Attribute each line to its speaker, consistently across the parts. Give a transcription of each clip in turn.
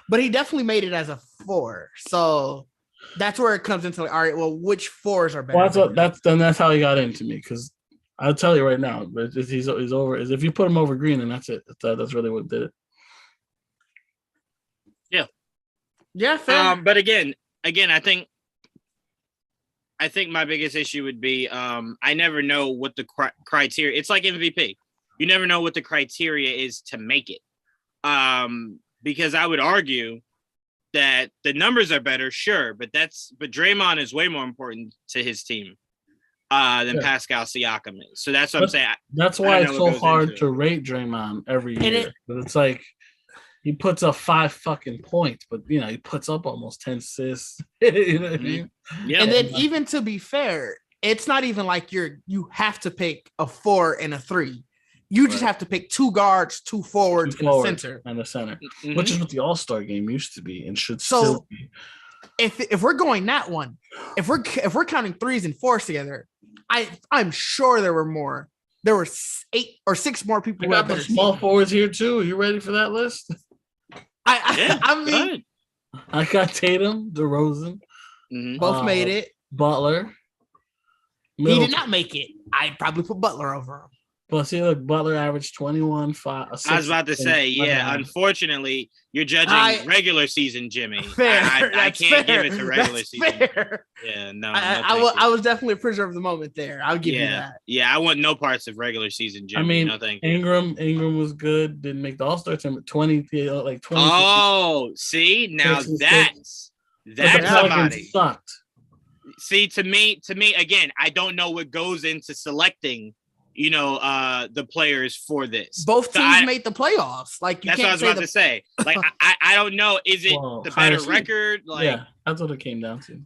Speaker 1: but he definitely made it as a 4. So that's where it comes into like, all right, well, which 4s are better?
Speaker 2: Well, that's how he got into me because I'll tell you right now, but he's over. Is if you put him over Green, and that's it. That's really what did it.
Speaker 1: Yeah, fair.
Speaker 3: But again, I think my biggest issue would be I never know what the criteria. It's like MVP. You never know what the criteria is to make it. Because I would argue that the numbers are better, sure, but Draymond is way more important to his team than Pascal Siakam is. So that's what I'm saying.
Speaker 2: That's why it's so hard to rate Draymond every year. But it's like he puts up 5 fucking points, but he puts up almost 10 assists. You know what I mean?
Speaker 1: Yeah. And then even to be fair, it's not even like you have to pick a 4 and a 3. You just have to pick 2 guards, 2 forwards, and a center.
Speaker 2: And a center, which is what the All-Star game used to be and should
Speaker 1: so
Speaker 2: still be.
Speaker 1: If we're going that one, if we're counting 3s and 4s together, I'm sure there were more. There were 8 or 6 more people.
Speaker 2: I got the small forwards here too. Are you ready for that list?
Speaker 1: I mean,
Speaker 2: I got Tatum, DeRozan,
Speaker 1: both made it.
Speaker 2: Butler.
Speaker 1: He did not make it. I'd probably put Butler over him.
Speaker 2: But see, look, Butler averaged 21, 5.
Speaker 3: I was about to say, unfortunately, you're judging regular season Jimmy.
Speaker 1: Fair.
Speaker 3: I can't give it to regular season.
Speaker 1: Fair.
Speaker 3: Yeah, no.
Speaker 1: I was definitely a prisoner of the moment there. I'll give you that.
Speaker 3: Yeah, I want no parts of regular season Jimmy.
Speaker 2: I mean,
Speaker 3: no, thank you.
Speaker 2: Ingram was good. Didn't make the All-Star team. 20.
Speaker 3: Oh, see, now that's somebody.
Speaker 2: Sucked.
Speaker 3: See, to me, again, I don't know what goes into selecting. The players for this.
Speaker 1: Both teams made the playoffs. Like
Speaker 3: that's what I was about to say. Like I don't know. Is it the better record? Like
Speaker 2: that's what it came down to.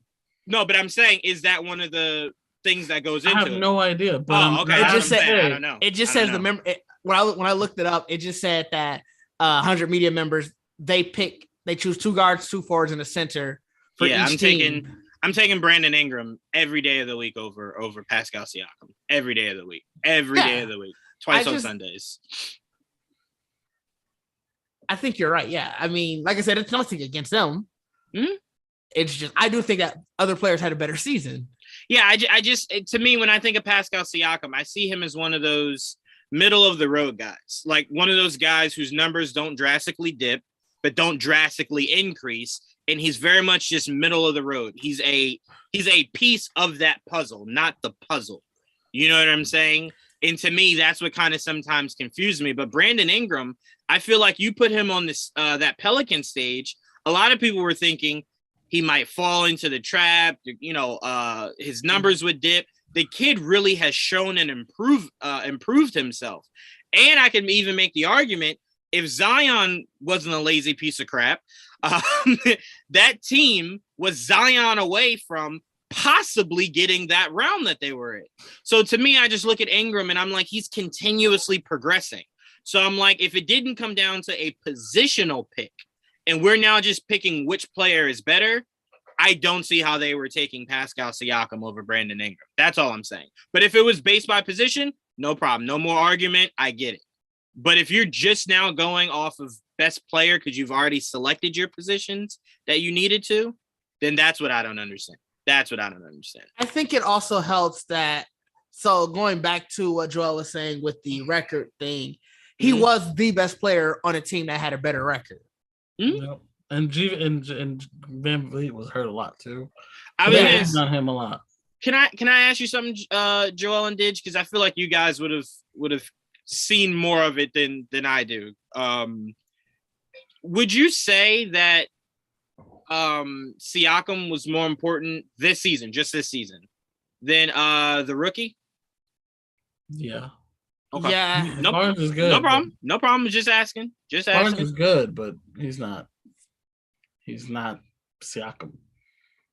Speaker 3: No, but I'm saying, is that one of the things that goes into?
Speaker 2: I have no idea. But
Speaker 3: okay.
Speaker 1: It just said
Speaker 3: I don't know.
Speaker 1: It just says when I looked it up, it just said that 100 media members they choose 2 guards, 2 forwards, and a center for each team.
Speaker 3: I'm taking Brandon Ingram every day of the week over Pascal Siakam. Every day of the week. Day of the week. Twice on Sundays.
Speaker 1: I think you're right. Yeah. I mean, like I said, it's nothing against them.
Speaker 3: Mm-hmm.
Speaker 1: It's just I do think that other players had a better season.
Speaker 3: Yeah, I just to me, when I think of Pascal Siakam, I see him as one of those middle of the road guys. Like one of those guys whose numbers don't drastically dip, but don't drastically increase. And he's very much just middle of the road. He's a piece of that puzzle, not the puzzle. You know what I'm saying? And to me, that's what kind of sometimes confused me. But Brandon Ingram, I feel like you put him on this that Pelican stage. A lot of people were thinking he might fall into the trap. His numbers would dip. The kid really has shown and improved himself. And I can even make the argument, if Zion wasn't a lazy piece of crap, that team was Zion away from possibly getting that round that they were in. So to me, I just look at Ingram and I'm like, he's continuously progressing. So I'm like, if it didn't come down to a positional pick and we're now just picking which player is better, I don't see how they were taking Pascal Siakam over Brandon Ingram. That's all I'm saying. But if it was based by position, no problem. No more argument. I get it. But if you're just now going off of best player because you've already selected your positions that you needed to, then that's what I don't understand. I
Speaker 1: think it also helps that, so going back to what Joel was saying with the record thing, he was the best player on a team that had a better record.
Speaker 2: Mm-hmm. Yep. And Van Vliet was hurt a lot too.
Speaker 3: I mean,
Speaker 2: not him a lot.
Speaker 3: Can I ask you something, Joel and Didge? Because I feel like you guys would have seen more of it than I do. Would you say that Siakam was more important this season than the rookie?
Speaker 2: Yeah.
Speaker 3: Okay.
Speaker 1: Yeah.
Speaker 2: Barnes is good.
Speaker 3: No problem. Just asking.
Speaker 2: Barnes is good, but he's not Siakam.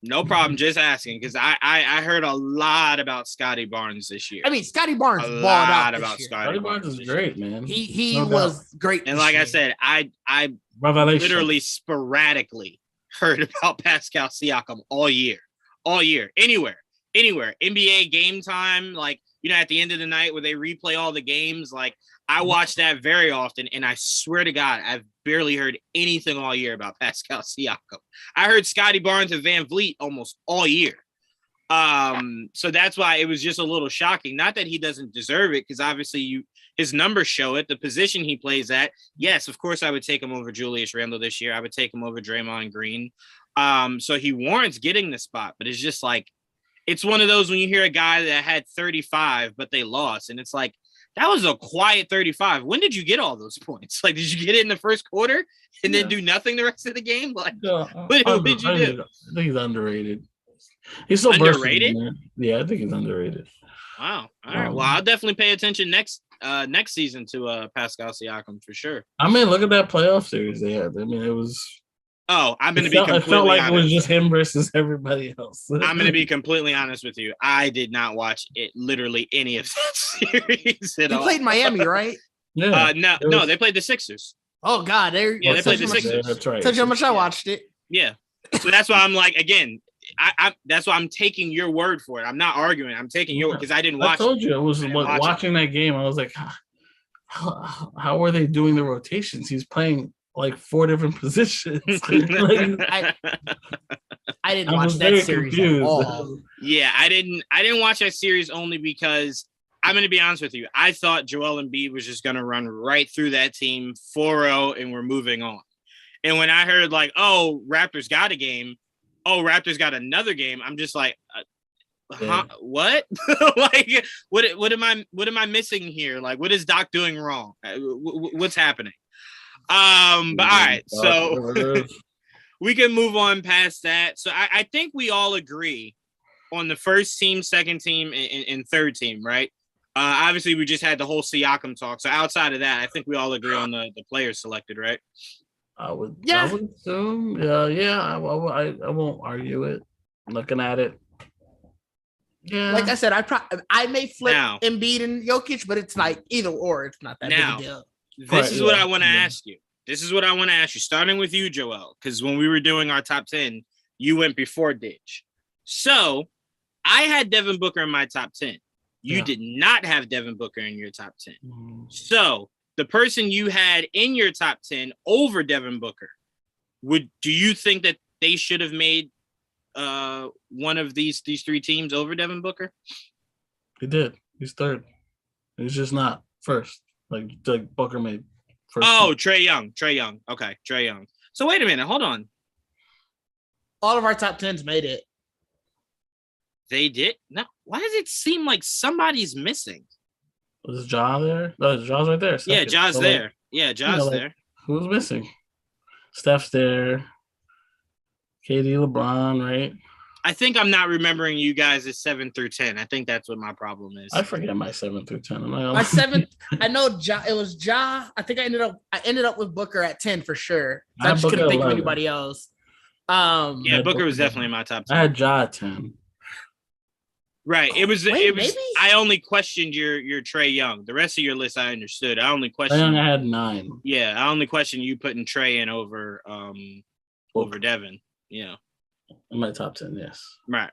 Speaker 3: No problem. Just asking, because I heard a lot about Scotty Barnes this year.
Speaker 1: I mean, Scotty Barnes balled out this year.
Speaker 3: Scotty
Speaker 2: Barnes is great, man.
Speaker 1: He was great.
Speaker 3: And like I said, I literally sporadically heard about Pascal Siakam all year, anywhere, NBA game time. Like at the end of the night where they replay all the games. Like, I watch that very often, and I swear to God, I've barely heard anything all year about Pascal Siakam. I heard Scotty Barnes and Van Vliet almost all year. So that's why it was just a little shocking. Not that he doesn't deserve it, because obviously his numbers show it. The position he plays at, yes, of course I would take him over Julius Randle this year. I would take him over Draymond Green. So he warrants getting the spot, but it's just like, it's one of those when you hear a guy that had 35, but they lost, and it's like, that was a quiet 35. When did you get all those points? Like, did you get it in the first quarter and then do nothing the rest of the game? Like, what did you do?
Speaker 2: I think he's underrated. He's so
Speaker 3: underrated.
Speaker 2: Yeah, I think he's underrated.
Speaker 3: Wow. All right. Well, I'll definitely pay attention next season to Pascal Siakam for sure.
Speaker 2: I mean, look at that playoff series they had. I mean, it was.
Speaker 3: Oh, I'm going to be completely honest.
Speaker 2: It felt like it was just him versus everybody else.
Speaker 3: I'm going to be completely honest with you. I did not watch it, literally any of that series at all.
Speaker 1: You played Miami, right?
Speaker 2: Yeah.
Speaker 3: No, they played the Sixers.
Speaker 1: Oh, God.
Speaker 3: They played the Sixers.
Speaker 2: That's right.
Speaker 1: Tells you how much I watched it.
Speaker 3: Yeah. So that's why I'm like, again, that's why I'm taking your word for it. I'm not arguing. I'm taking your word because I didn't watch it.
Speaker 2: I told you, it was watching that game. I was like, how are they doing the rotations? He's playing like 4 different positions.
Speaker 1: I didn't watch that series at all.
Speaker 3: Yeah, I didn't watch that series only because I'm going to be honest with you. I thought Joel Embiid was just going to run right through that team 4-0 and we're moving on. And when I heard like, oh, Raptors got a game, oh, Raptors got another game, I'm just like, what? Like, what am I missing here? Like, what is Doc doing wrong? What's happening? But all right, so we can move on past that. So I think we all agree on the first team, second team, and third team, right? Obviously, we just had the whole Siakam talk. So outside of that, I think we all agree on the players selected, right?
Speaker 2: I would assume. Yeah. I won't argue it. Looking at it. Yeah.
Speaker 1: Like I said, I may flip Embiid and Jokic, but it's like either or. It's not that big a deal.
Speaker 3: This is what I want to ask you. This is what I want to ask you, starting with you, Joel, because when we were doing our top 10, you went before Didge. So I had Devin Booker in my top 10. You did not have Devin Booker in your top 10. So the person you had in your top 10 over Devin Booker, do you think that they should have made one of these 3 teams over Devin Booker?
Speaker 2: He did. He's third. He's just not first. Like Booker made first.
Speaker 3: Oh, Trae Young. Okay, Trae Young. So wait a minute. Hold on.
Speaker 1: All of our top 10s made it.
Speaker 3: They did? No. Why does it seem like somebody's missing?
Speaker 2: Was Ja there? No, Ja's right there.
Speaker 3: Yeah, Ja's there. Yeah, Ja's there.
Speaker 2: Who's missing? Steph's there. KD, LeBron, right?
Speaker 3: I think I'm not remembering you guys as 7 through 10. I think that's what my problem is.
Speaker 2: I forget my 7 through 10.
Speaker 1: My 7th, I know Ja. It was Ja. I think I ended up with Booker at 10 for sure. I just couldn't think of anybody else.
Speaker 3: Yeah, Booker was definitely in my top 10.
Speaker 2: I had Ja at 10.
Speaker 3: Right. It was.
Speaker 1: Maybe?
Speaker 3: I only questioned your Trae Young. The rest of your list, I understood. I only questioned.
Speaker 2: Young, I had 9.
Speaker 3: Yeah, I only questioned you putting Trae in over Devin. Yeah.
Speaker 2: In my top 10, yes.
Speaker 3: Right.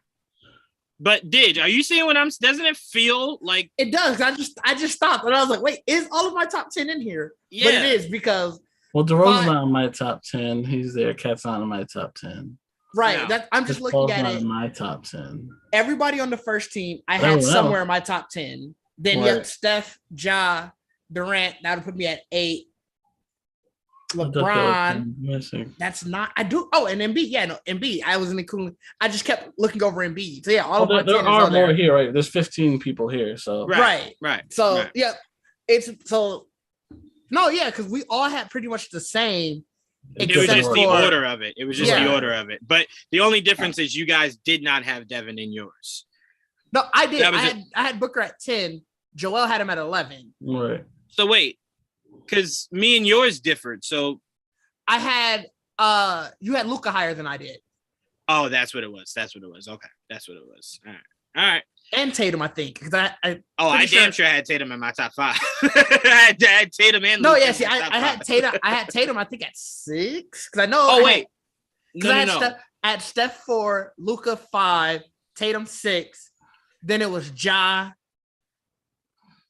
Speaker 3: But Didge, are you seeing what I'm? Doesn't it feel like
Speaker 1: it does? I just stopped and I was like, wait, is all of my top 10 in here?
Speaker 3: Yeah,
Speaker 1: but it is because
Speaker 2: DeRozan's not in my top 10. He's there. Cat's not in my top 10.
Speaker 1: Right.
Speaker 3: No.
Speaker 1: I'm just looking at it.
Speaker 2: In my top 10.
Speaker 1: Everybody on the first team, I had somewhere in my top 10. Then you have Steph, Ja, Durant. That would put me at 8. LeBron. That's not. I do. Oh, and Embiid. Yeah, no, Embiid. I wasn't including. I just kept looking over Embiid. So yeah, all of my
Speaker 2: there are more here, right? There's 15 people here. So
Speaker 1: right. So yeah, it's so. No, yeah, because we all had pretty much the same.
Speaker 3: It was just the order of it. It was just the order of it. But the only difference is you guys did not have Devin in yours.
Speaker 1: No, I did. I had Booker at 10. Joel had him at 11.
Speaker 2: Right.
Speaker 3: So wait, because me and yours differed. So
Speaker 1: I had you had Luka higher than I did.
Speaker 3: Oh, that's what it was. Okay, that's what it was. All right.
Speaker 1: And Tatum, I think, because I
Speaker 3: damn sure had Tatum in my top 5. I had Tatum and
Speaker 1: no, yeah. See, I had Tatum. I had Tatum. I think at 6 because I know.
Speaker 3: Oh wait,
Speaker 1: I had Steph 4, Luka 5, Tatum 6. Then it was Ja,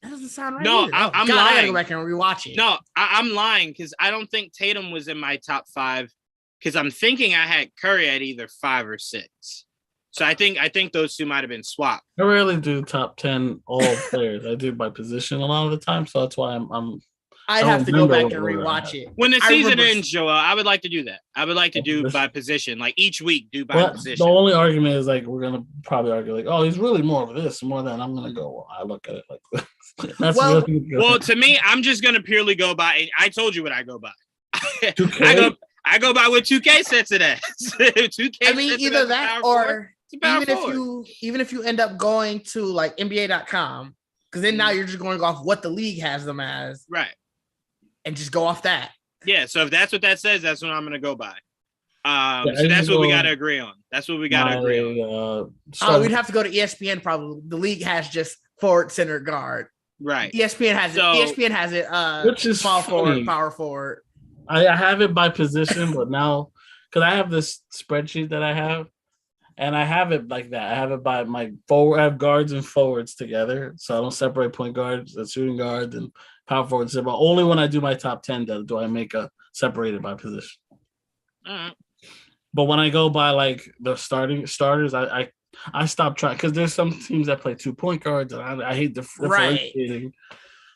Speaker 1: That doesn't sound right.
Speaker 3: No,
Speaker 1: either.
Speaker 3: I'm
Speaker 1: lying.
Speaker 3: lying.
Speaker 1: I gotta go back and rewatch it.
Speaker 3: No, I'm lying because I don't think Tatum was in my top 5 because I'm thinking I had Curry at either 5 or 6. So I think those two might have been swapped.
Speaker 2: I rarely do top 10 all players. I do by position a lot of the time, so that's why
Speaker 1: I'd have to go back and rewatch it.
Speaker 3: When the season ends, Joel, I would like to do that. I would like to do by position, like each week, do by position.
Speaker 2: The only argument is like we're gonna probably argue like, oh, he's really more of this, more than I'm gonna go. Well, I look at it like this. That's
Speaker 3: well, to me, I'm just gonna purely go by. I told you what I go by. I go by what 2K sets it as. 2K.
Speaker 1: I mean, either that or even if you end up going to like NBA.com, because then now you're just going off what the league has them as,
Speaker 3: right?
Speaker 1: And just go off that.
Speaker 3: Yeah. So if that's what that says, that's what I'm gonna go by. So that's what we got to agree on. That's what we got to agree on.
Speaker 1: We'd have to go to ESPN probably. The league has just forward, center, guard.
Speaker 3: Right.
Speaker 1: ESPN has it. ESPN has it.
Speaker 2: Which is
Speaker 1: small forward, power forward.
Speaker 2: I have it by position, but now because I have this spreadsheet that I have, and I have it like that. I have it by my forward. I have guards and forwards together, so I don't separate point guards and shooting guards and power forwards. But only when I do my top 10 do I make a separated by position. But when I go by like the starters, I stop trying because there's some teams that play 2 point guards, and I hate differentiating.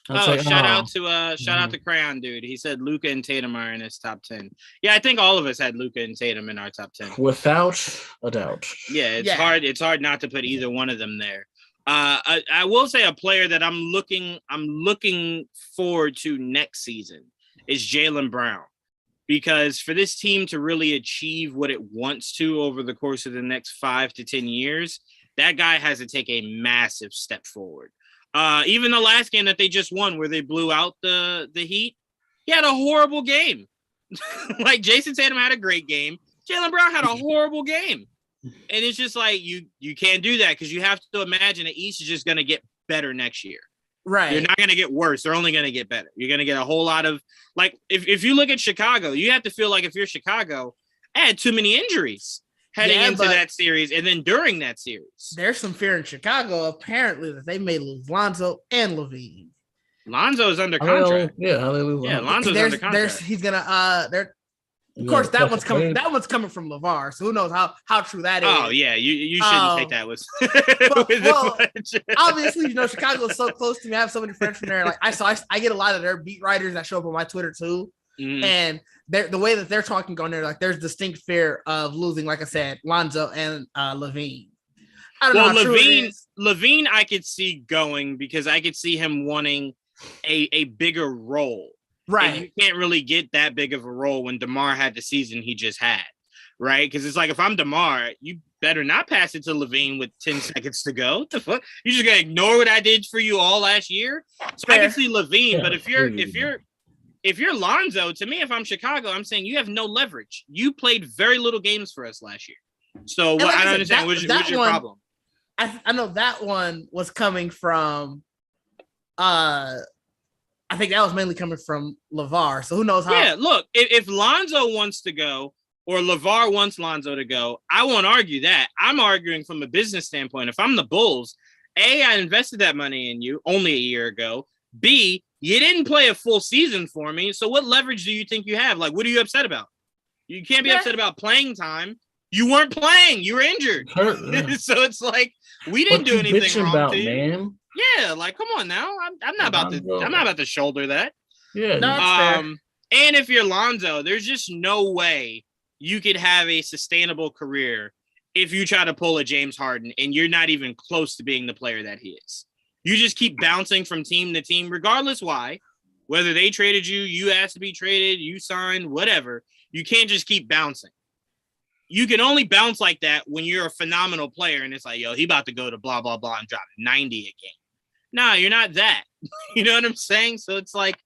Speaker 3: Shout out to Crayon Dude. He said Luka and Tatum are in his top 10. Yeah, I think all of us had Luka and Tatum in our top 10
Speaker 2: without a doubt.
Speaker 3: Yeah, it's hard. It's hard not to put either one of them there. I will say a player that I'm looking forward to next season is Jaylen Brown, because for this team to really achieve what it wants to over the course of the next 5 to 10 years, that guy has to take a massive step forward. Even the last game that they just won where they blew out the Heat, he had a horrible game. Like Jason Tatum had a great game. Jaylen Brown had a horrible game. And it's just like, you can't do that because you have to imagine the East is just going to get better next year.
Speaker 1: Right.
Speaker 3: You're not going to get worse. They're only going to get better. You're going to get a whole lot of, like, if you look at Chicago, you have to feel like if you're Chicago, I had too many injuries heading into that series and then during that series.
Speaker 1: There's some fear in Chicago, apparently, that they may lose Lonzo and LaVine.
Speaker 3: Lonzo's under contract.
Speaker 2: How they lose?
Speaker 3: Yeah, Lonzo's under contract.
Speaker 1: He's gonna of course, that one's coming. That one's coming from LeVar, so who knows how true that is?
Speaker 3: Oh yeah, you shouldn't take that with.
Speaker 1: Obviously, Chicago is so close to me. I have so many friends from there. Like I get a lot of their beat writers that show up on my Twitter too, and the way that they're talking on there, like there's distinct fear of losing, like I said, Lonzo and LaVine. I don't know how true it is.
Speaker 3: LaVine, I could see going because I could see him wanting a bigger role.
Speaker 1: Right.
Speaker 3: And you can't really get that big of a role when DeMar had the season he just had, right? Because it's like, if I'm DeMar, you better not pass it to LaVine with 10 seconds to go. What the fuck? You just gonna ignore what I did for you all last year? So I can see LaVine, but if you're Lonzo, to me, if I'm Chicago, I'm saying you have no leverage. You played very little games for us last year. So I don't understand. What's your problem?
Speaker 1: I know that one was coming from I think that was mainly coming from LeVar. So who knows how?
Speaker 3: Yeah, look, if Lonzo wants to go or LeVar wants Lonzo to go, I won't argue that. I'm arguing from a business standpoint. If I'm the Bulls, A, I invested that money in you only a year ago. B, you didn't play a full season for me. So what leverage do you think you have? Like, what are you upset about? You can't be upset about playing time. You weren't playing. You were injured. So it's like, we didn't do anything wrong to you. Man? Yeah, like, come on now. I'm not about to shoulder that.
Speaker 2: Yeah.
Speaker 1: No, fair.
Speaker 3: And if you're Lonzo, there's just no way you could have a sustainable career if you try to pull a James Harden and you're not even close to being the player that he is. You just keep bouncing from team to team, regardless why. Whether they traded you, you asked to be traded, you signed, whatever. You can't just keep bouncing. You can only bounce like that when you're a phenomenal player and it's like, yo, he about to go to blah, blah, blah and drop 90 a game. No, you're not that. You know what I'm saying? So it's like,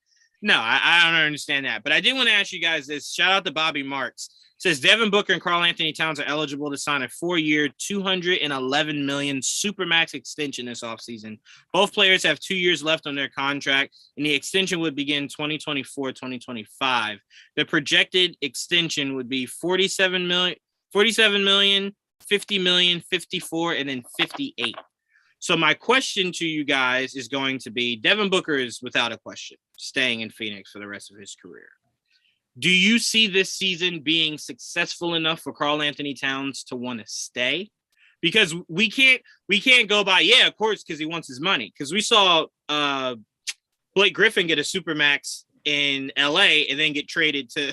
Speaker 3: no, I don't understand that. But I did want to ask you guys this. Shout out to Bobby Marks. Says Devin Booker and Karl Anthony Towns are eligible to sign a 4-year, $211 million Supermax extension this offseason. Both players have 2 years left on their contract, and the extension would begin 2024-2025. The projected extension would be $47 million, $50 million, $54, and then $58. So my question to you guys is going to be, Devin Booker is without a question staying in Phoenix for the rest of his career. Do you see this season being successful enough for Karl Anthony Towns to want to stay? Because we can't go by, yeah, of course, because he wants his money. Because we saw Blake Griffin get a supermax in LA and then get traded to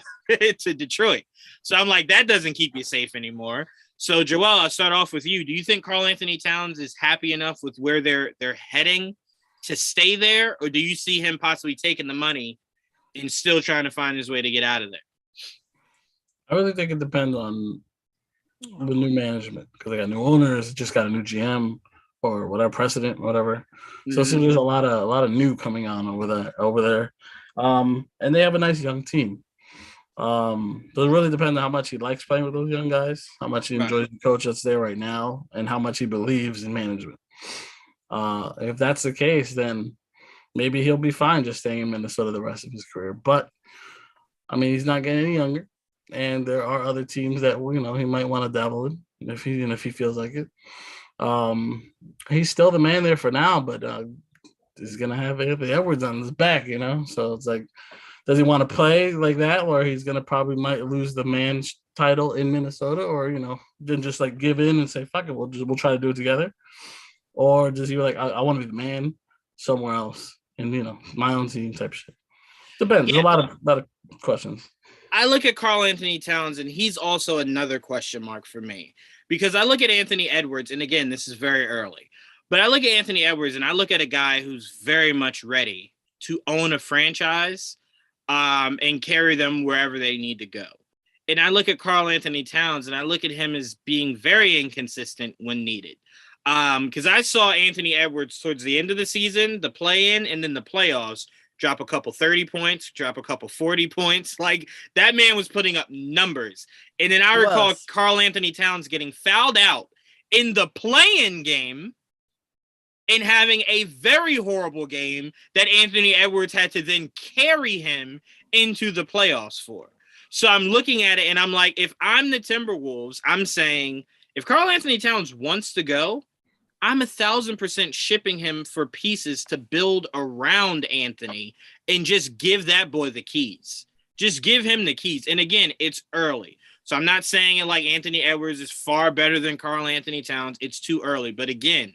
Speaker 3: to Detroit. So I'm like, that doesn't keep you safe anymore. So Joel, I'll start off with you. Do you think Karl Anthony Towns is happy enough with where they're heading to stay there, or do you see him possibly taking the money and still trying to find his way to get out of there?
Speaker 2: I really think it depends on the new management, because they got new owners, just got a new GM or whatever, president, whatever. So there's a lot of new coming on over there. And they have a nice young team. So it really depends on how much he likes playing with those young guys, how much he enjoys the coach that's there right now, and how much he believes in management. If that's the case, then maybe he'll be fine just staying in Minnesota the rest of his career. But I mean, he's not getting any younger, and there are other teams that he might want to dabble in if he feels like it. He's still the man there for now, but he's gonna have Anthony Edwards on his back, So it's like, does he want to play like that, or he's gonna probably might lose the man's title in Minnesota, or then just like give in and say fuck it, we'll try to do it together, or does he like I want to be the man somewhere else and my own team type shit? Depends. There's a lot of questions.
Speaker 3: I look at Karl Anthony Towns, and he's also another question mark for me, because I look at Anthony Edwards, and again, this is very early, but I look at Anthony Edwards and I look at a guy who's very much ready to own a franchise and carry them wherever they need to go. And I look at Karl Anthony Towns and I look at him as being very inconsistent when needed. Because I saw Anthony Edwards towards the end of the season, the play-in, and then the playoffs, drop a couple 30 points, drop a couple 40 points. Like, that man was putting up numbers. And then I recall Karl Anthony Towns getting fouled out in the play-in game and having a very horrible game that Anthony Edwards had to then carry him into the playoffs for. So I'm looking at it and I'm like, if I'm the Timberwolves, I'm saying, if Karl Anthony Towns wants to go, I'm 1,000% shipping him for pieces to build around Anthony and just give that boy the keys. Just give him the keys. And again, it's early. So I'm not saying it like Anthony Edwards is far better than Karl Anthony Towns. It's too early. But again,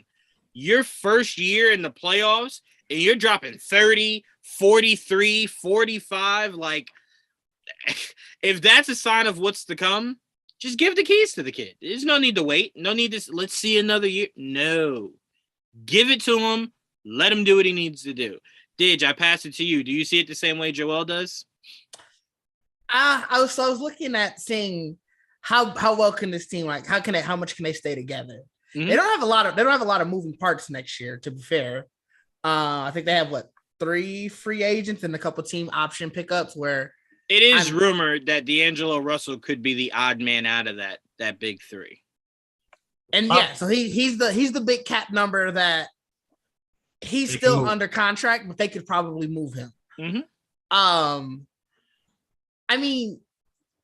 Speaker 3: your first year in the playoffs and you're dropping 30, 43, 45, like, if that's a sign of what's to come, just give the keys to the kid. There's no need to wait. No need to, let's see another year. No. Give it to him. Let him do what he needs to do. Didge, I pass it to you. Do you see it the same way Joel does?
Speaker 1: I was looking at seeing how well can this team, like, how much can they stay together? Mm-hmm. They don't have a lot of moving parts next year, to be fair. I think they have 3 free agents and a couple team option pickups where
Speaker 3: it is rumored that D'Angelo Russell could be the odd man out of that big 3.
Speaker 1: And so he's the big cap number that he's still under contract, but they could probably move him. Mm-hmm. I mean,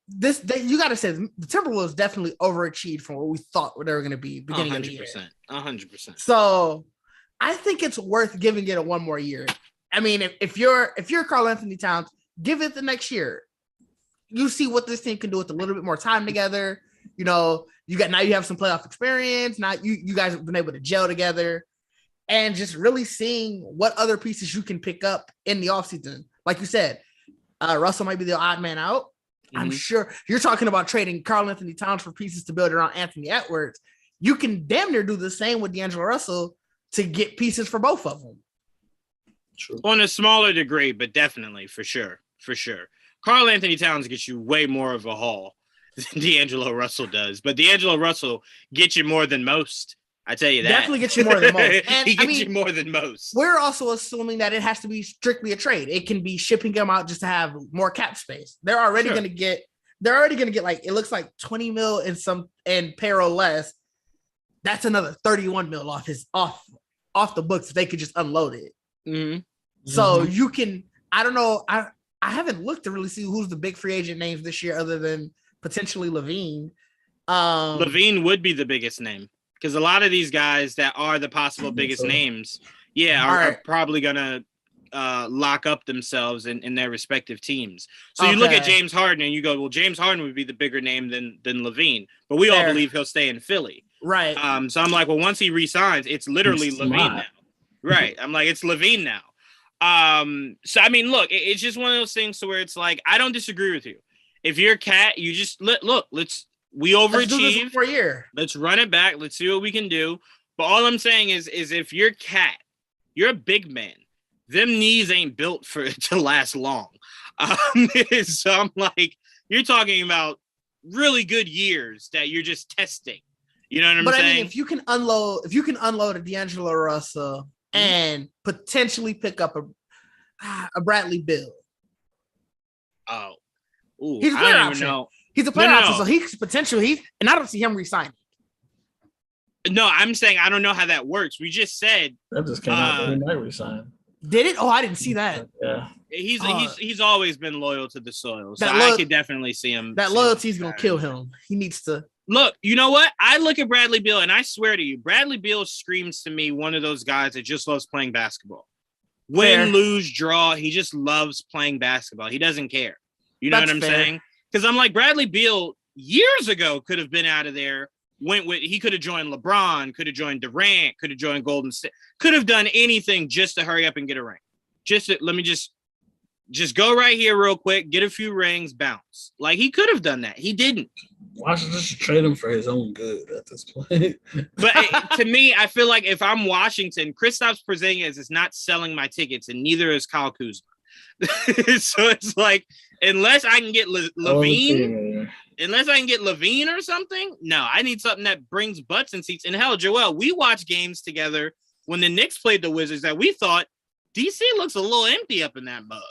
Speaker 1: you got to say the Timberwolves definitely overachieved from what we thought they were going to be beginning of the year.
Speaker 3: 100%.
Speaker 1: So I think it's worth giving it one more year. I mean, if you're Karl Anthony Towns, give it the next year. You see what this team can do with a little bit more time together. You have some playoff experience. Now you guys have been able to gel together, and just really seeing what other pieces you can pick up in the offseason. Like you said, Russell might be the odd man out. Mm-hmm. I'm sure you're talking about trading Karl Anthony Towns for pieces to build around Anthony Edwards. You can damn near do the same with D'Angelo Russell to get pieces for both of them.
Speaker 3: True. On a smaller degree, but definitely, for sure. Karl Anthony Towns gets you way more of a haul than D'Angelo Russell does, but D'Angelo Russell gets you more than most. I tell you that.
Speaker 1: Definitely gets you more than most. And
Speaker 3: he gets you more than most.
Speaker 1: We're also assuming that it has to be strictly a trade. It can be shipping him out just to have more cap space. They're already going to get like, it looks like 20 mil and payroll less. That's another 31 mil off the books if they could just unload it. Mm-hmm. So you can, I don't know. I haven't looked to really see who's the big free agent names this year other than potentially Levine.
Speaker 3: Levine would be the biggest name because a lot of these guys that are the possible biggest names, are probably gonna lock up themselves in their respective teams. So you look at James Harden and you go, well, James Harden would be the bigger name than LaVine, but we all believe he'll stay in Philly.
Speaker 1: Right.
Speaker 3: So I'm like, well, once he resigns, it's literally LaVine now. Right. I'm like, it's LaVine now. So I mean, look, it's just one of those things to where it's like, I don't disagree with you. If you're Cat, you just we overachieve.
Speaker 1: Let's do this for a year.
Speaker 3: Let's run it back. Let's see what we can do. But all I'm saying is if you're Cat, you're a big man. Them knees ain't built for it to last long. So I'm like, you're talking about really good years that you're just testing. You know what I'm saying?
Speaker 1: But I mean, if you can unload a D'Angelo Russell and potentially pick up a Bradley Beal.
Speaker 3: Oh, ooh,
Speaker 1: he's a player option. He's a player option, so he's potentially and I don't see him resigning.
Speaker 3: No, I'm saying I don't know how that works. We just said
Speaker 2: that just came out that he might resign.
Speaker 1: Did it? Oh, I didn't see that.
Speaker 2: Yeah,
Speaker 3: he's always been loyal to the soil, so I could definitely see him.
Speaker 1: That loyalty is gonna kill him. He needs to
Speaker 3: look. You know what? I look at Bradley Beal, and I swear to you, Bradley Beal screams to me one of those guys that just loves playing basketball. Win, lose, draw, he just loves playing basketball. He doesn't care. You know what I'm saying? Because I'm like, Bradley Beal years ago could have been out of there. He could have joined LeBron, could have joined Durant, could have joined Golden State, could have done anything just to hurry up and get a ring. Let me just go right here real quick, get a few rings, bounce. Like he could have done that. He didn't.
Speaker 2: Washington should trade him for his own good at this point.
Speaker 3: But to me, I feel like if I'm Washington, Kristaps Porzingis is not selling my tickets, and neither is Kyle Kuzma. So it's like, unless I can get LaVine, or something, no, I need something that brings butts and seats. And hell, Joel, we watched games together when the Knicks played the Wizards that we thought DC looks a little empty up in that mug.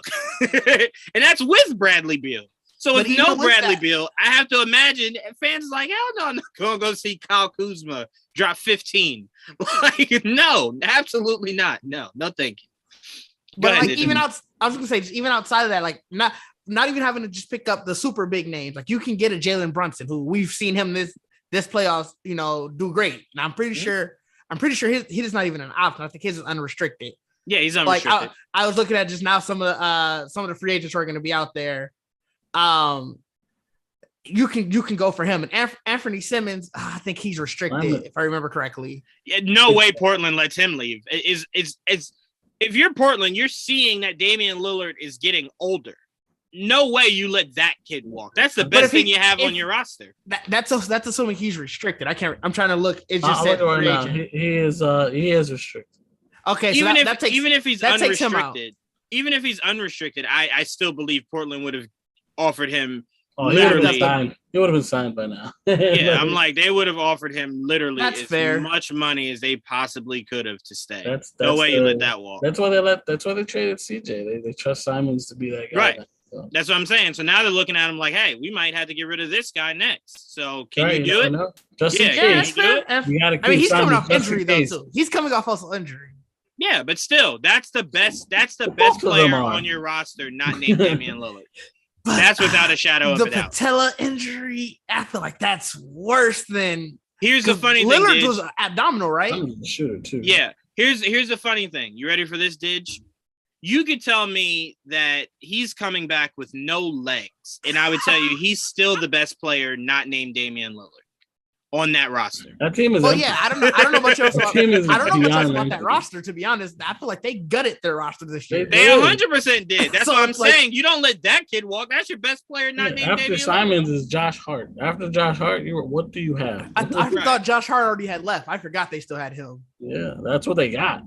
Speaker 3: And that's with Bradley Beal. So with no Bradley Beal, I have to imagine fans like, hell no, I'm not going to go see Kyle Kuzma drop 15. Like, no, absolutely not. No, thank you.
Speaker 1: But like even I was gonna say, even outside of that, like not even having to just pick up the super big names, like you can get a Jalen Brunson, who we've seen him this playoffs, do great. And I'm pretty sure he's not even an option. I think his is unrestricted.
Speaker 3: Yeah, he's unrestricted.
Speaker 1: Like I was looking at just now some of the free agents who are going to be out there. You can go for him, and Anthony Simmons. I think he's restricted if I remember correctly.
Speaker 3: Yeah, no way Portland lets him leave. It's if you're Portland, you're seeing that Damian Lillard is getting older. No way you let that kid walk. That's the best thing you have on your roster.
Speaker 1: That's assuming he's restricted. I'm trying to look. It just said free agent.
Speaker 2: He is restricted.
Speaker 1: Okay, so
Speaker 3: even if he's unrestricted, I still believe Portland would have offered him.
Speaker 2: Oh, he would have been signed by now.
Speaker 3: Yeah, I'm like, they would have offered him literally much money as they possibly could have to stay. That's no way you let that walk.
Speaker 2: That's why they traded CJ. They trust Simons to be that guy.
Speaker 3: Right. So. That's what I'm saying. So now they're looking at him like, hey, we might have to get rid of this guy next. So can you do it?
Speaker 2: Just in case.
Speaker 1: He's coming off injury though too. He's coming off also injury.
Speaker 3: Yeah, but still, that's the best player on your roster, not named Damian Lillard. But that's without a shadow of a doubt.
Speaker 1: The patella injury, I feel like that's worse than.
Speaker 3: Here's the funny thing.
Speaker 1: Lillard was abdominal, right?
Speaker 2: I'm a shooter too.
Speaker 3: Yeah. Here's the funny thing. You ready for this, Didge? You could tell me that he's coming back with no legs, and I would tell you he's still the best player not named Damian Lillard on that roster.
Speaker 2: That team is.
Speaker 1: Oh yeah, I don't know much else about. I don't know much else about that roster. To be honest, I feel like they gutted their roster this year.
Speaker 3: They 100% did. That's what I'm saying. You don't let that kid walk. That's your best player not named
Speaker 2: after
Speaker 3: Damian
Speaker 2: Simons
Speaker 3: Lillard.
Speaker 2: Is Josh Hart. After Josh Hart, what do you have?
Speaker 1: I thought Josh Hart already had left. I forgot they still had him.
Speaker 2: Yeah, that's what they got.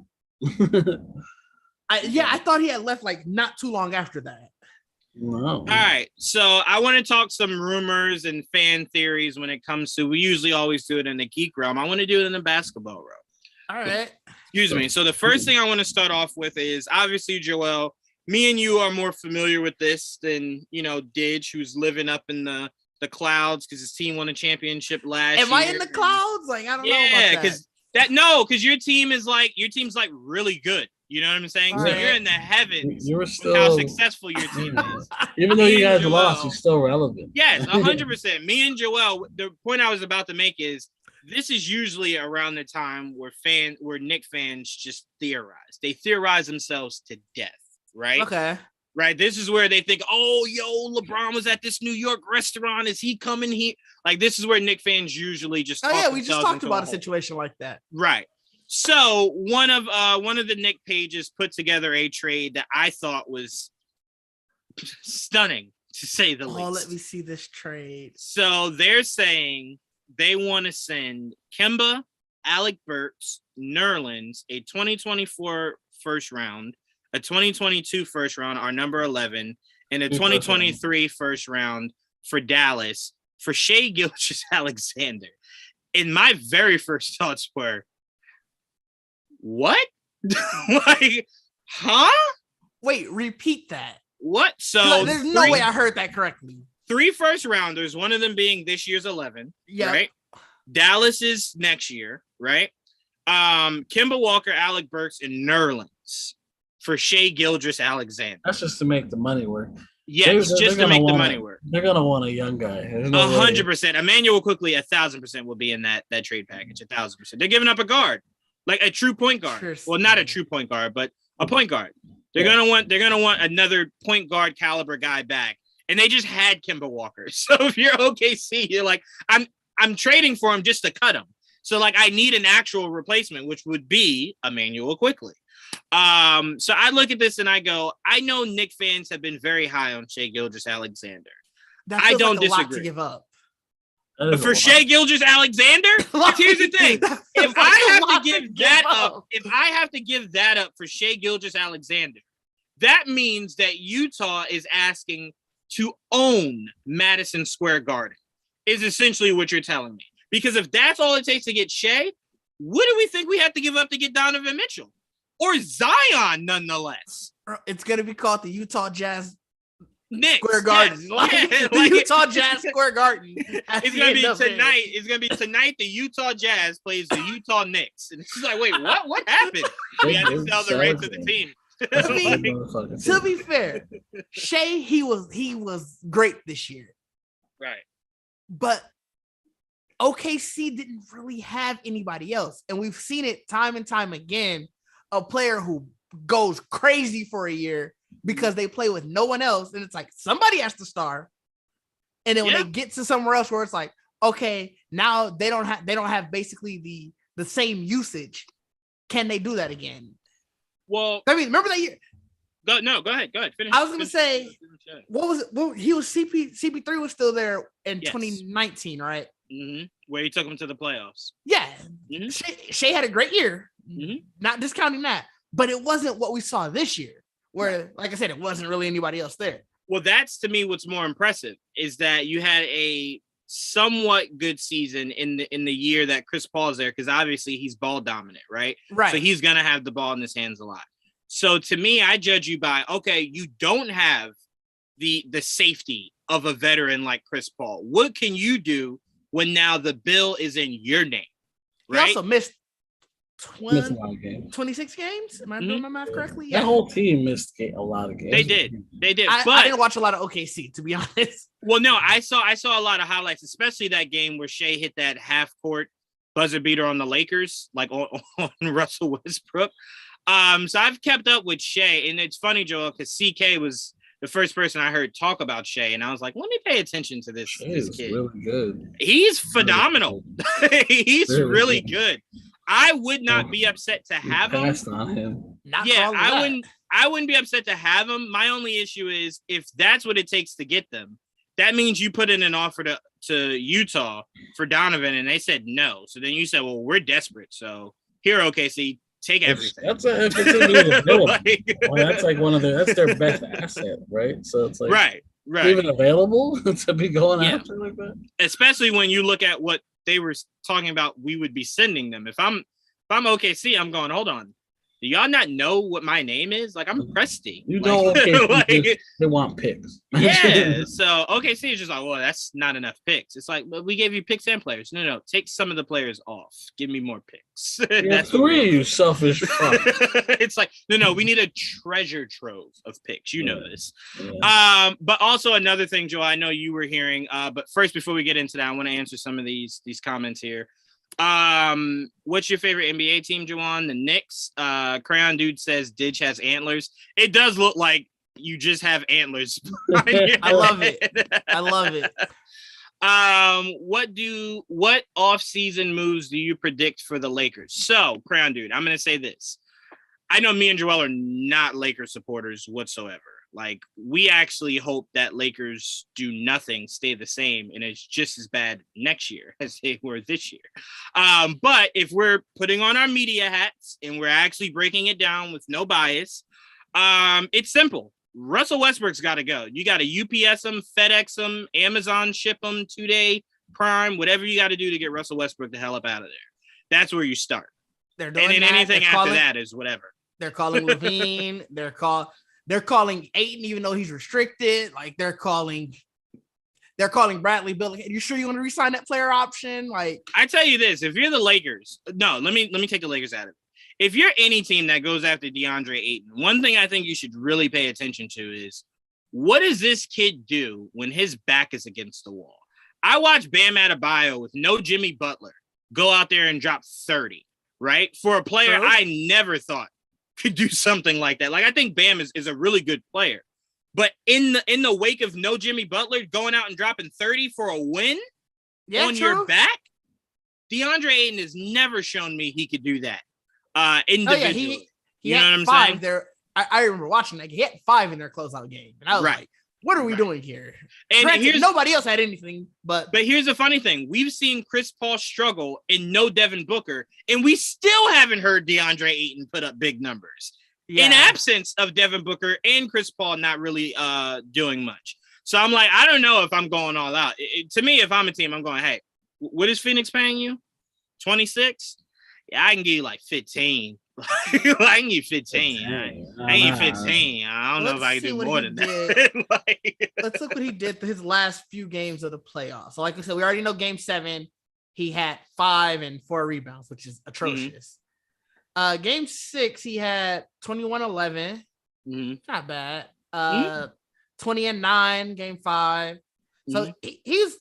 Speaker 1: I thought he had left like not too long after that.
Speaker 2: No.
Speaker 3: All right, so I want to talk some rumors and fan theories when it comes to. We usually always do it in the geek realm. I want to do it in the basketball realm.
Speaker 1: All right.
Speaker 3: Excuse me. So the first thing I want to start off with is obviously, Joel, me and you are more familiar with this than Didge, who's living up in the clouds because his team won a championship last year.
Speaker 1: Am I in the clouds? Like I don't know about that.
Speaker 3: Because your team's like really good. You know what I'm saying?
Speaker 1: All
Speaker 3: so
Speaker 1: right.
Speaker 3: You're in the heavens.
Speaker 2: You're still
Speaker 3: with how successful your team is.
Speaker 2: Even though you guys lost, you're still relevant.
Speaker 3: Yes, 100%. Me and Joel. The point I was about to make is this is usually around the time where Knick fans just theorize. They theorize themselves to death, right?
Speaker 1: Okay.
Speaker 3: Right. This is where they think, oh, LeBron was at this New York restaurant. Is he coming here? Like, this is where Knick fans usually just.
Speaker 1: Oh yeah, we just talked about a situation like that.
Speaker 3: Right. So one of the Knick pages put together a trade that I thought was stunning, to say the least.
Speaker 1: Oh, let me see this trade.
Speaker 3: So they're saying they want to send Kemba, Alec Burks, Nerlens, a 2024 first round, a 2022 first round, our number 11, and a 2023 first round for Dallas for Shai Gilgeous-Alexander. And my very first thoughts were, what? Like, huh?
Speaker 1: Wait, repeat that.
Speaker 3: What? So
Speaker 1: there's no way I heard that correctly.
Speaker 3: 3 first rounders, one of them being this year's 11.
Speaker 1: Yeah.
Speaker 3: Right. Dallas is next year, right? Kemba Walker, Alec Burks, and Nerlens for Shai Gilgeous-Alexander.
Speaker 2: That's just to make the money work.
Speaker 3: Yes, just to make the money work.
Speaker 2: They're gonna want a young guy.
Speaker 3: 100%. Emmanuel quickly, 1,000% will be in that trade package. 1,000%. They're giving up a guard, like a true point guard.
Speaker 1: Sure.
Speaker 3: Well, not a true point guard, but a point guard. They're gonna want another point guard caliber guy back, and they just had Kemba Walker. So if you're OKC, you're like, I'm trading for him just to cut him. So like, I need an actual replacement, which would be Emmanuel quickly. So I look at this and I go, I know Knick fans have been very high on Shai Gilgeous-Alexander.
Speaker 1: I don't disagree. Lot to give up.
Speaker 3: For Shai Gilgeous-Alexander, here's the thing: if I have to give that up for Shai Gilgeous-Alexander, that means that Utah is asking to own Madison Square Garden. Is essentially what you're telling me. Because if that's all it takes to get Shai, what do we think we have to give up to get Donovan Mitchell? Or Zion, nonetheless.
Speaker 1: It's going to be called the Utah Jazz
Speaker 3: Knicks,
Speaker 1: Square Garden.
Speaker 3: Yes.
Speaker 1: The Utah Jazz Square Garden.
Speaker 3: It's going to be tonight. It's going to be tonight. The Utah Jazz plays the Utah Knicks. And it's like, wait, what happened? We had to sell the rights of the team.
Speaker 1: To be fair, Shai, he was great this year.
Speaker 3: Right.
Speaker 1: But OKC didn't really have anybody else. And we've seen it time and time again. A player who goes crazy for a year because they play with no one else. And it's like, somebody has to star. And then when they get to somewhere else where it's like, okay, now they don't have basically the same usage. Can they do that again?
Speaker 3: Well,
Speaker 1: I mean, remember that year?
Speaker 3: Go ahead. Finish.
Speaker 1: I was going to say, what was it? Well, he was CP3 was still there in 2019, right?
Speaker 3: Mm-hmm. Where he took him to the playoffs.
Speaker 1: Yeah.
Speaker 3: Mm-hmm.
Speaker 1: Shai had a great year.
Speaker 3: Mm-hmm.
Speaker 1: Not discounting that, but it wasn't what we saw this year, where, like I said, it wasn't really anybody else there.
Speaker 3: Well, that's to me what's more impressive is that you had a somewhat good season in the year that Chris Paul's there, because obviously he's ball dominant, right?
Speaker 1: Right.
Speaker 3: So he's gonna have the ball in his hands a lot. So to me, I judge you by, okay, you don't have the safety of a veteran like Chris Paul. What can you do when now the bill is in your name? Right.
Speaker 1: He also missed 26 games. Am I doing my math correctly?
Speaker 2: Yeah. That whole team missed a lot of games.
Speaker 3: They did.
Speaker 1: But I didn't watch a lot of OKC, to be honest.
Speaker 3: Well, no, I saw a lot of highlights, especially that game where Shai hit that half court buzzer beater on the Lakers, like on Russell Westbrook. So I've kept up with Shai, and it's funny, Joel, because CK was the first person I heard talk about Shai, and I was like, let me pay attention to this kid.
Speaker 2: Really good.
Speaker 3: He's phenomenal. He's really good. I would not be upset to have him.
Speaker 2: On him.
Speaker 3: I wouldn't be upset to have him. My only issue is if that's what it takes to get them, that means you put in an offer to Utah for Donovan, and they said no. So then you said, well, we're desperate. So here, OKC, take everything.
Speaker 2: That's like one of that's their best asset, right? So it's like
Speaker 3: right.
Speaker 2: Even available to be going after like that. Especially
Speaker 3: when you look at what they were talking about, we would be sending them. If I'm OKC, I'm going, hold on. Do y'all not know what my name is? Like, I'm Presty.
Speaker 2: You know, OKC, they want picks.
Speaker 3: Yeah. So OKC is just like, well, that's not enough picks. It's like, well, we gave you picks and players. No, take some of the players off. Give me more picks.
Speaker 2: That's three, you selfish fuck.
Speaker 3: It's like, no, we need a treasure trove of picks. You know this. Yeah. But also another thing, Joe, I know you were hearing. But first, before we get into that, I want to answer some of these comments here. What's your favorite NBA team, Juwaan? The Knicks. Crayon Dude says Didge has antlers. It does look like you just have antlers.
Speaker 1: I love it. I love it.
Speaker 3: What off-season moves do you predict for the Lakers? So, Crayon Dude, I'm gonna say this. I know me and Joel are not Lakers supporters whatsoever. Like, we actually hope that Lakers do nothing, stay the same, and it's just as bad next year as they were this year. But if we're putting on our media hats and we're actually breaking it down with no bias, it's simple. Russell Westbrook's got to go. You got to UPS him, FedEx him, Amazon ship him, 2-day Prime, whatever you got to do to get Russell Westbrook the hell up out of there. That's where you start.
Speaker 1: They're doing
Speaker 3: and then
Speaker 1: that.
Speaker 3: anything after that is whatever.
Speaker 1: They're calling Levine. They're calling Ayton, even though he's restricted. Like, they're calling Bradley Beal. Are you sure you want to re-sign that player option? Like,
Speaker 3: I tell you this, if you're the Lakers, no, let me take the Lakers out of it. If you're any team that goes after DeAndre Ayton, one thing I think you should really pay attention to is, what does this kid do when his back is against the wall? I watched Bam Adebayo with no Jimmy Butler go out there and drop 30, right? For a player I never thought could do something like that. Like, I think Bam is a really good player. But in the wake of no Jimmy Butler going out and dropping 30 for a win on your back, DeAndre Ayton has never shown me he could do that. Individually.
Speaker 1: He
Speaker 3: you know
Speaker 1: had
Speaker 3: what I'm
Speaker 1: 5
Speaker 3: saying?
Speaker 1: there. I remember watching that. He had 5 in their closeout game. And I was like, what are we doing here?
Speaker 3: And
Speaker 1: granted, nobody else had anything, but
Speaker 3: here's the funny thing. We've seen Chris Paul struggle and no Devin Booker, and we still haven't heard DeAndre Ayton put up big numbers. In absence of Devin Booker and Chris Paul not really doing much. So I'm like, I don't know if I'm going all out. To me, if I'm a team, I'm going, hey, what is Phoenix paying you? 26? Yeah, I can give you like 15. I can give you 15. I need 15. I don't know if I can do more than that.
Speaker 1: Let's look what he did his last few games of the playoffs. So like I said, we already know game 7, he had 5 and 4 rebounds, which is atrocious. Game 6, he had 21-11. Not bad. 20 and 9, game 5. So he'll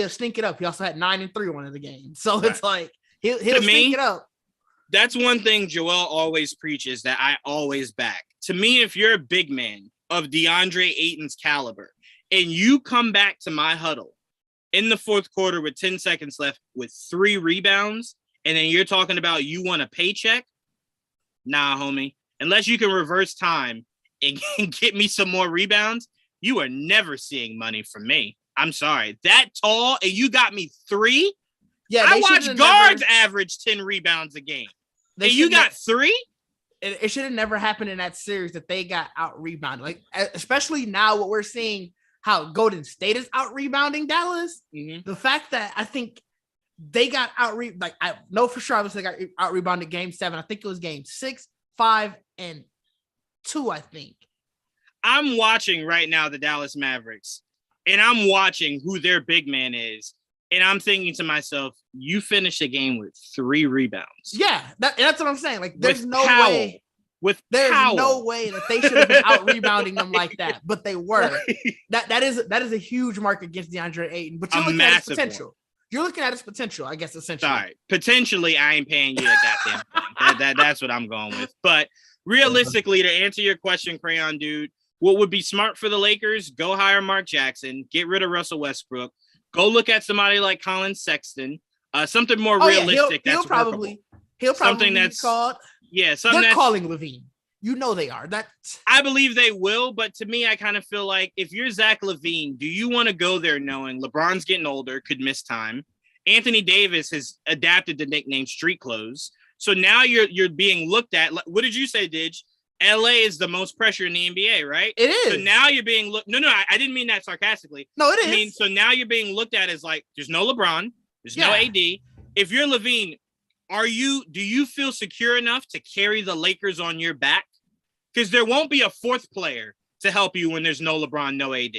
Speaker 1: stink it up. He also had 9 and 3 one of the games. So it's like he'll stink it up.
Speaker 3: That's one thing Joel always preaches that I always back. To me, if you're a big man of DeAndre Ayton's caliber and you come back to my huddle in the fourth quarter with 10 seconds left with 3 rebounds, and then you're talking about you want a paycheck, nah, homie. Unless you can reverse time and get me some more rebounds, you are never seeing money from me. I'm sorry. That tall, and you got me 3? Yeah, I watch guards average 10 rebounds a game. And you got 3?
Speaker 1: It should have never happened in that series that they got out-rebounded. Like, especially now what we're seeing, how Golden State is out-rebounding Dallas. The fact that I think they got I know for sure obviously they got out-rebounded game 7. I think it was game 6, 5, and 2, I think.
Speaker 3: I'm watching right now the Dallas Mavericks, and I'm watching who their big man is. And I'm thinking to myself, you finished the game with 3 rebounds.
Speaker 1: Yeah, that's what I'm saying. Like, there's no way that they should have been out rebounding them like that, but they were. That is a huge mark against DeAndre Ayton. But you're looking at his potential. You're looking at his potential, I guess, essentially.
Speaker 3: Sorry, potentially, I ain't paying you a goddamn thing. That's what I'm going with. But realistically, to answer your question, Crayon Dude, what would be smart for the Lakers? Go hire Mark Jackson, get rid of Russell Westbrook. Go look at somebody like Colin Sexton, something more realistic.
Speaker 1: He'll probably
Speaker 3: something that's
Speaker 1: called.
Speaker 3: Yeah,
Speaker 1: they're calling Levine. You know they are.
Speaker 3: I believe they will, but to me, I kind of feel like if you're Zach LaVine, do you want to go there knowing LeBron's getting older, could miss time? Anthony Davis has adapted the nickname Street Clothes, so now you're being looked at. What did you say, Didge? LA is the most pressure in the NBA, right?
Speaker 1: It is.
Speaker 3: So now you're being looked. No, I didn't mean that sarcastically.
Speaker 1: No, it is.
Speaker 3: I mean, so now you're being looked at as like, there's no LeBron, there's no AD. If you're Levine, do you feel secure enough to carry the Lakers on your back? Because there won't be a 4th player to help you when there's no LeBron, no AD.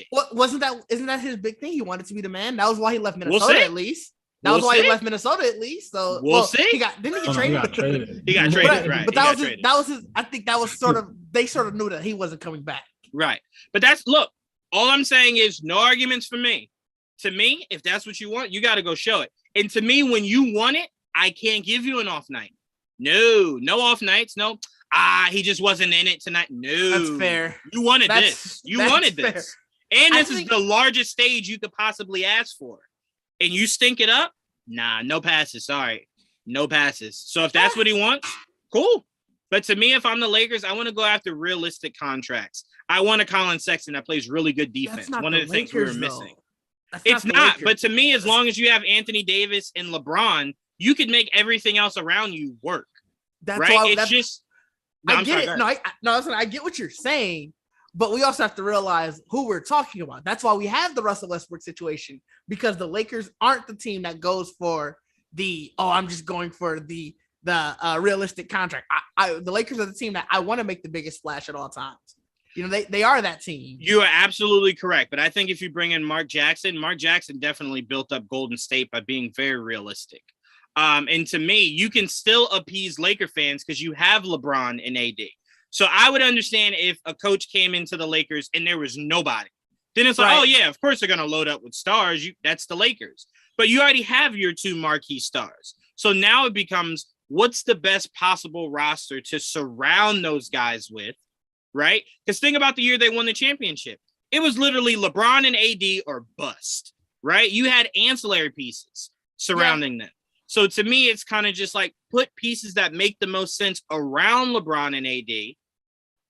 Speaker 1: Isn't that his big thing? He wanted to be the man. That was why he left Minnesota at least. That was why he left Minnesota at least. So
Speaker 3: we'll see.
Speaker 1: Didn't he get traded?
Speaker 3: He got traded, right?
Speaker 1: But that was his. I think that was they sort of knew that he wasn't coming back.
Speaker 3: Right. But all I'm saying is no arguments for me. To me, if that's what you want, you got to go show it. And to me, when you want it, I can't give you an off night. No off nights. No. He just wasn't in it tonight. No.
Speaker 1: That's fair.
Speaker 3: You wanted this. You wanted
Speaker 1: fair.
Speaker 3: this. And this is the largest stage you could possibly ask for. And you stink it up? Nah, no passes. Sorry. No passes. So if that's what he wants, cool. But to me, if I'm the Lakers, I want to go after realistic contracts. I want a Colin Sexton that plays really good defense. One of the things we were missing. It's not. But to me, as long as you have Anthony Davis and LeBron, you could make everything else around you work.
Speaker 1: That's
Speaker 3: right?
Speaker 1: why,
Speaker 3: it's just.
Speaker 1: No, I get it. Listen, I get what you're saying, but we also have to realize who we're talking about. That's why we have the Russell Westbrook situation, because the Lakers aren't the team that goes for I'm just going for the realistic contract. The Lakers are the team that I want to make the biggest splash at all times. You know, they are that team.
Speaker 3: You are absolutely correct. But I think if you bring in Mark Jackson definitely built up Golden State by being very realistic. And to me, you can still appease Laker fans because you have LeBron and AD. So I would understand if a coach came into the Lakers and there was nobody. Then it's like, oh, yeah, of course they're going to load up with stars. That's the Lakers. But you already have your two marquee stars. So now it becomes, what's the best possible roster to surround those guys with, right? Because think about the year they won the championship. It was literally LeBron and AD or bust, right? You had ancillary pieces surrounding them. So to me, it's kind of just like put pieces that make the most sense around LeBron and AD,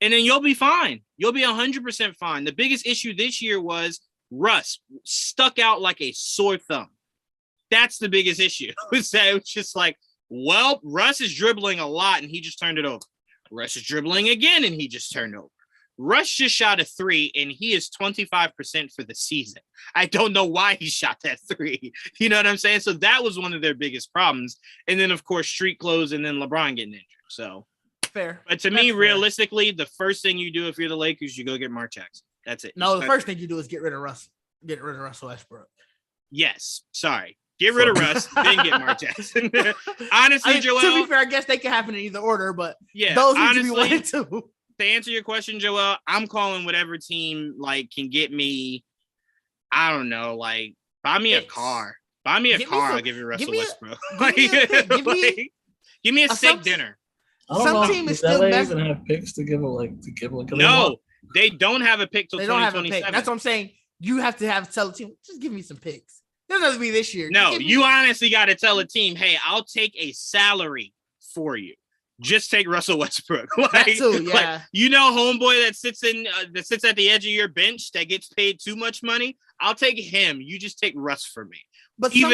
Speaker 3: and then you'll be fine. You'll be 100% fine. The biggest issue this year was Russ stuck out like a sore thumb. That's the biggest issue. It was just like, well, Russ is dribbling a lot, and he just turned it over. Russ is dribbling again, and he just turned over. Russ just shot a 3, and he is 25% for the season. I don't know why he shot that 3. You know what I'm saying? So that was one of their biggest problems. And then, of course, street clothes and then LeBron getting injured. So
Speaker 1: fair.
Speaker 3: But to me, realistically, the first thing you do if you're the Lakers, you go get Mark Jackson. That's it.
Speaker 1: No, the first thing you do is get rid of Russ. Get rid of Russell Westbrook.
Speaker 3: Yes. Sorry. Get rid of Russ, then get Mark Jackson. Honestly, Joel.
Speaker 1: To be fair, I guess they can happen in either order, but
Speaker 3: yeah,
Speaker 1: those need to be one and two.
Speaker 3: To answer your question, Joel, I'm calling whatever team like can get me. I don't know, like buy me a car. Buy me a car. I'll give you Russell Westbrook. Give me a sick dinner.
Speaker 1: Some team is still
Speaker 2: even have picks to give them
Speaker 3: No, they don't have a pick till 2027.
Speaker 1: That's what I'm saying. You have to tell the team, just give me some picks. It doesn't have to be this year.
Speaker 3: No, you honestly got to tell a team, hey, I'll take a salary for you. Just take Russell Westbrook. Like, you know, homeboy that sits at the edge of your bench that gets paid too much money. I'll take him. You just take Russ for me.
Speaker 1: But some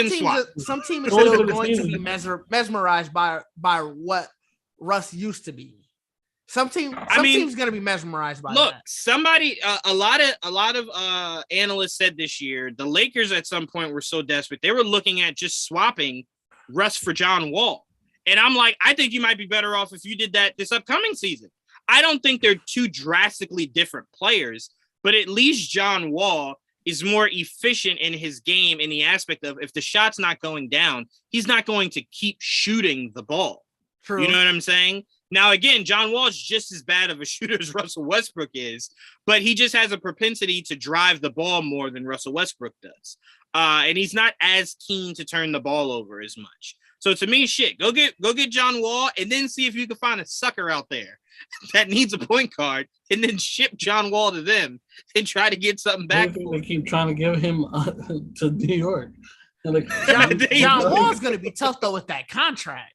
Speaker 1: teams are still going to be mesmerized by what Russ used to be. Some teams going to be mesmerized by that.
Speaker 3: Look, somebody, a lot of analysts said this year, the Lakers at some point were so desperate they were looking at just swapping Russ for John Wall. And I'm like, I think you might be better off if you did that this upcoming season. I don't think they're two drastically different players, but at least John Wall is more efficient in his game in the aspect of if the shot's not going down, he's not going to keep shooting the ball.
Speaker 1: True.
Speaker 3: You know what I'm saying? Now, again, John Wall is just as bad of a shooter as Russell Westbrook is, but he just has a propensity to drive the ball more than Russell Westbrook does. And he's not as keen to turn the ball over as much. So to me, go get John Wall and then see if you can find a sucker out there that needs a point guard and then ship John Wall to them and try to get something back.
Speaker 2: They keep trying to give him to New York.
Speaker 1: John Wall's going to be tough, though, with that contract.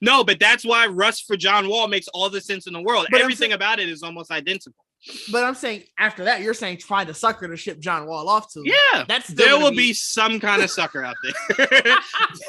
Speaker 3: No, but that's why Russ for John Wall makes all the sense in the world. But everything about it is almost identical.
Speaker 1: But I'm saying after that, you're saying find a sucker to ship John Wall off to.
Speaker 3: Yeah, there will be some kind of sucker out there.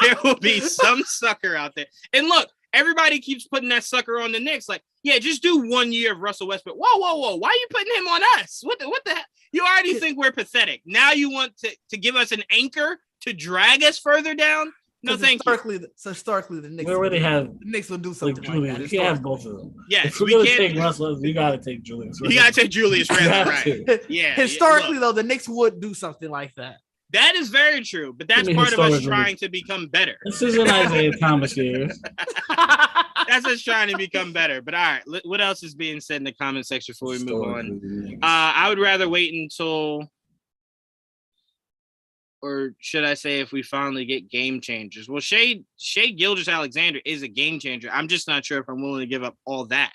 Speaker 3: There will be some sucker out there. And look, everybody keeps putting that sucker on the Knicks. Like, yeah, just do 1 year of Russell Westbrook. Whoa. Why are you putting him on us? What the heck? You already think we're pathetic. Now you want to give us an anchor to drag us further down? No, thank you.
Speaker 1: Historically, the Knicks.
Speaker 2: We already have
Speaker 1: the Knicks will do something like that.
Speaker 2: You can't have both of them.
Speaker 3: Yes,
Speaker 2: if we're gonna take Russell, you gotta take Julius.
Speaker 3: You gotta take Julius Randle, right? Yeah.
Speaker 1: Historically, though, the Knicks would do something like that.
Speaker 3: That is very true, but that's part of us trying to become better.
Speaker 2: This isn't Isaiah Thomas years.
Speaker 3: That's us trying to become better. But all right, what else is being said in the comment section before we move on? I would rather wait until or should I say if we finally get game changers? Well, Shea Gilgeous-Alexander is a game changer. I'm just not sure if I'm willing to give up all that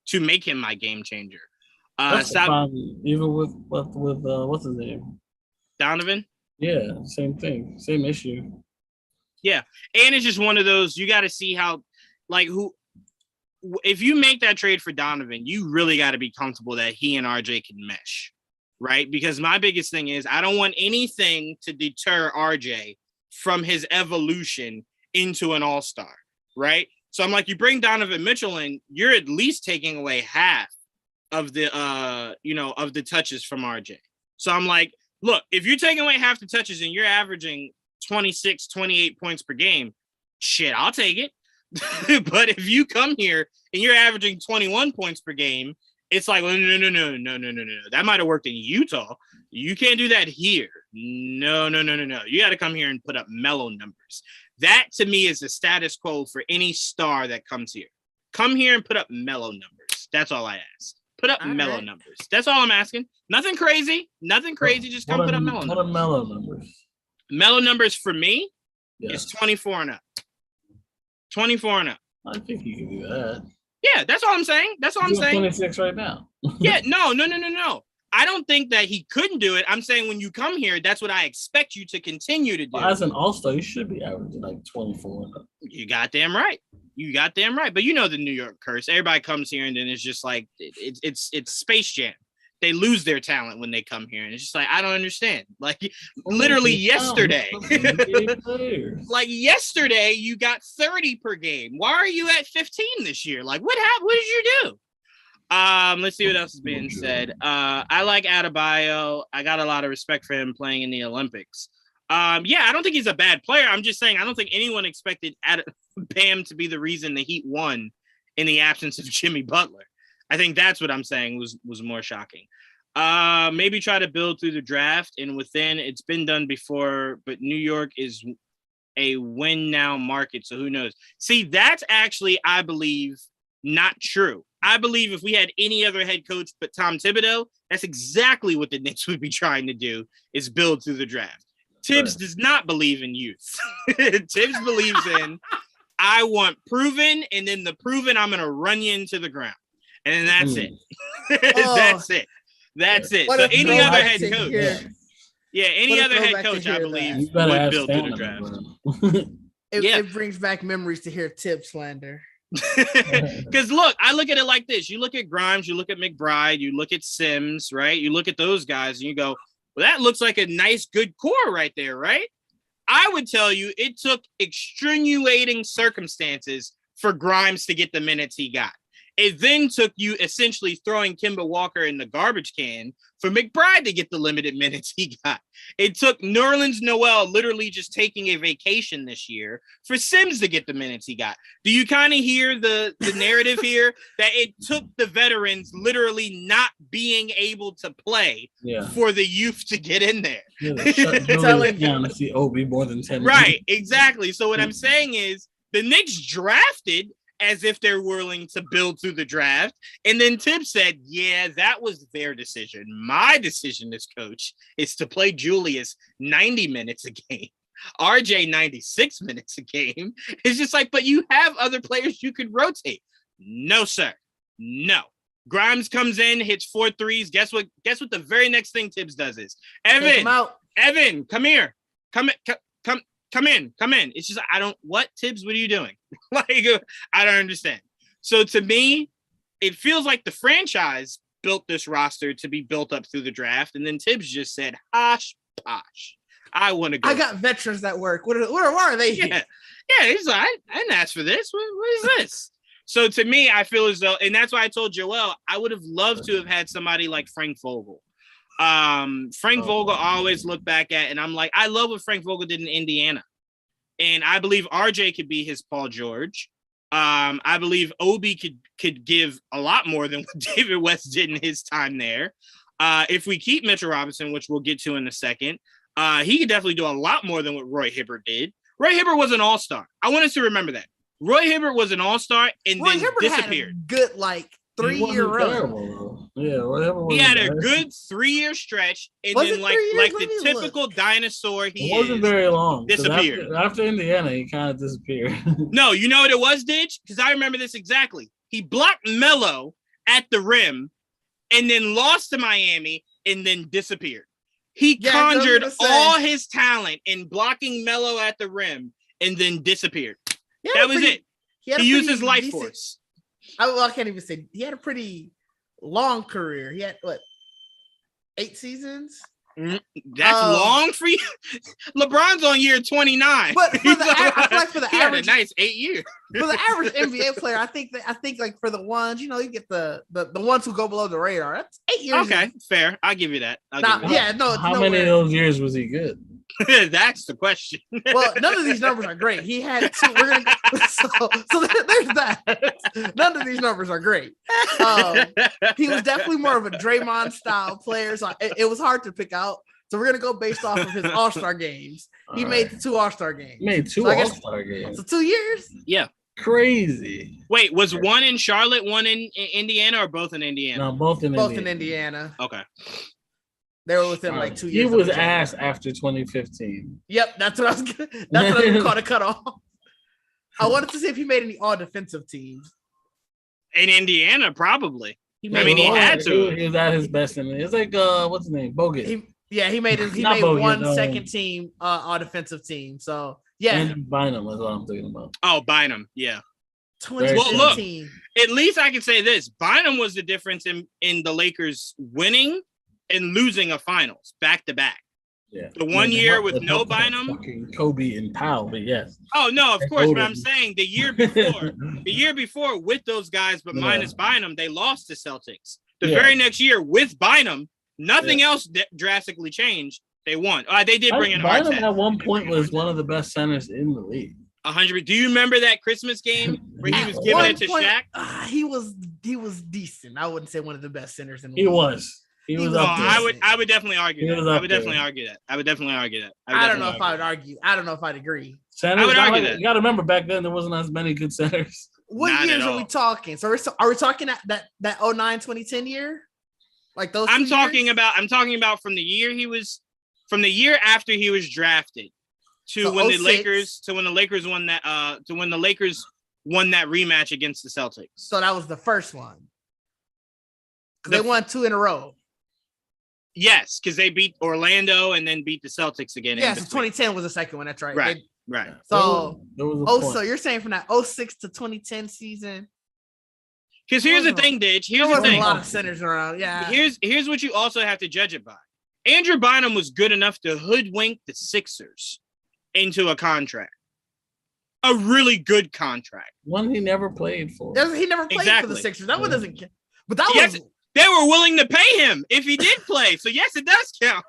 Speaker 3: to make him my game changer.
Speaker 2: Even with what's his name?
Speaker 3: Donovan?
Speaker 2: Yeah, same thing. Same issue.
Speaker 3: Yeah. And it's just one of those, you got to see how, like, if you make that trade for Donovan, you really got to be comfortable that he and RJ can mesh, right? Because my biggest thing is I don't want anything to deter RJ from his evolution into an all-star, right? So I'm like, you bring Donovan Mitchell in, you're at least taking away half of the, of the touches from RJ. So I'm like, look, if you're taking away half the touches and you're averaging 26, 28 points per game, shit, I'll take it. But if you come here and you're averaging 21 points per game, it's like, well, no. That might have worked in Utah. You can't do that here. No. You got to come here and put up mellow numbers. That, to me, is the status quo for any star that comes here. Come here and put up mellow numbers. That's all I ask. Put up mellow numbers. That's all I'm asking. Nothing crazy. Just come put up mellow numbers.
Speaker 2: What are mellow numbers?
Speaker 3: Mellow numbers for me is 24 and up. 24 and up.
Speaker 2: I think you can do that.
Speaker 3: Yeah, that's all I'm saying. That's all I'm saying.
Speaker 2: 26 right now.
Speaker 3: Yeah, no. I don't think that he couldn't do it. I'm saying when you come here, that's what I expect you to continue to do.
Speaker 2: Well, as an all-star, you should be averaging like 24 and up.
Speaker 3: You goddamn right. But you know the New York curse. Everybody comes here and then it's just like it's Space Jam. They lose their talent when they come here. And it's just like, I don't understand. Like literally yesterday, like yesterday, you got 30 per game. Why are you at 15 this year? Like what happened? What did you do? Let's see what else is being said. I like Adebayo. I got a lot of respect for him playing in the Olympics. I don't think he's a bad player. I'm just saying, I don't think anyone expected Bam to be the reason the Heat won in the absence of Jimmy Butler. I think that's what I'm saying was more shocking. Maybe try to build through the draft and within. It's been done before, but New York is a win now market. So who knows? See, that's actually, I believe, not true. I believe if we had any other head coach but Tom Thibodeau, that's exactly what the Knicks would be trying to do, is build through the draft. Tibbs does not believe in youth. Tibbs believes in, I want proven, and then the proven, I'm going to run you into the ground. And then that's it. That's it. So any other head coach. Any other head coach, I believe, would build through the draft.
Speaker 1: It brings back memories to hear Tibbs slander.
Speaker 3: Because look, I look at it like this. You look at Grimes, you look at McBride, you look at Sims, right? You look at those guys and you go, well, that looks like a nice, good core right there, right? I would tell you it took extenuating circumstances for Grimes to get the minutes he got. It then took you essentially throwing Kemba Walker in the garbage can for McBride to get the limited minutes he got. It took Nerlens Noel literally just taking a vacation this year for Sims to get the minutes he got. Do you kind of hear the narrative here that it took the veterans literally not being able to play for the youth to get in there?
Speaker 2: Telling down to see Obi more than 10 minutes.
Speaker 3: Right, exactly. So what I'm saying is the Knicks drafted as if they're willing to build through the draft. And then Tibbs said, yeah, that was their decision. My decision as coach is to play Julius 90 minutes a game, RJ 96 minutes a game. It's just like, but you have other players you could rotate. No, sir. No. Grimes comes in, hits 4 threes. Guess what the very next thing Tibbs does is, Evan, come here. Come in. It's just, Tibbs, what are you doing? Like, I don't understand. So to me, it feels like the franchise built this roster to be built up through the draft. And then Tibbs just said, posh. I want to go.
Speaker 1: I got veterans that work. Where are they?
Speaker 3: Yeah. He's like, I didn't ask for this. What is this? So to me, I feel as though, and that's why I told Joel, I would have loved to have had somebody like Frank Vogel. Vogel I always look back at, and I'm like, I love what Frank Vogel did in Indiana. And I believe RJ could be his Paul George. I believe Obi could give a lot more than what David West did in his time there. If we keep Mitchell Robinson, which we'll get to in a second, he could definitely do a lot more than what Roy Hibbert did. Roy Hibbert was an all-star. I want us to remember that. Roy Hibbert was an all-star and then disappeared.
Speaker 1: Had a good 3-year run.
Speaker 2: Yeah, whatever.
Speaker 3: He had a good 3-year stretch, and
Speaker 1: Was
Speaker 3: then
Speaker 1: it
Speaker 3: like
Speaker 1: 3 years?
Speaker 3: the typical dinosaur he
Speaker 2: it wasn't very long.
Speaker 3: disappeared.
Speaker 2: After Indiana, he kind of disappeared.
Speaker 3: No, you know what it was, Didge? Because I remember this exactly. He blocked Melo at the rim, and then lost to Miami, and then disappeared. He conjured all his talent in blocking Melo at the rim, and then disappeared. That was it. He used his life force.
Speaker 1: I can't even say he had a pretty long career. He had 8 seasons?
Speaker 3: That's long for you. LeBron's on year 29.
Speaker 1: But for I feel like for the average,
Speaker 3: had a nice 8 years.
Speaker 1: For the average NBA player, I think like for the ones, you get the ones who go below the radar. That's 8 years.
Speaker 3: Okay, fair. I'll give you that.
Speaker 2: How many of those years was he good?
Speaker 3: That's the question.
Speaker 1: Well, none of these numbers are great. He had 2. So there's that. None of these numbers are great. He was definitely more of a Draymond style player. So it was hard to pick out. So we're gonna go based off of his All-Star games. He made the 2 All-Star games.
Speaker 2: Made 2 All-Star games.
Speaker 1: So 2 years.
Speaker 3: Yeah.
Speaker 2: Crazy.
Speaker 3: Wait, was one in Charlotte, one in Indiana, or both in Indiana?
Speaker 2: No, both in
Speaker 1: Indiana.
Speaker 3: Okay.
Speaker 1: They were within like 2 years.
Speaker 2: He was ass after 2015.
Speaker 1: Yep, that's what I was going to cut off. I wanted to see if he made any all-defensive teams.
Speaker 3: In Indiana, probably.
Speaker 1: He
Speaker 3: had to.
Speaker 2: He was at his best in it. It's like what's his name? Bogut.
Speaker 1: He made
Speaker 2: Bogut,
Speaker 1: one second team all-defensive team. So yeah.
Speaker 2: And Bynum is what I'm thinking about.
Speaker 3: Oh, Bynum, yeah.
Speaker 1: 2015.
Speaker 3: Well, look, at least I can say this. Bynum was the difference in the Lakers winning and losing a finals back to back.
Speaker 2: Yeah.
Speaker 3: The 1 year with no Bynum.
Speaker 2: Fucking Kobe and Powell, but yes.
Speaker 3: Oh no, of course. But I'm saying the year before with those guys, but minus Bynum, they lost to Celtics. The very next year with Bynum, nothing else drastically changed. They won. They did bring in
Speaker 2: Bynum at one point was one of the best centers in the league.
Speaker 3: 100. Do you remember that Christmas game where he was giving it to Shaq?
Speaker 1: He was decent. I wouldn't say one of the best centers in the
Speaker 2: league. He was up
Speaker 3: there. I would definitely argue that. I would definitely argue that.
Speaker 1: I don't know if I would argue. I don't know if I'd agree.
Speaker 3: I would argue that.
Speaker 2: You got to remember back then there wasn't as many good centers.
Speaker 1: What years are we talking? So are we talking that 09-2010 year? Like those?
Speaker 3: I'm talking about from the year after he was drafted to when the Lakers won that won that rematch against the Celtics.
Speaker 1: So that was the first one. They won 2 in a row.
Speaker 3: Yes, because they beat Orlando and then beat the Celtics again.
Speaker 1: Yeah, so 2010 was the second one. That's right.
Speaker 3: Right.
Speaker 1: So, so you're saying from that 06 to 2010 season?
Speaker 3: Because here's the thing, Didge. Here's the thing.
Speaker 1: A lot of centers around. Yeah.
Speaker 3: Here's what you also have to judge it by. Andrew Bynum was good enough to hoodwink the Sixers into a contract. A really good contract.
Speaker 2: One he never played for.
Speaker 1: He never played for the Sixers. That one doesn't count. But that was...
Speaker 3: They were willing to pay him if he did play. So, yes, it does count.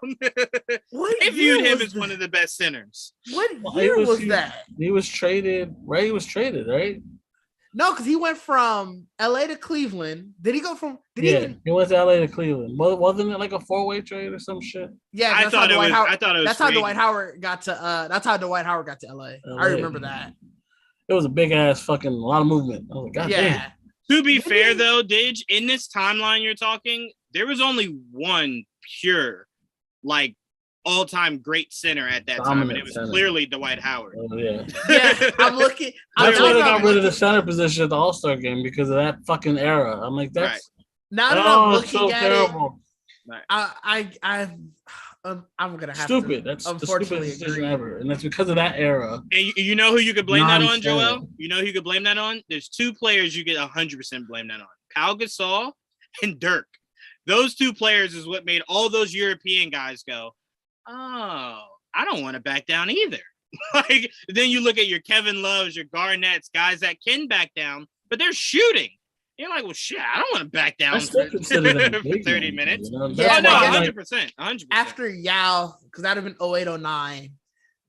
Speaker 3: They viewed him as one of the best centers.
Speaker 1: What year was that?
Speaker 2: He was traded, right? He was traded, right?
Speaker 1: No, because he went from L.A. to Cleveland. Did he go from –
Speaker 2: he went to L.A. to Cleveland. Wasn't it like a 4-way trade or some shit?
Speaker 3: Yeah, I thought it was
Speaker 1: that's how Dwight Howard got to L.A. I remember that.
Speaker 2: It was a big-ass fucking – a lot of movement. I was like, God damn.
Speaker 3: To be fair, though, Didge, in this timeline you're talking, there was only one pure, like, all-time great center at that time, and it was clearly Dwight Howard.
Speaker 2: Oh, yeah.
Speaker 1: I'm looking.
Speaker 2: That's why they got rid of the center position at the All-Star game because of that fucking era. I'm like, that's
Speaker 1: now that I'm looking at
Speaker 2: terrible.
Speaker 1: I'm gonna have
Speaker 2: stupid.
Speaker 1: To,
Speaker 2: that's the stupidest decision ever, and that's because of that era.
Speaker 3: And you know who you could blame that on, Joel? You know who you could blame that on? There's 2 players you get 100% blame that on: Pau Gasol and Dirk. Those 2 players is what made all those European guys go, "Oh, I don't want to back down either." Like then you look at your Kevin Loves, your Garnetts, guys that can back down, but they're shooting. You're like, well, shit, I don't want to back down for 30 minutes. You know?
Speaker 1: Yeah,
Speaker 3: no, 100%.
Speaker 1: After Yao, because that would have been 08-09.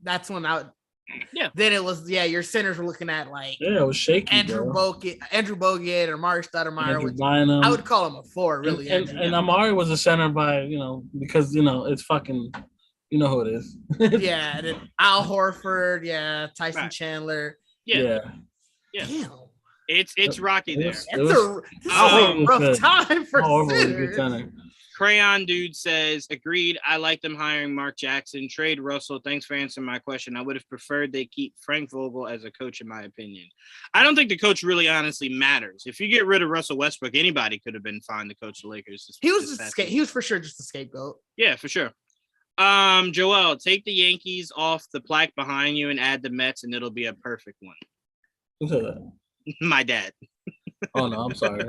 Speaker 1: That's when then it was, your centers were looking at like
Speaker 2: it was shaky.
Speaker 1: Andrew Bogut or Amari Stoudemire. I would call him a 4, really.
Speaker 2: And Amari was a center by, because, it's fucking, you know who it is.
Speaker 1: Yeah. And then Al Horford. Yeah. Tyson Chandler.
Speaker 3: Yeah.
Speaker 1: Damn.
Speaker 3: It's rocky there.
Speaker 1: It's a rough time for centers.
Speaker 3: Crayon Dude says, agreed. I like them hiring Mark Jackson. Trade Russell. Thanks for answering my question. I would have preferred they keep Frank Vogel as a coach, in my opinion. I don't think the coach really honestly matters. If you get rid of Russell Westbrook, anybody could have been fine to coach the Lakers.
Speaker 1: He was for sure just a scapegoat.
Speaker 3: Yeah, for sure. Joel, take the Yankees off the plaque behind you and add the Mets, and it'll be a perfect one.
Speaker 2: Who said that?
Speaker 3: My dad.
Speaker 2: Oh no, I'm sorry.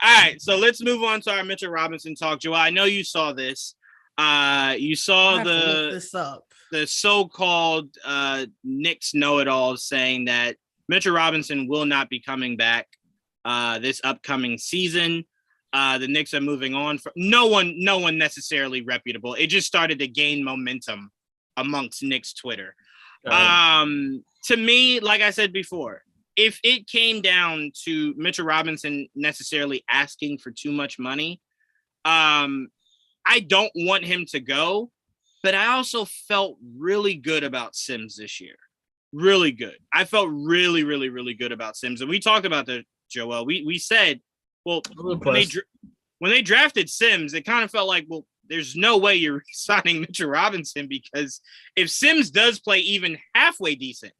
Speaker 3: All right, so let's move on to our Mitchell Robinson talk. Joel, I know you saw this. You saw the so-called Knicks know-it-all saying that Mitchell Robinson will not be coming back this upcoming season. The Knicks are moving on. No one necessarily reputable. It just started to gain momentum amongst Knicks Twitter. To me, like I said before, if it came down to Mitchell Robinson necessarily asking for too much money, I don't want him to go, but I also felt really good about Sims this year. Really good. I felt really, really, really good about Sims. And we talked about that, Joel. We said, well, when they drafted Sims, it kind of felt like, well, there's no way you're signing Mitchell Robinson, because if Sims does play even halfway decent,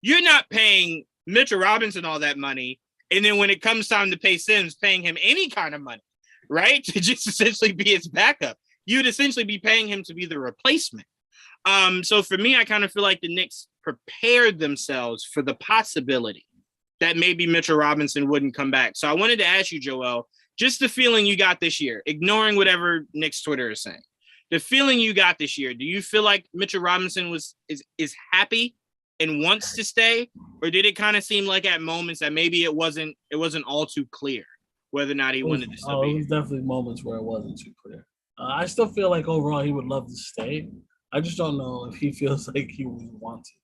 Speaker 3: you're not paying Mitchell Robinson all that money, and then when it comes time to pay Sims, paying him any kind of money, right? To just essentially be his backup. You'd essentially be paying him to be the replacement. So for me, I kind of feel like the Knicks prepared themselves for the possibility that maybe Mitchell Robinson wouldn't come back. So I wanted to ask you, Joel, just the feeling you got this year, ignoring whatever Knicks Twitter is saying, the feeling you got this year, do you feel like Mitchell Robinson is happy and wants to stay, or did it kind of seem like at moments that maybe it wasn't all too clear whether or not he wanted to still be?
Speaker 2: It was definitely moments where it wasn't too clear. I still feel like overall he would love to stay. I just don't know if he feels like he was wanted.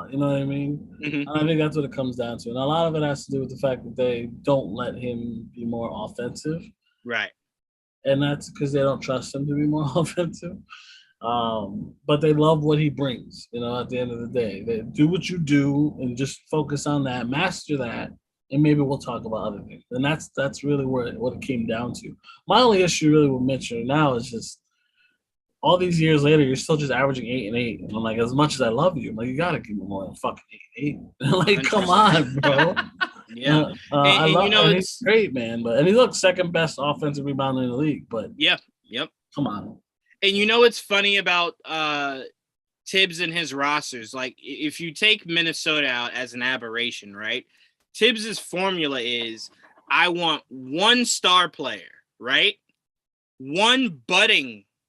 Speaker 2: You know what I mean?
Speaker 3: Mm-hmm.
Speaker 2: I think that's what it comes down to. And a lot of it has to do with the fact that they don't let him be more offensive.
Speaker 3: Right.
Speaker 2: And that's because they don't trust him to be more offensive. But they love what he brings, at the end of the day. They do what you do and just focus on that, master that, and maybe we'll talk about other things. And that's really what it came down to. My only issue really with Mitchell now is just all these years later, you're still just averaging 8 and 8. And I'm like, as much as I love you, I'm like, you gotta give me more than fucking 8 and 8. Like, 100%. Come on, bro.
Speaker 3: Yeah.
Speaker 2: He's great, man. And he looks second best offensive rebounder in the league. But
Speaker 3: yeah, yep.
Speaker 2: Come on.
Speaker 3: And what's funny about Tibbs and his rosters? Like, if you take Minnesota out as an aberration, right? Tibbs's formula is, I want one star player, right? One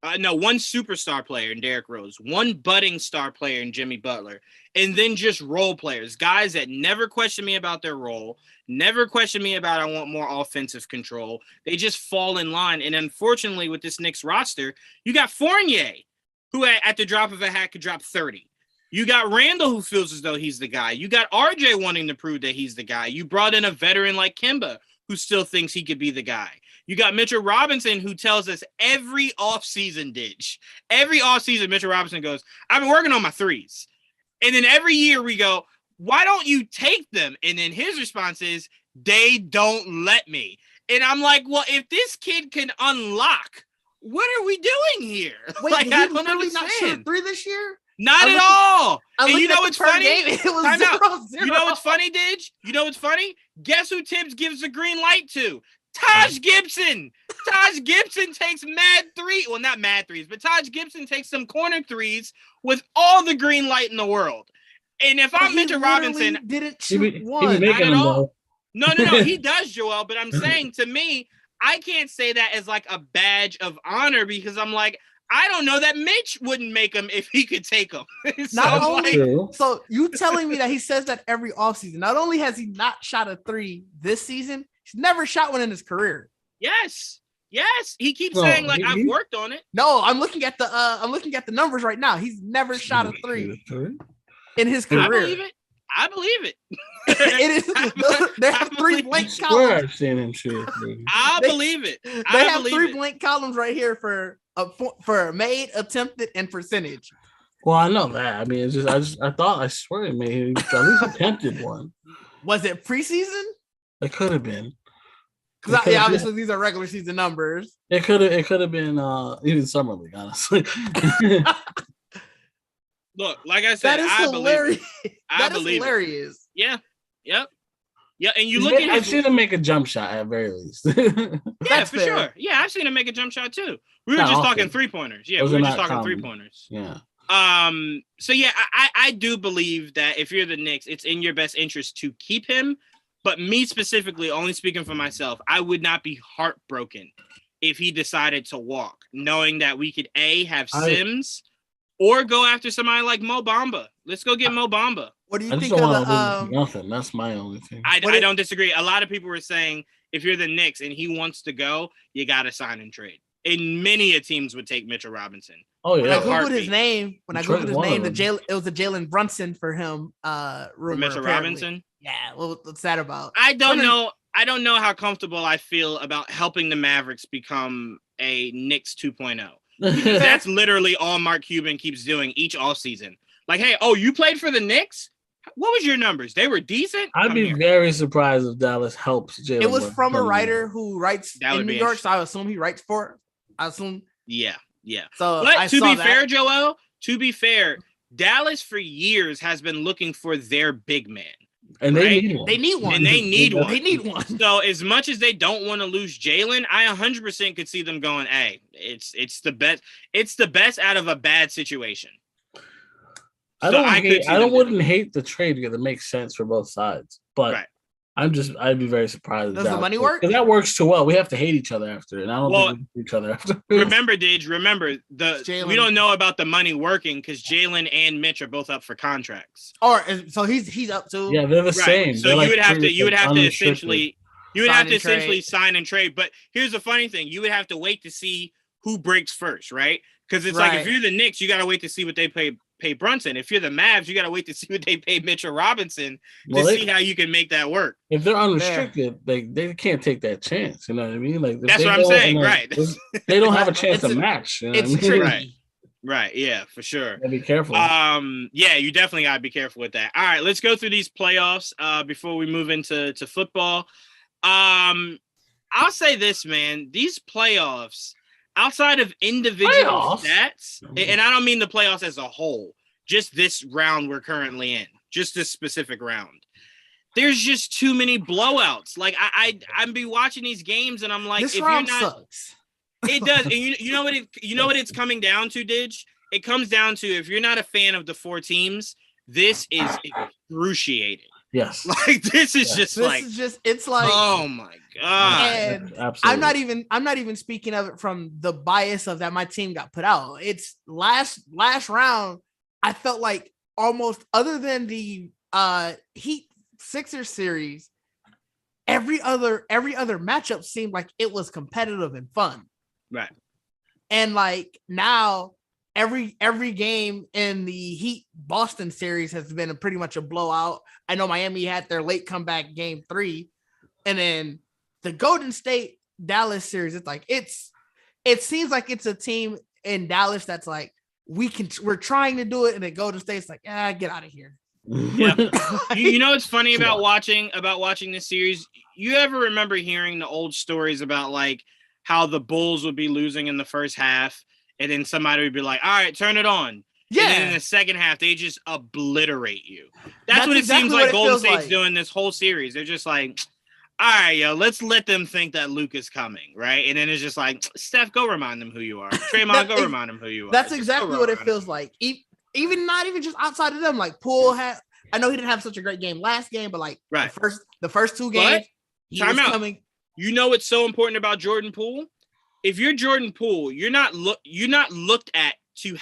Speaker 3: superstar player in Derrick Rose, one budding star player in Jimmy Butler, and then just role players, guys that never question me about their role, never question me about I want more offensive control. They just fall in line. And unfortunately, with this Knicks roster, you got Fournier, who at the drop of a hat could drop 30. You got Randall, who feels as though he's the guy. You got RJ wanting to prove that he's the guy. You brought in a veteran like Kemba, who still thinks he could be the guy. You got Mitchell Robinson, who tells us every offseason, Didge. Every offseason, Mitchell Robinson goes, I've been working on my threes. And then every year we go, why don't you take them? And then his response is, they don't let me. And I'm like, well, if this kid can unlock, what are we doing here?
Speaker 1: Wait,
Speaker 3: like,
Speaker 1: did
Speaker 3: I
Speaker 1: he
Speaker 3: don't
Speaker 1: literally not shoot
Speaker 3: understand.
Speaker 1: 3 this year?
Speaker 3: Not at all. And you know what's funny?
Speaker 1: It was 0-0.
Speaker 3: You know what's funny, Didge? You know what's funny? Guess who Tibbs gives the green light to? Taj Gibson. Taj Gibson takes not mad threes, but Taj Gibson takes some corner threes with all the green light in the world. And if I'm Mitchell Robinson,
Speaker 1: didn't shoot one.
Speaker 3: Not at all. No, he does, Joel. But I'm saying, to me, I can't say that as like a badge of honor, because I'm like, I don't know that Mitch wouldn't make him if he could take him.
Speaker 1: So you telling me that he says that every offseason. Not only has he not shot a 3 this season, he's never shot one in his career.
Speaker 3: Yes. He keeps saying like I've worked on it.
Speaker 1: No, I'm looking at the numbers right now. He's never shot a 3 in his career.
Speaker 3: I believe it.
Speaker 1: They have 3 blank columns.
Speaker 2: I've seen him shoot.
Speaker 3: I believe it.
Speaker 1: They have 3 blank columns right here for made, attempted, and percentage.
Speaker 2: Well, I know that. I mean, it's just I swear, man, he at least attempted one.
Speaker 1: Was it preseason?
Speaker 2: It could have been.
Speaker 1: Because obviously these are regular season numbers.
Speaker 2: It could have been even summer league, honestly.
Speaker 3: Look, like I said,
Speaker 1: that is hilarious. That is hilarious.
Speaker 3: Yeah. Yep. Yeah, and you look at
Speaker 2: I've seen him make a jump shot at very least.
Speaker 3: Yeah, for sure. Yeah, I've seen him make a jump shot too. We were just talking 3-pointers. Yeah, we were just talking 3-pointers.
Speaker 2: Yeah.
Speaker 3: So yeah, I do believe that if you're the Knicks, it's in your best interest to keep him. But me specifically, only speaking for myself, I would not be heartbroken if he decided to walk, knowing that we could have Sims or go after somebody like Mo Bamba. Let's go get Mo Bamba.
Speaker 1: What do you think of the
Speaker 2: nothing? That's my only thing.
Speaker 3: I don't disagree. A lot of people were saying if you're the Knicks and he wants to go, you got to sign and trade. And many teams would take Mitchell Robinson.
Speaker 2: Oh yeah.
Speaker 1: When I googled his name, it was a Jalen Brunson for him. Rumor,
Speaker 3: Mitchell Robinson.
Speaker 1: Yeah. What's that about?
Speaker 3: I don't know. I don't know how comfortable I feel about helping the Mavericks become a Knicks 2.0. That's literally all Mark Cuban keeps doing each offseason. Like, hey, you played for the Knicks? What was your numbers? They were decent?
Speaker 2: I'd be very surprised if Dallas helps Jaylen.
Speaker 1: It was from a writer who writes in New York, so I assume he writes for. Yeah. So,
Speaker 3: but to be fair, Joel, to be fair, Dallas for years has been looking for their big man.
Speaker 2: And they need one.
Speaker 1: They need one.
Speaker 3: And they need one.
Speaker 1: They need one.
Speaker 3: So as much as they don't want to lose Jaylen, I 100% could see them going, hey, it's the best. It's the best out of a bad situation.
Speaker 2: I wouldn't hate the trade because it makes sense for both sides. But I'd be very surprised.
Speaker 1: Does the money work?
Speaker 2: Because that works too well. We have to hate each other after, and I don't think we hate each other after.
Speaker 3: Remember, Didge, we don't know about the money working because Jaylen and Mitch are both up for contracts.
Speaker 1: So he's up too.
Speaker 2: Yeah, they're the same.
Speaker 3: So you would have to essentially sign and trade. But here's the funny thing: you would have to wait to see who breaks first, right? Because it's like if you're the Knicks, you got to wait to see what they pay Brunson. If you're the Mavs, you got to wait to see what they pay Mitchell Robinson to see how you can make that work.
Speaker 2: If they're unrestricted, they can't take that chance. You know what I mean? Like
Speaker 3: that's what I'm saying, right?
Speaker 2: They don't have a chance to match. You know
Speaker 1: it's tricky.
Speaker 3: Right. Yeah, for sure.
Speaker 2: Be careful.
Speaker 3: Yeah, you definitely got to be careful with that. All right, let's go through these playoffs before we move into football. I'll say this, man. These playoffs, outside of individual stats, and I don't mean the playoffs as a whole, just this round we're currently in, just this specific round. There's just too many blowouts. Like I'd be watching these games and I'm like,
Speaker 1: this
Speaker 3: if
Speaker 1: round
Speaker 3: you're not,
Speaker 1: sucks.
Speaker 3: It does. And you know what it's coming down to, Didge? It comes down to if you're not a fan of the 4 teams, this is excruciating.
Speaker 2: Yes.
Speaker 3: Like this is
Speaker 1: it's like
Speaker 3: oh my god.
Speaker 1: And
Speaker 2: absolutely.
Speaker 1: I'm not even speaking of it from the bias of that my team got put out. It's last round. I felt like almost other than the Heat Sixers series, every other matchup seemed like it was competitive and fun.
Speaker 3: Right.
Speaker 1: And like now every game in the Heat Boston series has been pretty much a blowout. I know Miami had their late comeback game 3, and then the Golden State Dallas series. It's like it seems like it's a team in Dallas that's like we're trying to do it, and then Golden State's like, get out of here.
Speaker 3: Yeah. You know what's funny about watching this series? You ever remember hearing the old stories about like how the Bulls would be losing in the first half, and then somebody would be like, all right, turn it on. Yeah. And then in the second half, they just obliterate you. That's what it seems like Golden State's doing this whole series. They're just like, all right, yo, let's let them think that Luke is coming, right? And then it's just like, Steph, go remind them who you are. Draymond, go remind them who you are.
Speaker 1: That's exactly what it feels like. Even not even just outside of them. Like Poole had, I know he didn't have such a great game last game, but like the first 2 games, he was coming.
Speaker 3: You know what's so important about Jordan Poole? If you're Jordan Poole, you're not looked at to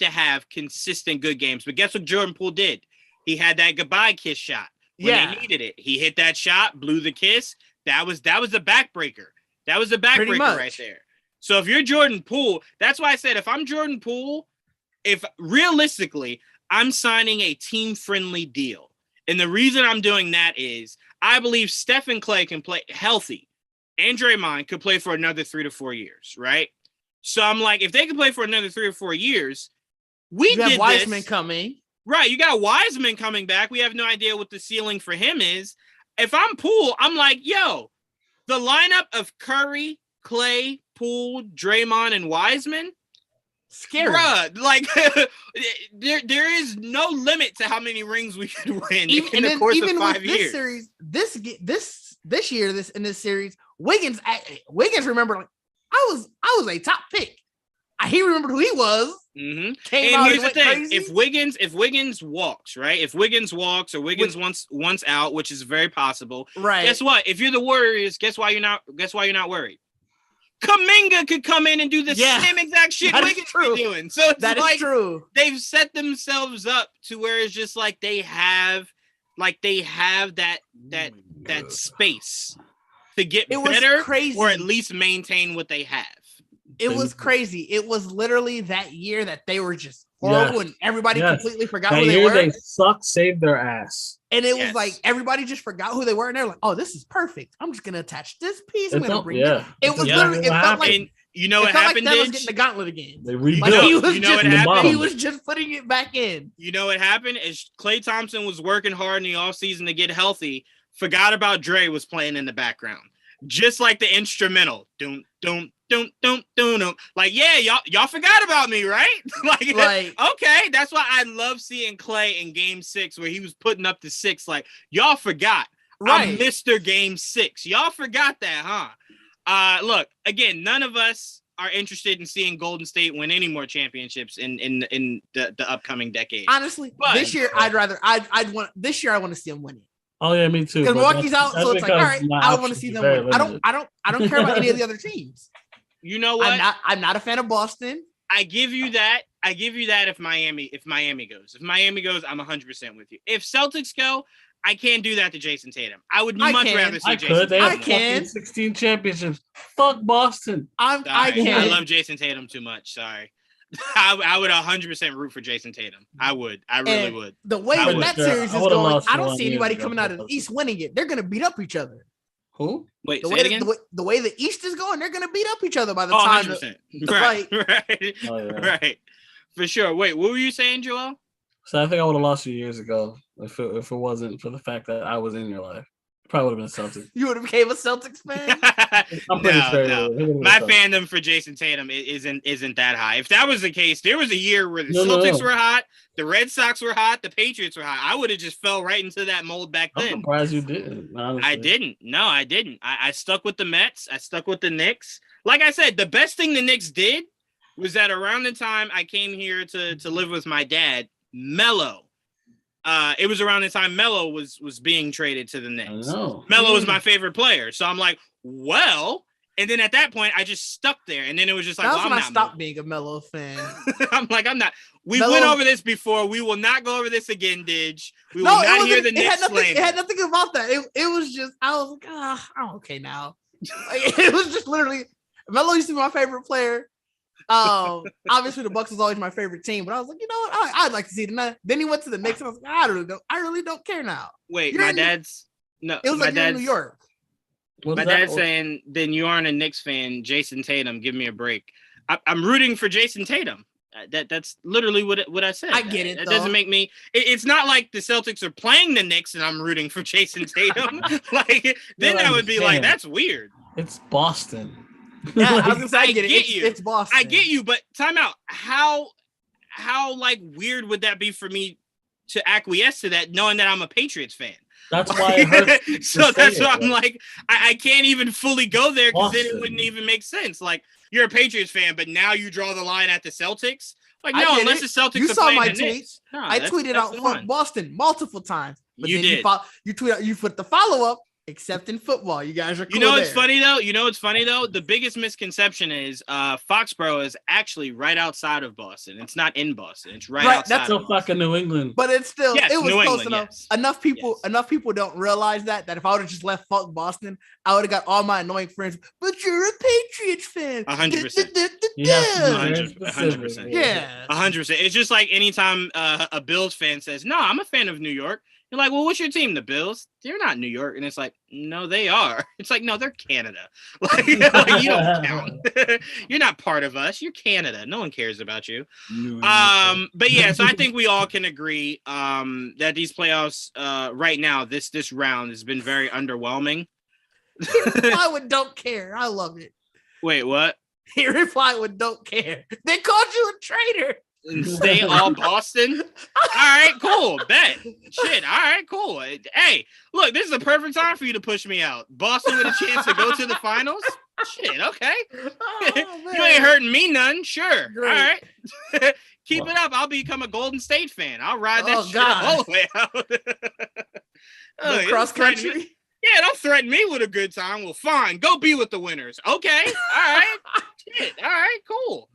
Speaker 3: have consistent good games. But guess what Jordan Poole did? He had that goodbye kiss shot when they needed it. He hit that shot, blew the kiss. That was the backbreaker. That was the backbreaker right there. So if you're Jordan Poole, that's why I said if I'm Jordan Poole, if realistically I'm signing a team-friendly deal. And the reason I'm doing that is I believe Steph and Clay can play healthy. And Draymond could play for another 3 to 4 years, right? So I'm like, if they can play for another 3 or 4 years,
Speaker 1: You have Wiseman coming.
Speaker 3: Right, you got Wiseman coming back. We have no idea what the ceiling for him is. If I'm Poole, I'm like, yo, the lineup of Curry, Clay, Poole, Draymond, and Wiseman,
Speaker 1: scary.
Speaker 3: Bruh, like there is no limit to how many rings we could win in the course of 5 years. This year, in this series, Wiggins remembered, like, I was a top pick. He remembered who he was. Mm-hmm. And here's the thing: crazy. If Wiggins walks, right? If Wiggins walks or Wiggins wants out, which is very possible,
Speaker 1: right?
Speaker 3: Guess what? If you're the Warriors, guess why you're not worried? Kuminga could come in and do the same exact shit Wiggins is doing. So it's like
Speaker 1: true.
Speaker 3: They've set themselves up to where it's just like they have that space to get better,
Speaker 1: crazy.
Speaker 3: Or at least maintain what they have.
Speaker 1: It was crazy. It was literally that year that they were just horrible and everybody completely forgot who they were.
Speaker 2: They saved their ass.
Speaker 1: And it was like everybody just forgot who they were, and they're like, "Oh, this is perfect. I'm just gonna attach this piece. I'm gonna bring it." It was literally. It felt like,
Speaker 3: and you know what happened?
Speaker 1: Like that was getting the gauntlet again.
Speaker 2: They rebuilt.
Speaker 1: He was just putting it back in.
Speaker 3: You know what happened? Is Klay Thompson was working hard in the offseason to get healthy. Forgot about Dre was playing in the background, just like the instrumental. Doom. Like, yeah, y'all forgot about me, right? like, okay, that's why I love seeing Klay in Game 6 where he was putting up the 6. Like, y'all forgot, right? I'm Mr. Game 6. Y'all forgot that, huh? Look, again, none of us are interested in seeing Golden State win any more championships in the upcoming decade.
Speaker 1: Honestly, but this year I want to see them winning.
Speaker 2: Oh yeah, me too.
Speaker 1: Because Milwaukee's out, so it's like, all right, I want to see them win. I don't care about any of the other teams.
Speaker 3: You know what?
Speaker 1: I'm not a fan of Boston.
Speaker 3: I give you that. If Miami goes. If Miami goes, I'm 100% with you. If Celtics go, I can't do that to Jason Tatum. I would much rather see Jason Tatum.
Speaker 2: I can. 16 championships. Fuck Boston.
Speaker 3: I love Jason Tatum too much. Sorry. I would 100% root for Jason Tatum. I would. I really would.
Speaker 1: The way that series is going, I don't see anybody coming out of the East winning it. They're going to beat up each other.
Speaker 2: Who?
Speaker 3: Wait, say it again?
Speaker 1: The way the East is going, they're going to beat up each other by the time
Speaker 3: 100%. Right. For sure. Wait, what were you saying, Joel?
Speaker 2: So I think I would have lost you years ago if it wasn't for the fact that I was in your life. Probably would have been Celtics.
Speaker 1: You would have became a Celtics fan?
Speaker 2: I'm pretty sure.
Speaker 3: No. My fandom for Jason Tatum isn't that high. If that was the case, there was a year where the Celtics were hot, the Red Sox were hot, the Patriots were hot. I would have just fell right into that mold back then.
Speaker 2: I'm surprised you didn't. Honestly.
Speaker 3: I didn't. No, I didn't. I stuck with the Mets. I stuck with the Knicks. Like I said, the best thing the Knicks did was that around the time I came here to live with my dad, Melo. It was around the time Melo was being traded to the Knicks. Melo was my favorite player. So I'm like, well, and then at that point, I just stuck there. And then it was just like,
Speaker 1: that's when I stopped being a Melo fan.
Speaker 3: I'm not. We went over this before. We will not go over this again, Didge. We will not hear the Knicks slander.
Speaker 1: It had nothing about that. It was just, I was like, I'm okay now. It was just literally, Melo used to be my favorite player. Obviously the Bucks was always my favorite team, but I was like, you know what? I'd like to see them. Then he went to the Knicks, and I was like, I really don't care now.
Speaker 3: Wait, my dad's no.
Speaker 1: It was like in New York.
Speaker 3: My dad's saying, then you aren't a Knicks fan, Jason Tatum. Give me a break. I'm rooting for Jason Tatum. That's literally what I said.
Speaker 1: I get it.
Speaker 3: It doesn't make me. It's not like the Celtics are playing the Knicks and I'm rooting for Jason Tatum. Like then that would be like that's weird.
Speaker 2: It's Boston.
Speaker 1: Yeah, I was gonna say, I get you. It's Boston.
Speaker 3: I get you, but time out. How like weird would that be for me to acquiesce to that, knowing that I'm a Patriots fan?
Speaker 2: That's why it hurts.
Speaker 3: So that's why I'm like, I can't even fully go there because then it wouldn't even make sense. Like you're a Patriots fan, but now you draw the line at the Celtics. Like no, unless the Celtics.
Speaker 1: You
Speaker 3: are
Speaker 1: saw
Speaker 3: playing
Speaker 1: my
Speaker 3: the
Speaker 1: tweets.
Speaker 3: Knicks. No,
Speaker 1: I tweeted out for Boston multiple times. But
Speaker 3: you
Speaker 1: then
Speaker 3: did.
Speaker 1: You tweet out. You put the follow up. Except in football, you guys are cool.
Speaker 3: You know what's funny though? The biggest misconception is Foxborough is actually right outside of Boston. It's not in Boston. It's right outside.
Speaker 2: That's still fucking New England.
Speaker 1: But it's still it was
Speaker 3: New
Speaker 1: close
Speaker 3: England,
Speaker 1: enough.
Speaker 3: Yes.
Speaker 1: Enough people don't realize that I would have just left Boston, I would have got all my annoying friends. But you're a Patriots fan.
Speaker 3: 100%.
Speaker 1: 100%.
Speaker 3: Yeah. 100%. It's just like anytime a Bills fan says, "No, I'm a fan of New York." You're like, well, what's your team? The Bills? They're not New York. And it's like, no, they are. It's like, no, they're Canada. Like you don't count. You're not part of us. You're Canada. No one cares about you. But yeah, so I think we all can agree that these playoffs right now, this round has been very underwhelming.
Speaker 1: He replied with don't care. I love it.
Speaker 3: Wait, what?
Speaker 1: He replied with don't care. They called you a traitor.
Speaker 3: And stay all Boston. All right, cool. Bet. Shit. All right, cool. Hey, look, this is the perfect time for you to push me out. Boston with a chance to go to the finals. Shit. Okay. Oh, you ain't hurting me none. Sure. Great. All right. Keep it up. I'll become a Golden State fan. I'll ride that shit all the way out.
Speaker 1: Cross country.
Speaker 3: Yeah, don't threaten me with a good time. Well, fine. Go be with the winners. Okay. All right. Shit. All right. Cool.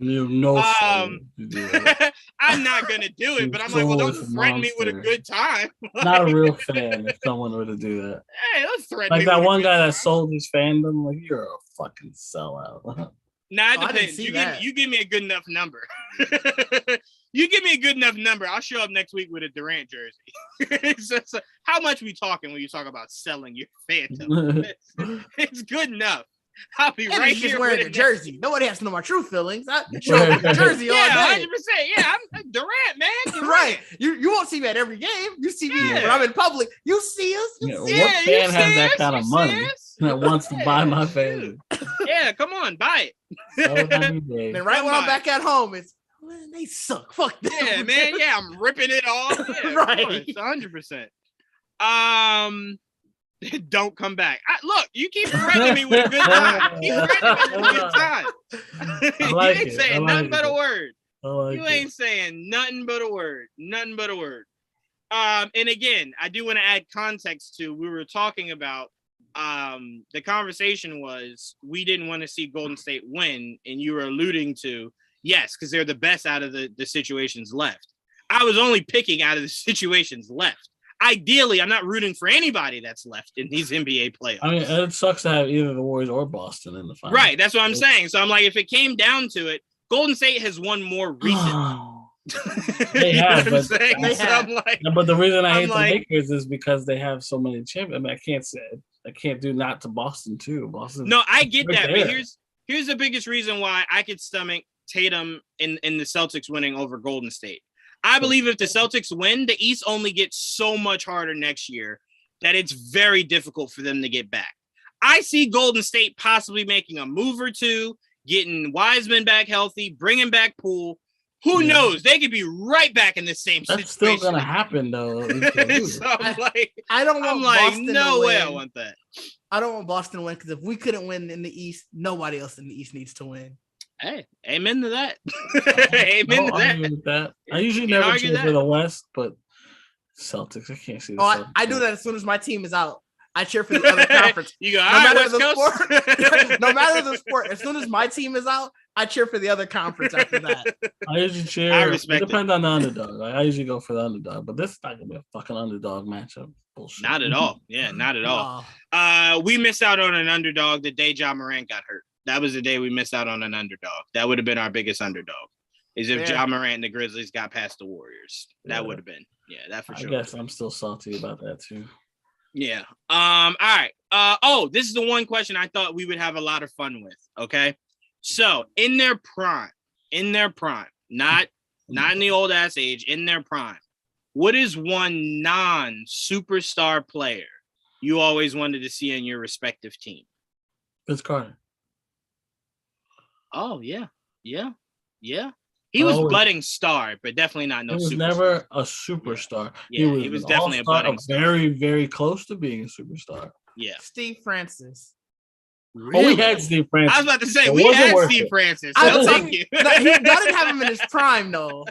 Speaker 3: I'm not going to do it, but I'm like, well, don't threaten me with a good time.
Speaker 2: Not a real fan if someone were to do that.
Speaker 3: Hey, don't threaten me.
Speaker 2: Like that one guy that sold his fandom. Like, you're a fucking sellout.
Speaker 3: Nah, it depends. You give me a good enough number. You give me a good enough number, I'll show up next week with a Durant jersey. So, how much we talking when you talk about selling your fandom? It's good enough. I'll be right here
Speaker 1: just wearing a jersey. Nobody has to know my true feelings. I show up with a jersey all day.
Speaker 3: 100%. Yeah, I'm Durant, man. Durant.
Speaker 1: Right. You won't see me at every game. You see me when I'm in public. You see us.
Speaker 2: What fan has that kind of money that wants to buy my fandom?
Speaker 3: Yeah, come on, buy it.
Speaker 1: Then right when I'm back at home, it's they suck. Fuck them.
Speaker 3: Yeah, man. Yeah, I'm ripping it off. Yeah, right. 100%. Don't come back. Look, you keep threatening me with a good time. You ain't saying nothing but a word. You ain't saying nothing but a word. Nothing but a word. And again, I do want to add context to we were talking about the conversation was we didn't want to see Golden State win, and you were alluding to yes, because they're the best out of the situations left. I was only picking out of the situations left. Ideally, I'm not rooting for anybody that's left in these NBA playoffs.
Speaker 2: I mean, it sucks to have either the Warriors or Boston in the finals.
Speaker 3: Right, that's what I'm saying. So I'm like, if it came down to it, Golden State has won more recently.
Speaker 2: They have, but the reason I hate the Lakers is because they have so many champions. I mean, I can't do not to Boston too. Boston.
Speaker 3: No, I get that, but here's the biggest reason why I could stomach Tatum in the Celtics winning over Golden State. I believe if the Celtics win, the East only gets so much harder next year that it's very difficult for them to get back. I see Golden State possibly making a move or two, getting Wiseman back healthy, bringing back Poole. Who knows? They could be right back in the same situation.
Speaker 2: That's still going to happen, though.
Speaker 3: So
Speaker 1: I don't want Boston
Speaker 3: no
Speaker 1: to
Speaker 3: way
Speaker 1: win.
Speaker 3: I want that.
Speaker 1: I don't want Boston to win because if we couldn't win in the East, nobody else in the East needs to win.
Speaker 3: Hey, amen to that. Amen to that.
Speaker 2: I usually never cheer for the West, but Celtics, I can't see the Celtics.
Speaker 1: I do that as soon as my team is out. I cheer for the other conference.
Speaker 3: You go, no matter the
Speaker 1: sport. No matter the sport, as soon as my team is out, I cheer for the other conference after that.
Speaker 2: I usually cheer. It depends on the underdog. Like, I usually go for the underdog, but this is not gonna be a fucking underdog matchup. Bullshit.
Speaker 3: Not at all. Yeah, not at all. We missed out on an underdog the day Ja Morant got hurt. That was the day we missed out on an underdog. That would have been our biggest underdog. Is if Ja Morant and the Grizzlies got past the Warriors. That would have been. Yeah, that for sure.
Speaker 2: I guess I'm still salty about that too.
Speaker 3: Yeah. All right. This is the one question I thought we would have a lot of fun with. Okay. So in their prime, not in the old ass age, in their prime, what is one non-superstar player you always wanted to see on your respective team?
Speaker 2: Vince Carter.
Speaker 3: Oh, yeah. He was budding star, but definitely not
Speaker 2: He was
Speaker 3: superstar.
Speaker 2: Never a superstar.
Speaker 3: Yeah, he was definitely a budding star.
Speaker 2: Very, very close to being a superstar.
Speaker 3: Yeah.
Speaker 1: Steve Francis.
Speaker 3: Really?
Speaker 2: Oh, we had Steve Francis.
Speaker 3: I was about to say, we had Steve Francis. Thank you.
Speaker 1: I didn't have him in his prime, though.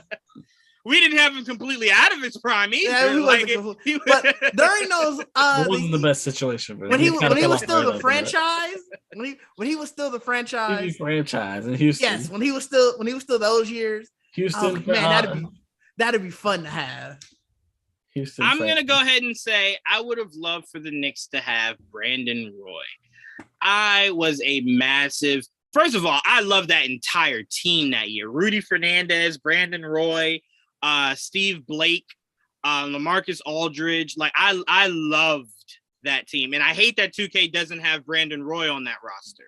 Speaker 3: We didn't have him completely out of his prime either.
Speaker 1: Yeah, but during those,
Speaker 2: it wasn't the best situation.
Speaker 1: When he was still the franchise, when he was still the franchise,
Speaker 2: in Houston.
Speaker 1: Yes, when he was still those years,
Speaker 2: Houston.
Speaker 1: Man, that'd be fun to have.
Speaker 2: Houston.
Speaker 3: I'm gonna go ahead and say I would have loved for the Knicks to have Brandon Roy. I was a massive. First of all, I love that entire team that year. Rudy Fernandez, Brandon Roy. Steve Blake, LaMarcus Aldridge. Like I loved that team, and I hate that 2K doesn't have Brandon Roy on that roster.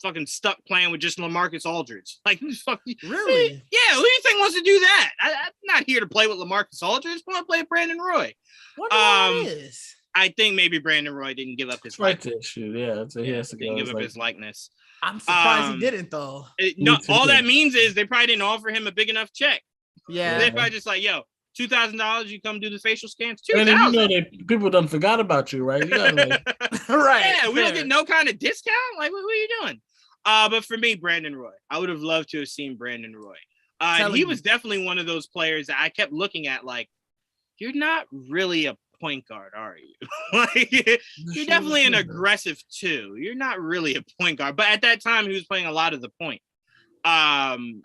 Speaker 3: Fucking stuck playing with just LaMarcus Aldridge. Like,
Speaker 1: really?
Speaker 3: Yeah, who do you think wants to do that? I'm not here to play with LaMarcus Aldridge. I want to play with Brandon Roy.
Speaker 1: What is?
Speaker 3: I think maybe Brandon Roy didn't give up his likeness.
Speaker 2: Yeah, so he has to
Speaker 3: didn't give up his likeness.
Speaker 1: I'm surprised he didn't though.
Speaker 3: No, all that means is they probably didn't offer him a big enough check.
Speaker 1: Yeah,
Speaker 3: They're probably just like, yo, $2,000, you come do the facial scans.
Speaker 2: $2,000. You know that people done forgot about you, right? You gotta, like...
Speaker 1: right.
Speaker 3: Yeah, we don't get no kind of discount. Like, what are you doing? But for me, Brandon Roy, I would have loved to have seen Brandon Roy. And he was definitely one of those players that I kept looking at like, you're not really a point guard, are you? Like, you're definitely an aggressive 2. You're not really a point guard. But at that time, he was playing a lot of the point.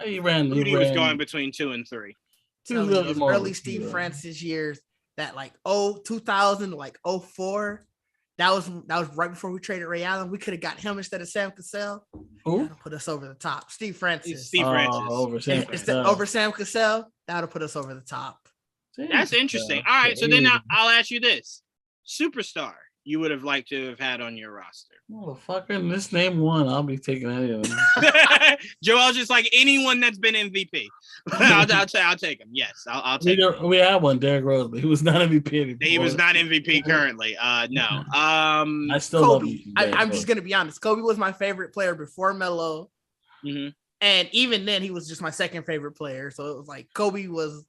Speaker 3: He was going between 2 and 3.
Speaker 1: Those early Steve Francis years, that like 2000, like 04. That was right before we traded Ray Allen. We could have got him instead of Sam Cassell.
Speaker 2: Who?
Speaker 1: Put us over the top. Steve Francis.
Speaker 2: Over Sam Cassell.
Speaker 1: Over Sam Cassell. That would have put us over the top.
Speaker 3: That's interesting. All right, so then I'll ask you this: superstar you would have liked to have had on your roster.
Speaker 2: Motherfucker, this name one. I'll be taking any of them.
Speaker 3: Joel's just like anyone that's been MVP. I'll take him. Yes, I'll take him.
Speaker 2: We had one, Derrick Rose, but he was not MVP anymore.
Speaker 3: He was not MVP currently. No.
Speaker 2: I still
Speaker 1: Kobe.
Speaker 2: love him.
Speaker 1: I'm just gonna be honest. Kobe was my favorite player before Melo, and even then, he was just my second favorite player. So it was like Kobe was.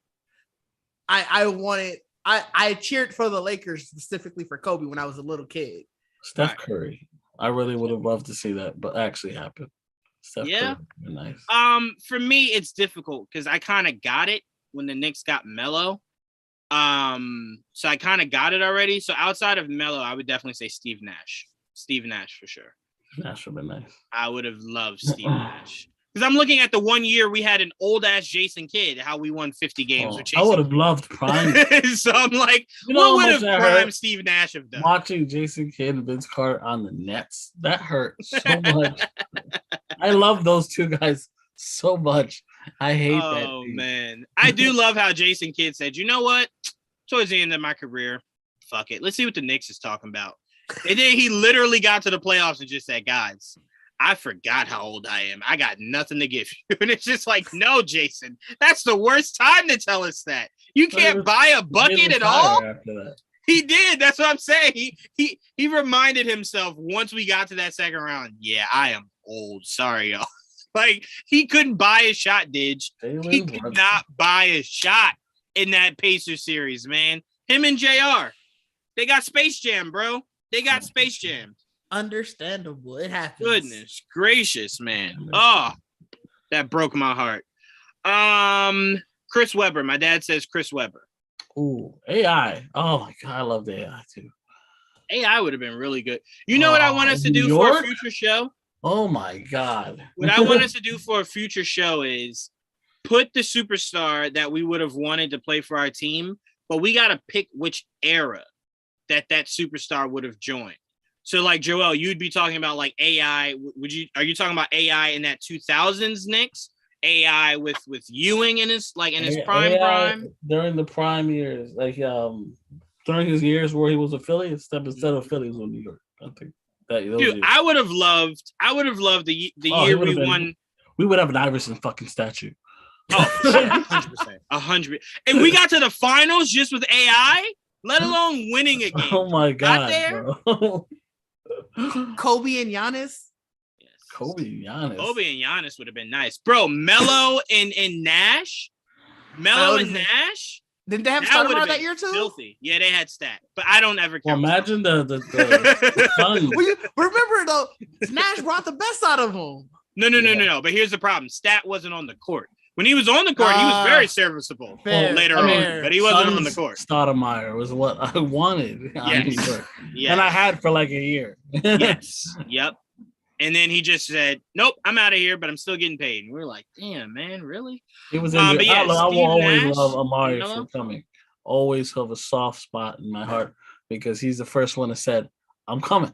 Speaker 1: I cheered for the Lakers specifically for Kobe when I was a little kid.
Speaker 2: Steph Curry. I really would have loved to see that, but actually happened. Steph Curry, nice.
Speaker 3: For me, it's difficult because I kind of got it when the Knicks got Melo. So I kind of got it already. So outside of Melo, I would definitely say Steve Nash. Steve Nash for sure.
Speaker 2: Nash would have been nice.
Speaker 3: I would have loved Steve Nash. Because I'm looking at the 1 year we had an old ass Jason Kidd, how we won 50 games. With
Speaker 2: I would have loved prime.
Speaker 3: So I'm like, what would have prime Steve Nash have done?
Speaker 2: Watching Jason Kidd and Vince Carter on the Nets, that hurt so much. I love those two guys so much. I hate that.
Speaker 3: Oh man, I do love how Jason Kidd said, "You know what? Towards the end of my career, fuck it. Let's see what the Knicks is talking about." And then he literally got to the playoffs and just said, "Guys, I forgot how old I am. I got nothing to give you." And it's just like, no, Jason, that's the worst time to tell us that. You can't buy a bucket at all. He did. That's what I'm saying. He reminded himself once we got to that second round, yeah, I am old. Sorry, y'all. Like, he couldn't buy a shot, Didge. He could not buy a shot in that Pacers series, man. Him and JR, they got Space Jam, bro. They got Space Jam.
Speaker 1: Understandable. It happens.
Speaker 3: Goodness gracious, man. Oh, that broke my heart. Chris Webber. My dad says Chris Webber.
Speaker 2: Ooh, AI. Oh my god, I love the AI too.
Speaker 3: AI would have been really good. You know what I want us to do for a future show?
Speaker 2: Oh my god.
Speaker 3: What I want us to do for a future show is put the superstar that we would have wanted to play for our team, but we got to pick which era that superstar would have joined. So like Joel, you'd be talking about like AI. Are you talking about AI in that 2000s Knicks? AI with Ewing in his prime
Speaker 2: during the prime years, like during his years where he was a Philly instead of Philly was in New York. I think that
Speaker 3: dude,
Speaker 2: years.
Speaker 3: I would have loved the year we won.
Speaker 2: We would have an Iverson fucking statue.
Speaker 3: Oh, 100%, 100. And we got to the finals just with AI, let alone winning a game.
Speaker 2: Oh my god,
Speaker 3: got there?
Speaker 2: Bro.
Speaker 1: Kobe and Giannis.
Speaker 2: Kobe and
Speaker 3: Giannis would have been nice, bro. Melo and Nash.
Speaker 1: Didn't they have Stat around that year too?
Speaker 3: Filthy. Yeah, they had Stat, but I don't ever count.
Speaker 2: Well, imagine the
Speaker 1: remember though, Nash brought the best out of him.
Speaker 3: No. But here's the problem: Stat wasn't on the court. When he was on the court, he was very serviceable later on, but he wasn't on the court.
Speaker 2: Stoudemire was what I wanted.
Speaker 3: Yes.
Speaker 2: And I had for like a year.
Speaker 3: Yes. Yep. And then he just said, "Nope, I'm out of here, but I'm still getting paid." And we were like, "Damn, man, really?"
Speaker 2: It was. I will always love Amari for coming. Always have a soft spot in my heart because he's the first one that said, "I'm coming."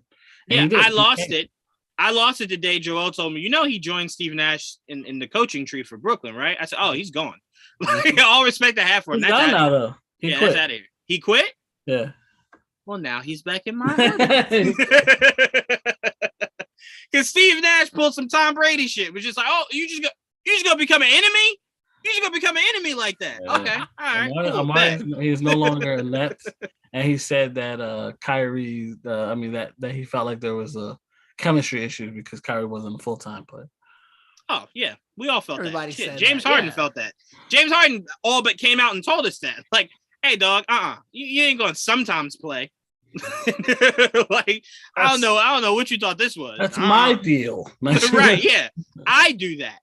Speaker 3: And I lost it. I lost it the day Joel told me, he joined Steve Nash in the coaching tree for Brooklyn, right? I said, "Oh, he's gone." All respect I have for him.
Speaker 2: He's gone now, though. He
Speaker 3: That's
Speaker 2: quit.
Speaker 3: out of here. He quit?
Speaker 2: Yeah.
Speaker 3: Well, now he's back in my head. Because Steve Nash pulled some Tom Brady shit. Was just like, oh, you just gonna become an enemy? You just gonna become an enemy like that?
Speaker 2: Yeah.
Speaker 3: Okay, all right. Cool,
Speaker 2: he's no longer a Net, and he said that Kyrie, that he felt like there was a chemistry issue because Kyrie wasn't a full-time player.
Speaker 3: Oh yeah, we all felt
Speaker 1: Everybody
Speaker 3: that. Shit,
Speaker 1: said
Speaker 3: James
Speaker 1: that.
Speaker 3: Harden
Speaker 1: Yeah.
Speaker 3: felt that. James Harden all but came out and told us that. Like, hey dog, you ain't gonna sometimes play. Like, I don't know what you thought this was.
Speaker 2: That's my deal.
Speaker 3: Right, yeah. I do that.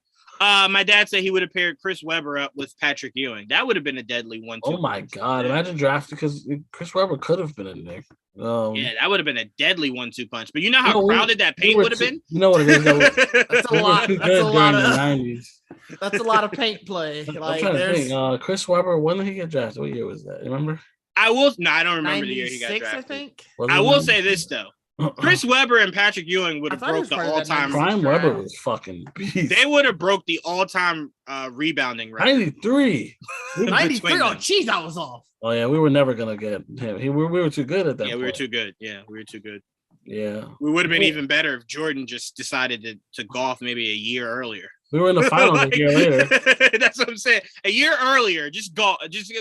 Speaker 3: My dad said he would have paired Chris Webber up with Patrick Ewing. That would have been a deadly 1-2.
Speaker 2: Oh my God. Imagine drafting because Chris Webber could have been in there.
Speaker 3: Yeah, that would have been a deadly 1-2 punch. But you know how crowded that paint would have been?
Speaker 2: You know what it is?
Speaker 1: That's a lot. That's a lot of
Speaker 2: the 90s.
Speaker 1: That's a lot of paint play.
Speaker 2: I'm
Speaker 1: Like,
Speaker 2: trying to think. Chris Webber, when did he get drafted? What year was that? Remember?
Speaker 3: I don't remember the year he got drafted.
Speaker 1: I think.
Speaker 3: I will say this though. Chris Webber and Patrick Ewing would have broke the all-time.
Speaker 2: Prime Webber was fucking beast.
Speaker 3: They would have broke the all-time rebounding record.
Speaker 2: 93.
Speaker 1: 93. Oh, jeez, I was off.
Speaker 2: Oh yeah, we were never gonna get him. We were too good at that.
Speaker 3: Yeah, we were too good. Yeah, we were too good.
Speaker 2: Yeah,
Speaker 3: we would have been even better if Jordan just decided to golf maybe a year earlier.
Speaker 2: We were in the finals a year later.
Speaker 3: That's what I'm saying. A year earlier, just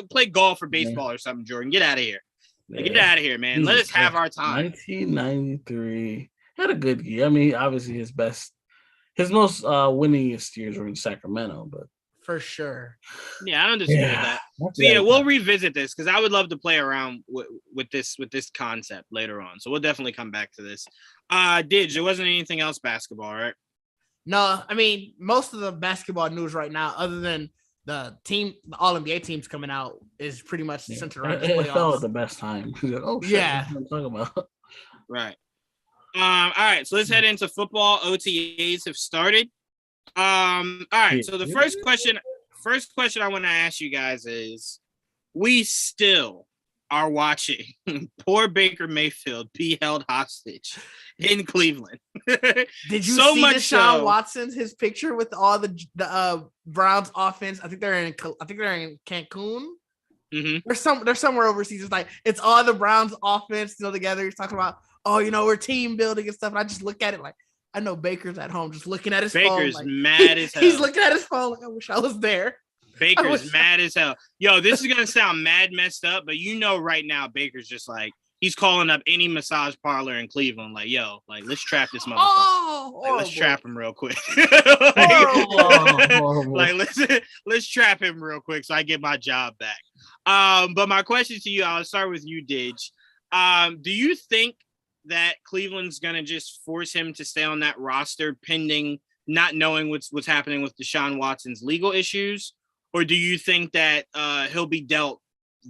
Speaker 3: play golf or baseball or something. Jordan, get out of here. Yeah. Get out of here, man. Let us have our time.
Speaker 2: 1993 had a good year. I mean, obviously his most winningest years were in Sacramento, but
Speaker 1: for sure.
Speaker 3: Yeah, I don't disagree with that. So yeah, we'll revisit this because I would love to play around with this concept later on. So we'll definitely come back to this. Didge, there wasn't anything else basketball, right?
Speaker 1: No, I mean most of the basketball news right now, other than the All-NBA teams coming out, is pretty much centered around the playoffs.
Speaker 2: It fell at the best time. Like, oh shit,
Speaker 1: yeah,
Speaker 2: what I'm talking about.
Speaker 3: Right. All right, so let's head into football. OTAs have started. All right, so the first question I want to ask you guys is, we still are watching poor Baker Mayfield be held hostage in Cleveland.
Speaker 1: Did you
Speaker 3: see
Speaker 1: Deshaun Watson's his picture with all the Browns offense? I think they're in Cancun.
Speaker 3: Mm-hmm.
Speaker 1: They're somewhere overseas. It's all the Browns offense still together. He's talking about, we're team building and stuff. And I just look at it like, I know Baker's at home just looking at his phone.
Speaker 3: Baker's mad as hell.
Speaker 1: He's looking at his phone like, I wish I was there.
Speaker 3: Baker's mad as hell. Yo, this is gonna sound mad messed up, but right now Baker's just like, he's calling up any massage parlor in Cleveland, like, yo, like, let's trap this motherfucker. Let's trap him real quick. Let's trap him real quick so I get my job back. But my question to you, I'll start with you, Didge. Do you think that Cleveland's gonna just force him to stay on that roster pending not knowing what's happening with Deshaun Watson's legal issues? Or do you think that he'll be dealt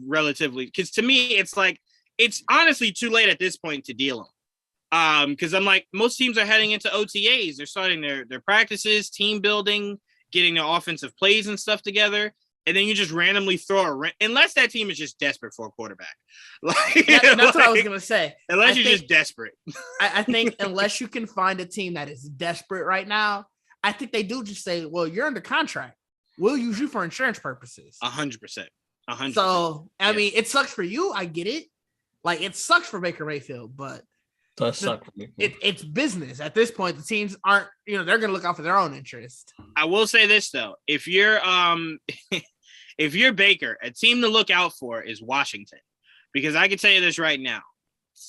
Speaker 3: relatively? Because to me, it's like, it's honestly too late at this point to deal him. Because I'm like, most teams are heading into OTAs. They're starting their practices, team building, getting their offensive plays and stuff together. And then you just randomly throw unless that team is just desperate for a quarterback.
Speaker 1: That's what I was going to say.
Speaker 3: Unless you're just desperate.
Speaker 1: I think unless you can find a team that is desperate right now, I think they do just say, well, you're under contract. We'll use you for insurance purposes.
Speaker 3: 100%. 100%.
Speaker 1: So, I mean, it sucks for you. I get it. Like, it sucks for Baker Mayfield, but
Speaker 2: it does suck for me.
Speaker 1: It's business. At this point, the teams aren't, they're going to look out for their own interest.
Speaker 3: I will say this, though. If you're if you're Baker, a team to look out for is Washington. Because I can tell you this right now.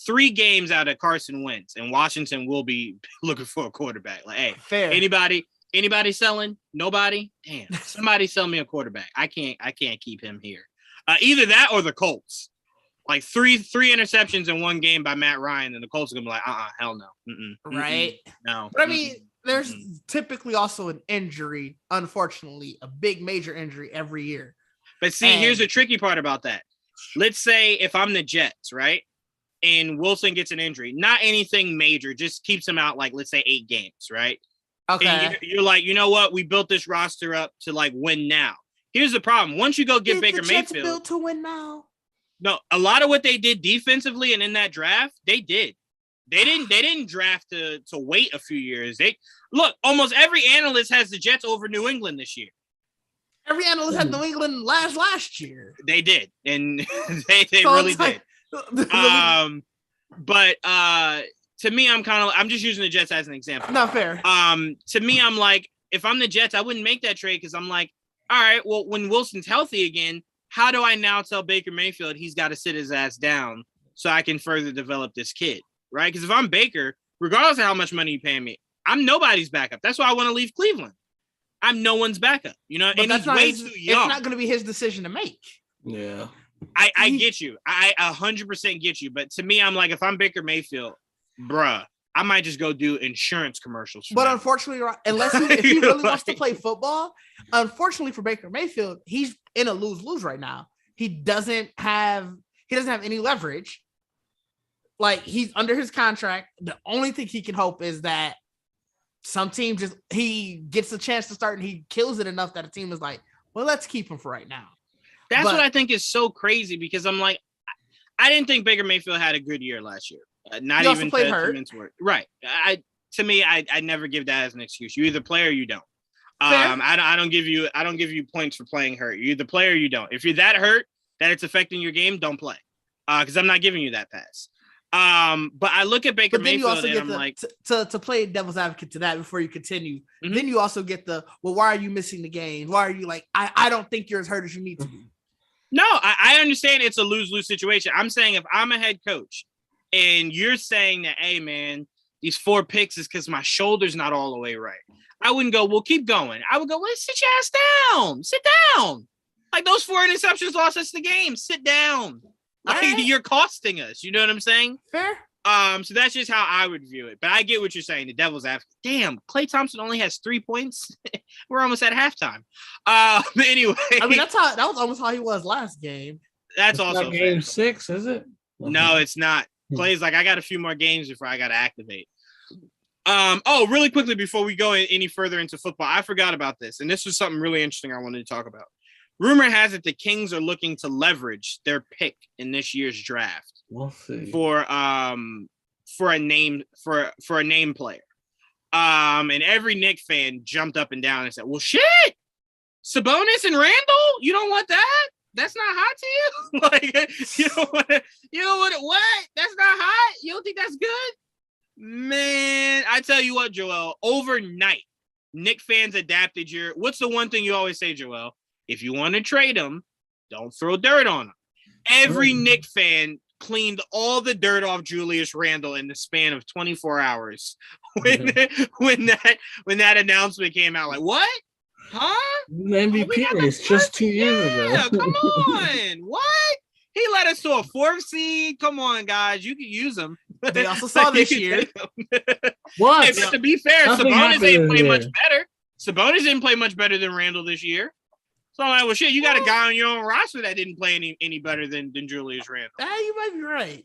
Speaker 3: 3 games out of Carson Wentz, and Washington will be looking for a quarterback. Like, hey,
Speaker 1: fair.
Speaker 3: Anybody selling? Nobody? Damn. Somebody sell me a quarterback. I can't keep him here. Either that or the Colts. Like three interceptions in one game by Matt Ryan, and the Colts are gonna be like, hell no.
Speaker 1: Right.
Speaker 3: No.
Speaker 1: But I mean, there's typically also an injury, unfortunately, a big major injury every year.
Speaker 3: But see, here's the tricky part about that. Let's say if I'm the Jets, right? And Wilson gets an injury, not anything major, just keeps him out like, let's say 8 games, right?
Speaker 1: Okay.
Speaker 3: And you're like, you know what? We built this roster up to like win now. Here's the problem. Once you go get Baker Mayfield,
Speaker 1: built to win now.
Speaker 3: No, a lot of what they did defensively and in that draft, they did. They didn't draft to wait a few years. Almost every analyst has the Jets over New England this year.
Speaker 1: Every analyst had New England last year.
Speaker 3: They did, and they really did. But to me, I'm just using the Jets as an example.
Speaker 1: Not fair.
Speaker 3: To me, I'm like, if I'm the Jets, I wouldn't make that trade because I'm like, all right, well, when Wilson's healthy again, how do I now tell Baker Mayfield he's got to sit his ass down so I can further develop this kid, right? Because if I'm Baker, regardless of how much money you pay me, I'm nobody's backup. That's why I want to leave Cleveland. I'm no one's backup, you know, but and he's way too young.
Speaker 1: It's not going to be his decision to make.
Speaker 2: Yeah.
Speaker 3: I get you. I 100% get you. But to me, I'm like, if I'm Baker Mayfield, bruh, I might just go do insurance commercials.
Speaker 1: But unfortunately, if he really wants to play football, unfortunately for Baker Mayfield, he's in a lose-lose right now. He doesn't have any leverage. Like, he's under his contract. The only thing he can hope is that some team he gets a chance to start and he kills it enough that a team is like, well, let's keep him for right now.
Speaker 3: That's what I think is so crazy because I'm like, I didn't think Baker Mayfield had a good year last year. Not even
Speaker 1: played hurt.
Speaker 3: Right. To me, I never give that as an excuse. You either play or you don't. I don't give you points for playing hurt. You either play or you don't. If you're that hurt that it's affecting your game, don't play. Because I'm not giving you that pass. But I look at Baker Mayfield and I'm like,
Speaker 1: to play devil's advocate to that before you continue. Mm-hmm. Then you also get why are you missing the game? Why are you like, I don't think you're as hurt as you need to be.
Speaker 3: No, I understand it's a lose-lose situation. I'm saying if I'm a head coach and you're saying that, hey man, these 4 picks is because my shoulder's not all the way right. I wouldn't go, well, keep going. I would go, well, sit your ass down. Sit down. Like those 4 interceptions lost us the game. Sit down. Like, you're costing us. You know what I'm saying?
Speaker 1: Fair.
Speaker 3: So that's just how I would view it. But I get what you're saying. The devil's advocate. Damn, Klay Thompson only has 3 points. We're almost at halftime. But anyway.
Speaker 1: I mean, that was almost how he was last game.
Speaker 3: That's also
Speaker 2: not game 6, is it?
Speaker 3: No, it's not. Klay's like, I got a few more games before I got to activate. Really quickly before we go any further into football, I forgot about this. And this was something really interesting I wanted to talk about. Rumor has it the Kings are looking to leverage their pick in this year's draft.
Speaker 2: We'll see.
Speaker 3: For a name player. And every Knicks fan jumped up and down and said, well, shit, Sabonis and Randall, you don't want that? That's not hot to you? Like, you don't want what? That's not hot? You don't think that's good? Man, I tell you what, Joel, overnight, Knicks fans adapted what's the one thing you always say, Joel? If you want to trade them, don't throw dirt on them. Every Knicks fan cleaned all the dirt off Julius Randle in the span of 24 hours when that announcement came out. Like, what? Huh?
Speaker 2: The MVP race just 2 years ago.
Speaker 3: Yeah, come on. What? He led us to a 4th seed. Come on, guys. You can use them.
Speaker 1: They also saw this year.
Speaker 2: What?
Speaker 3: Hey, to be fair, Sabonis ain't play much better. Sabonis didn't play much better than Randle this year. So I'm like, well, shit, you got a guy on your own roster that didn't play any better than Julius Randle.
Speaker 1: You might be right.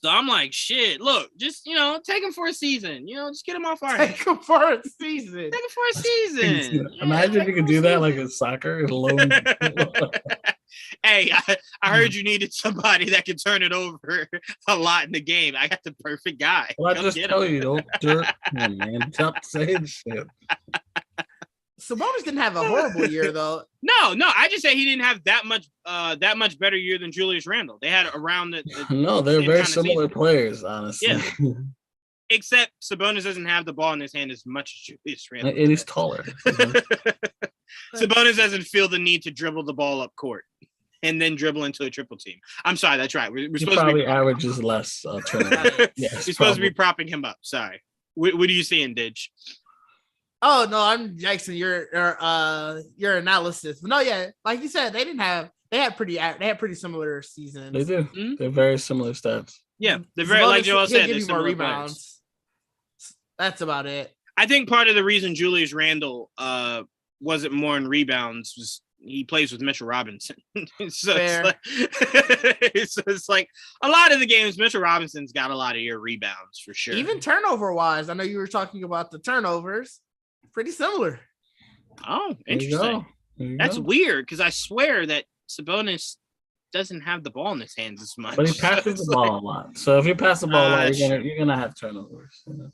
Speaker 3: So I'm like, shit, look, just, take him for a season. Just get him off our
Speaker 1: Take him for a season.
Speaker 3: Take him for a season.
Speaker 2: Imagine if you could do that like in soccer alone.
Speaker 3: Hey, I heard you needed somebody that could turn it over a lot in the game. I got the perfect guy.
Speaker 2: Well, I just tell you, don't dirt. Man, stop saying shit.
Speaker 1: Sabonis didn't have a horrible year, though.
Speaker 3: No, I just said he didn't have that much better year than Julius Randle. They had around the
Speaker 2: no, they're very similar players, honestly.
Speaker 3: Yeah. Except Sabonis doesn't have the ball in his hand as much as Julius Randle.
Speaker 2: And he's taller.
Speaker 3: Sabonis doesn't feel the need to dribble the ball up court and then dribble into a triple team. I'm sorry, that's right. We're supposed
Speaker 2: probably
Speaker 3: to be
Speaker 2: averages less.
Speaker 3: We're supposed to be propping him up. Sorry. What are you seeing, Didge?
Speaker 1: Oh no, I'm Jackson. Your analysis, but no, yeah, like you said, they had pretty similar seasons.
Speaker 2: They do. Mm-hmm. They're very similar stats.
Speaker 3: Yeah, they're very like Joel said.
Speaker 1: Give you more rebounds. Players. That's about it.
Speaker 3: I think part of the reason Julius Randle wasn't more in rebounds was he plays with Mitchell Robinson. So it's like a lot of the games, Mitchell Robinson's got a lot of your rebounds for sure.
Speaker 1: Even turnover wise, I know you were talking about the turnovers. Pretty similar.
Speaker 3: Oh, interesting. That's weird because I swear that Sabonis doesn't have the ball in his hands as much.
Speaker 2: But he passes the ball a lot. So if you pass the ball a lot, you're gonna have turnovers.
Speaker 1: So,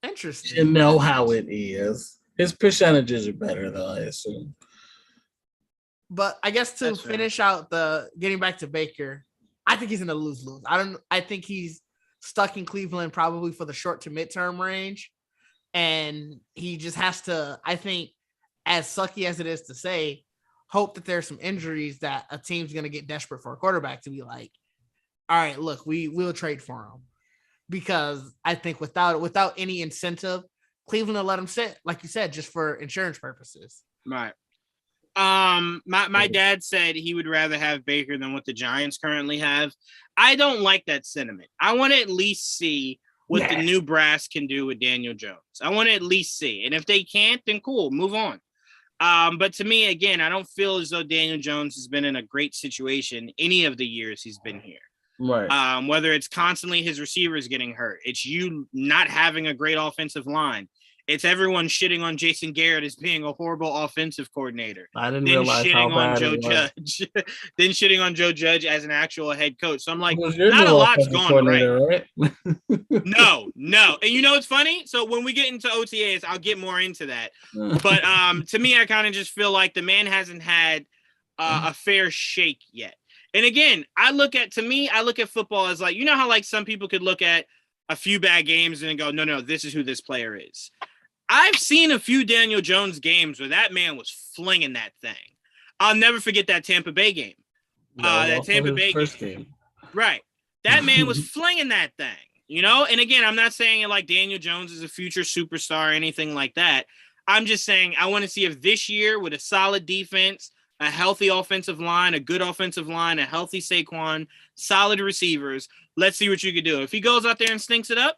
Speaker 1: interesting.
Speaker 2: You know how it is. His percentages are better, though, I assume.
Speaker 1: But I guess to finish out getting back to Baker, I think he's in a lose-lose. I think he's stuck in Cleveland probably for the short to midterm range. And he just has to, I think, as sucky as it is to say, hope that there's some injuries that a team's going to get desperate for a quarterback to be like, all right, look, we'll trade for him. Because I think without any incentive, Cleveland will let him sit, like you said, just for insurance purposes.
Speaker 3: Right. My dad said he would rather have Baker than what the Giants currently have. I don't like that sentiment. I want to at least see what the new brass can do with Daniel Jones. I want to at least see. And if they can't, then cool, move on. But to me, again, I don't feel as though Daniel Jones has been in a great situation any of the years he's been here.
Speaker 2: Right.
Speaker 3: Whether it's constantly his receivers getting hurt, it's you not having a great offensive line. It's everyone shitting on Jason Garrett as being a horrible offensive coordinator.
Speaker 2: I didn't realize how bad it was.
Speaker 3: Judge. Then shitting on Joe Judge as an actual head coach. So I'm like,
Speaker 2: not
Speaker 3: a lot's gone
Speaker 2: right.
Speaker 3: No. And you know what's funny? So when we get into OTAs, I'll get more into that. But to me, I kind of just feel like the man hasn't had a fair shake yet. And again, I look at football as like, you know how like some people could look at a few bad games and go, no, this is who this player is. I've seen a few Daniel Jones games where that man was flinging that thing. I'll never forget that Tampa Bay game. That Tampa Bay first game. Right. That man was flinging that thing, you know? And again, I'm not saying it like Daniel Jones is a future superstar or anything like that. I'm just saying I want to see if this year with a solid defense, a healthy offensive line, a good offensive line, a healthy Saquon, solid receivers, let's see what you could do. If he goes out there and stinks it up,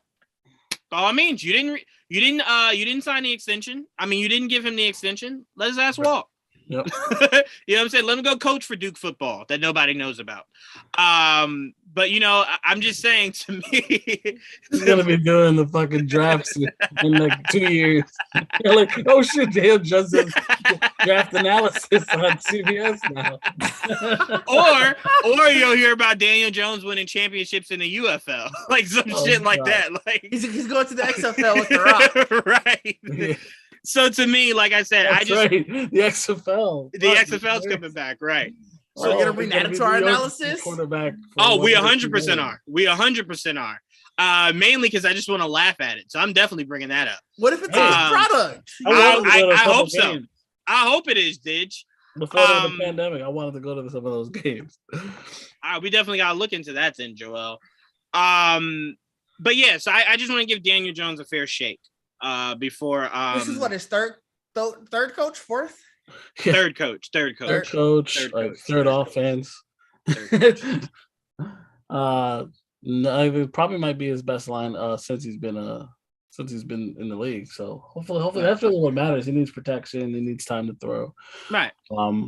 Speaker 3: by all means, you didn't sign the extension. I mean, you didn't give him the extension. Let his ass walk.
Speaker 2: Yep.
Speaker 3: You know what I'm saying? Let him go coach for Duke football that nobody knows about. But you know, I'm just saying to me,
Speaker 2: he's gonna be doing the fucking drafts in like 2 years. You're like, oh shit, Dale just does draft analysis on CBS now.
Speaker 3: or you'll hear about Daniel Jones winning championships in the UFL, like some shit like that. Like
Speaker 1: he's going to the XFL with the Rock,
Speaker 3: right? Yeah. So to me, like I said,
Speaker 2: That's right. The XFL.
Speaker 3: The XFL's coming back, right?
Speaker 1: So we're gonna bring that into our analysis.
Speaker 2: Quarterback.
Speaker 3: We 100% are. We 100% are. Mainly because I just want to laugh at it. So I'm definitely bringing that up.
Speaker 1: What if it's his product?
Speaker 3: I hope so. I hope it is, Didge.
Speaker 2: Before the pandemic, I wanted to go to some of those games.
Speaker 3: We definitely gotta look into that then, Joel. But yeah, so I just want to give Daniel Jones a fair shake. Before
Speaker 1: this is what his third coach, fourth.
Speaker 2: Yeah.
Speaker 3: Third coach,
Speaker 2: third offense. No, it probably might be his best line since he's been in the league. So hopefully that's really what matters. He needs protection. He needs time to throw.
Speaker 3: Right.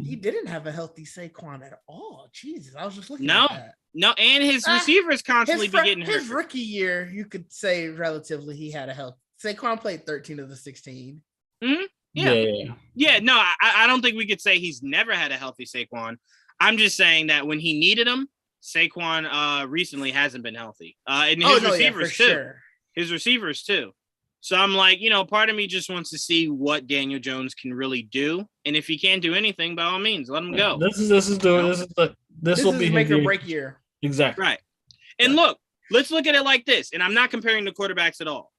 Speaker 1: He didn't have a healthy Saquon at all. Jesus, I was just looking at that.
Speaker 3: No, and his receivers constantly be getting hurt.
Speaker 1: His rookie year, you could say relatively he had a health. Saquon played 13 of the 16.
Speaker 3: Mm-hmm. Yeah. No, I don't think we could say he's never had a healthy Saquon. I'm just saying that when he needed him, Saquon recently hasn't been healthy. And his receivers too. Sure. His receivers too. So I'm like, part of me just wants to see what Daniel Jones can really do. And if he can't do anything, by all means, let him go.
Speaker 2: This will be
Speaker 1: make or break year.
Speaker 2: Exactly.
Speaker 3: Right. And look, let's look at it like this. And I'm not comparing the quarterbacks at all.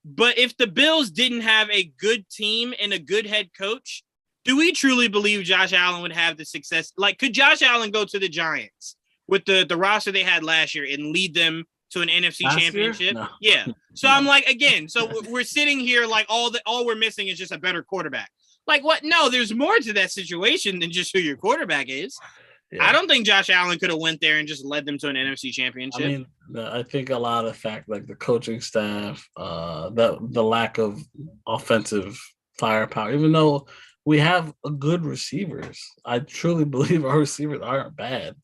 Speaker 3: But if the Bills didn't have a good team and a good head coach, do we truly believe Josh Allen would have the success? Like, could Josh Allen go to the Giants with the roster they had last year and lead them to an NFC championship?
Speaker 2: No.
Speaker 3: Yeah. So I'm like, again, so we're sitting here like all we're missing is just a better quarterback. Like what? No, there's more to that situation than just who your quarterback is. Yeah. I don't think Josh Allen could have went there and just led them to an NFC championship.
Speaker 2: I mean, I think a lot of fact, like the coaching staff, the lack of offensive firepower, even though we have a good receivers, I truly believe our receivers aren't bad.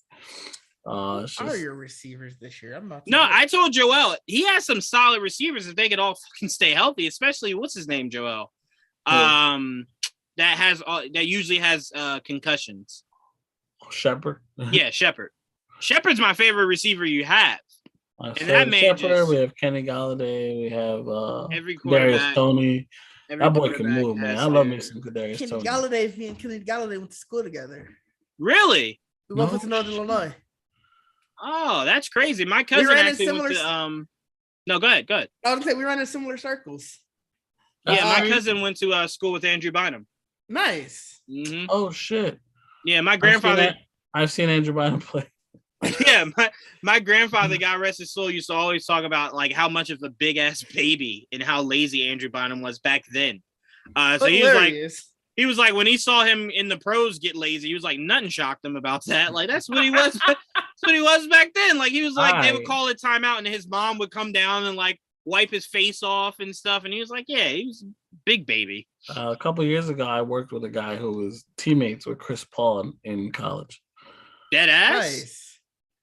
Speaker 1: Are your receivers this year?
Speaker 3: I told Joel he has some solid receivers if they could all fucking stay healthy, especially what's his name, Joel? That usually has concussions.
Speaker 2: Shepard.
Speaker 3: Yeah, Shepard. Shepard's my favorite receiver you have.
Speaker 2: And that man Shepard, we have Kenny Galladay, we have
Speaker 3: every
Speaker 2: Darius Toney.
Speaker 3: Every
Speaker 2: That boy can
Speaker 3: quarterback
Speaker 2: move, man.
Speaker 3: has
Speaker 2: I love
Speaker 3: to.
Speaker 2: me some Kadarius
Speaker 1: Kenny
Speaker 2: Toney.
Speaker 1: Galladay and Kenny Galladay went to school together.
Speaker 3: Really?
Speaker 1: We both
Speaker 2: No
Speaker 1: went to Northern Illinois.
Speaker 3: Oh, that's crazy. My cousin
Speaker 1: ran in
Speaker 3: actually went
Speaker 1: similar-
Speaker 3: to No, go ahead.
Speaker 1: I was gonna say we ran in similar circles.
Speaker 3: Yeah, my
Speaker 2: crazy.
Speaker 3: cousin went to school with Andrew Bynum.
Speaker 1: Nice.
Speaker 3: Mm-hmm.
Speaker 2: Oh shit!
Speaker 3: Yeah, my grandfather.
Speaker 2: I've seen Andrew Bynum play.
Speaker 3: Yeah, my grandfather, God rest his soul, used to always talk about like how much of a big ass baby and how lazy Andrew Bynum was back then. So he was like when he saw him in the pros get lazy, he was like nothing shocked him about that. Like that's what he was. That's what he was back then. Like he was like they would call it timeout, and his mom would come down and like wipe his face off and stuff, and he was like, yeah, he was a big baby.
Speaker 2: A couple of years ago, I worked with a guy who was teammates with Chris Paul in college.
Speaker 3: Dead ass.
Speaker 1: Nice.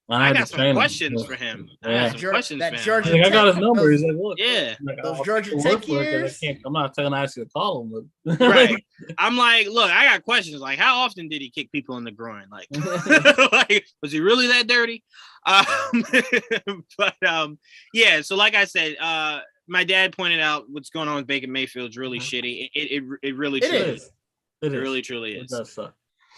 Speaker 3: I got some questions for him. I got some questions for him.
Speaker 1: Georgia
Speaker 2: I got his number. He's like, look,
Speaker 3: yeah,
Speaker 2: like,
Speaker 1: those Georgia Tech years.
Speaker 2: I'm not telling Ashley to call him, but
Speaker 3: right. I'm like, look, I got questions. Like, how often did he kick people in the groin? Like, like was he really that dirty? Yeah. So, like I said, my dad pointed out what's going on with Baker Mayfield's really shitty. It really truly is. It really truly is.
Speaker 2: It does suck.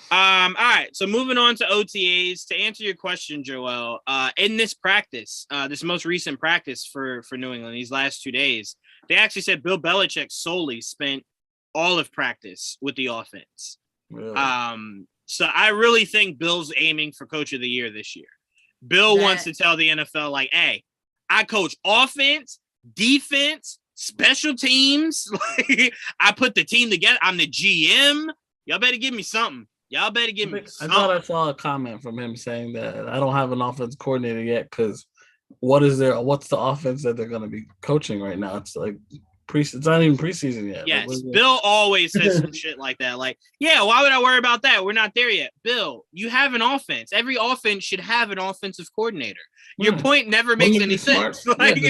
Speaker 3: All right, so moving on to OTAs. To answer your question, Joel, in this practice, this most recent practice for New England, these last 2 days, they actually said Bill Belichick solely spent all of practice with the offense.
Speaker 2: Really?
Speaker 3: So I really think Bill's aiming for Coach of the Year this year. Bill wants to tell the NFL, like, hey, I coach offense, defense, special teams. Like, I put the team together. I'm the GM. Y'all better give me something. Y'all better give me something.
Speaker 2: I thought I saw a comment from him saying that I don't have an offense coordinator yet because what's the offense that they're going to be coaching right now? It's like it's not even preseason yet.
Speaker 3: Yes,
Speaker 2: like,
Speaker 3: Bill always says some shit like that. Like, yeah, why would I worry about that? We're not there yet. Bill, you have an offense. Every offense should have an offensive coordinator. Your point never makes any sense. Like,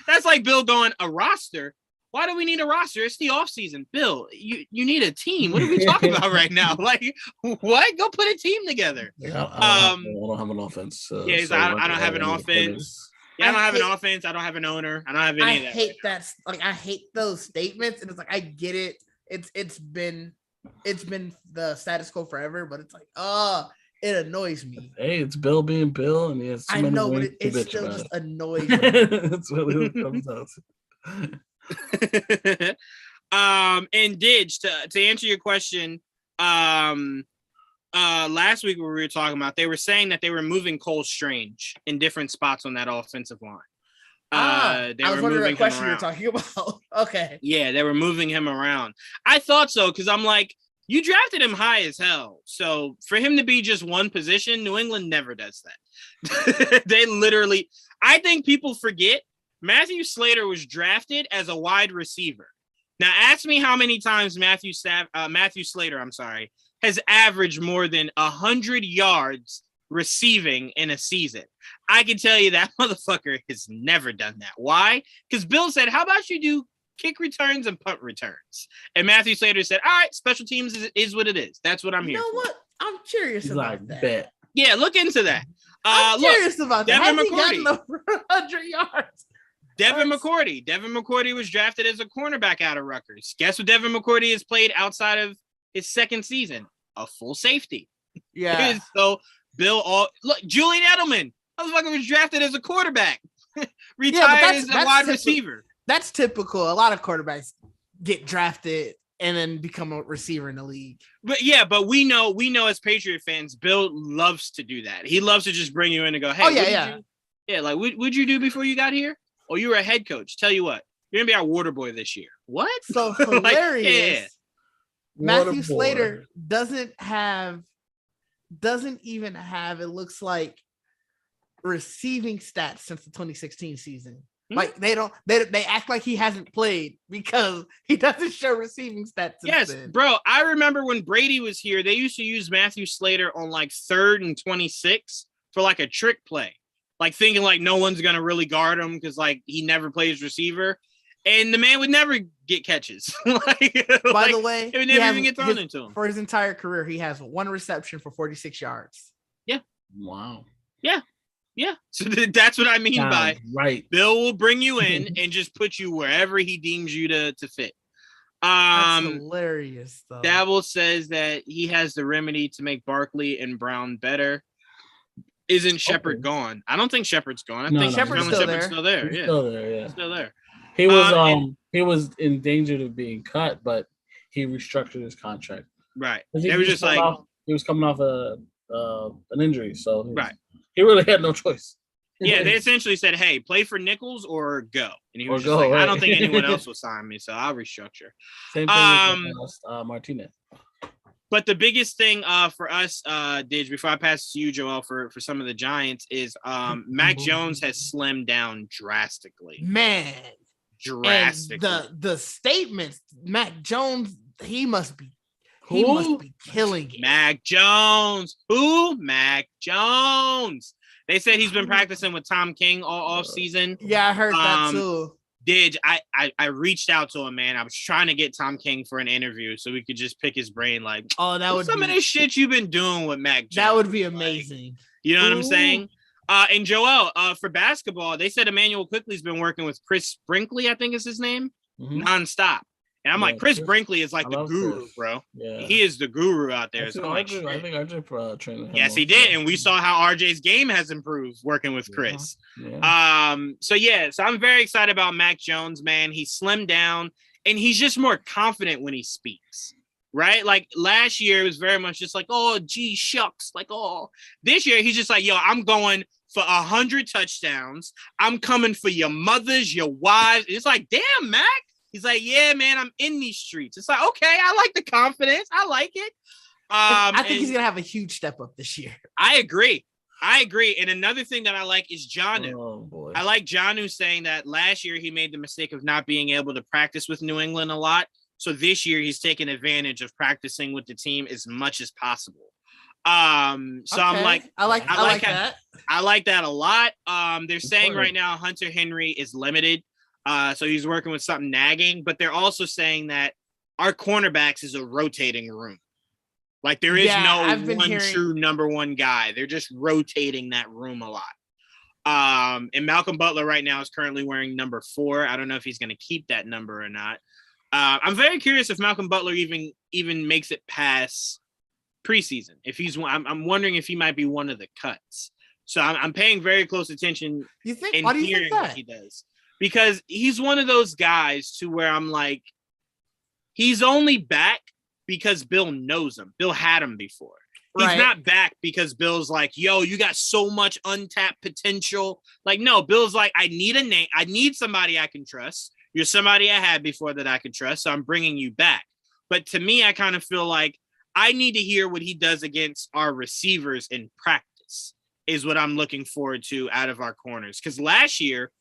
Speaker 3: that's like Bill going, a roster? Why do we need a roster? It's the offseason. Bill, you need a team. What are we talking about right now? Like, what? Go put a team together.
Speaker 2: Yeah, I don't have an offense.
Speaker 3: Yeah, so I don't have an offense. Yeah, I don't have an offense. I don't have an owner. I don't have any of that.
Speaker 1: I hate that. Like, I hate those statements. And it's like, I get it. It's been the status quo forever, but it's like, it annoys me.
Speaker 2: Hey, it's Bill being Bill, and he has
Speaker 1: I know, but it still just annoys me.
Speaker 2: That's what it comes out to.
Speaker 3: And Didge, to answer your question, last week when we were talking about, they were saying that they were moving Cole Strange in different spots on that offensive line.
Speaker 1: I was wondering what question you were talking about. Okay.
Speaker 3: Yeah, they were moving him around. I thought so because I'm like, you drafted him high as hell. So for him to be just one position, New England never does that. They literally, I think people forget Matthew Slater was drafted as a wide receiver. Now, ask me how many times Matthew Slater, has averaged more than 100 yards receiving in a season. I can tell you that motherfucker has never done that. Why? Because Bill said, how about you do kick returns and punt returns? And Matthew Slater said, all right, special teams is what it is. That's what I'm here for.
Speaker 1: You know what? I'm curious about that.
Speaker 2: Bet.
Speaker 3: Yeah, look into that.
Speaker 1: I'm curious about that.
Speaker 3: Devin
Speaker 1: Has
Speaker 3: McCourty.
Speaker 1: he gotten over 100 yards?
Speaker 3: Devin McCourty was drafted as a cornerback out of Rutgers. Guess what Devin McCourty has played outside of his second season? A full safety.
Speaker 1: Yeah.
Speaker 3: So look, Julian Edelman, motherfucker was drafted as a quarterback, retired as a wide receiver.
Speaker 1: That's typical. A lot of quarterbacks get drafted and then become a receiver in the league.
Speaker 3: But we know as Patriot fans, Bill loves to do that. He loves to just bring you in and go, hey, like what'd you do before you got here? Oh, you were a head coach. Tell you what, you're gonna be our water boy this year. What?
Speaker 1: So hilarious.
Speaker 3: Like,
Speaker 1: Matthew Slater doesn't even have, it looks like, receiving stats since the 2016 season. Mm-hmm. Like they act like he hasn't played because he doesn't show receiving stats.
Speaker 3: Yes, then. Bro. I remember when Brady was here, they used to use Matthew Slater on like 3rd and 26 for like a trick play. Like thinking like no one's going to really guard him because like he never plays receiver. And the man would never get catches.
Speaker 1: By the way,
Speaker 3: it would never even get thrown into him.
Speaker 1: For his entire career, he has 1 reception for 46 yards.
Speaker 3: Yeah.
Speaker 2: Wow.
Speaker 3: Yeah. Yeah. So that's what I mean by
Speaker 2: right.
Speaker 3: Bill will bring you in and just put you wherever he deems you to fit.
Speaker 1: That's hilarious, though.
Speaker 3: Dabble says that he has the remedy to make Barkley and Brown better. Isn't Shepard gone? I don't think Shepard's gone. I think
Speaker 1: Shepard's still there.
Speaker 2: He's still there, yeah.
Speaker 3: Still there.
Speaker 2: He was in danger of being cut, but he restructured his contract.
Speaker 3: Right.
Speaker 2: They were just like he was coming off an injury, so he really had no choice.
Speaker 3: Yeah, they essentially said, "Hey, play for nickels or go," and he was just like, "I don't think anyone else will sign me, so I'll restructure."
Speaker 2: Same thing with Martinez.
Speaker 3: But the biggest thing for us, Didge, before I pass to you, Joel, for some of the Giants, is Mac Jones has slimmed down drastically.
Speaker 1: Man,
Speaker 3: drastically.
Speaker 1: And the statements, Mac Jones, he must be killing it.
Speaker 3: Mac Jones. Who? Mac Jones. They said he's been practicing with Tom King all off season.
Speaker 1: Yeah, I heard that too.
Speaker 3: Didge, I reached out to him, man. I was trying to get Tom King for an interview so we could just pick his brain. Like,
Speaker 1: that would
Speaker 3: some of this shit you've been doing with Mac Jones.
Speaker 1: That would be amazing.
Speaker 3: Like, you know what I'm saying? And Joel, for basketball, they said Emmanuel Quickly's been working with Chris Brinkley, I think is his name, nonstop. And I'm like, Chris Brinkley is like the guru, bro. Yeah. He is the guru out there. So
Speaker 2: I think RJ trained him.
Speaker 3: Yes, he did. And we saw how RJ's game has improved working with Chris. Yeah. So I'm very excited about Mac Jones, man. He slimmed down and he's just more confident when he speaks. Right? Like last year, it was very much just like, oh, gee, shucks. Like, oh, this year, he's just like, yo, I'm going for 100 touchdowns. I'm coming for your mothers, your wives. It's like, damn, Mac. He's like, yeah, man, I'm in these streets. It's like, okay, I like the confidence. I like it.
Speaker 1: I think he's going to have a huge step up this year.
Speaker 3: I agree. And another thing that I like is Jonnu.
Speaker 2: Oh, boy.
Speaker 3: I like Jonnu saying that last year he made the mistake of not being able to practice with New England a lot. So this year he's taking advantage of practicing with the team as much as possible. I'm like, I like that. I like that a lot. They're saying right now Hunter Henry is limited. So he's working with something nagging, but they're also saying that our cornerbacks is a rotating room. Like there is true number one guy. They're just rotating that room a lot. And Malcolm Butler right now is currently wearing number 4. I don't know if he's going to keep that number or not. I'm very curious if Malcolm Butler even makes it past preseason. If he's, I'm wondering if he might be one of the cuts. So I'm paying very close attention.
Speaker 1: You think? Why do you think that?
Speaker 3: What he does. Because he's one of those guys to where I'm like, he's only back because Bill knows him. Bill had him before. He's not back because Bill's like, yo, you got so much untapped potential. Like, no, Bill's like, I need a name. I need somebody I can trust. You're somebody I had before that I could trust. So I'm bringing you back. But to me, I kind of feel like I need to hear what he does against our receivers in practice is what I'm looking forward to out of our corners. Because last year,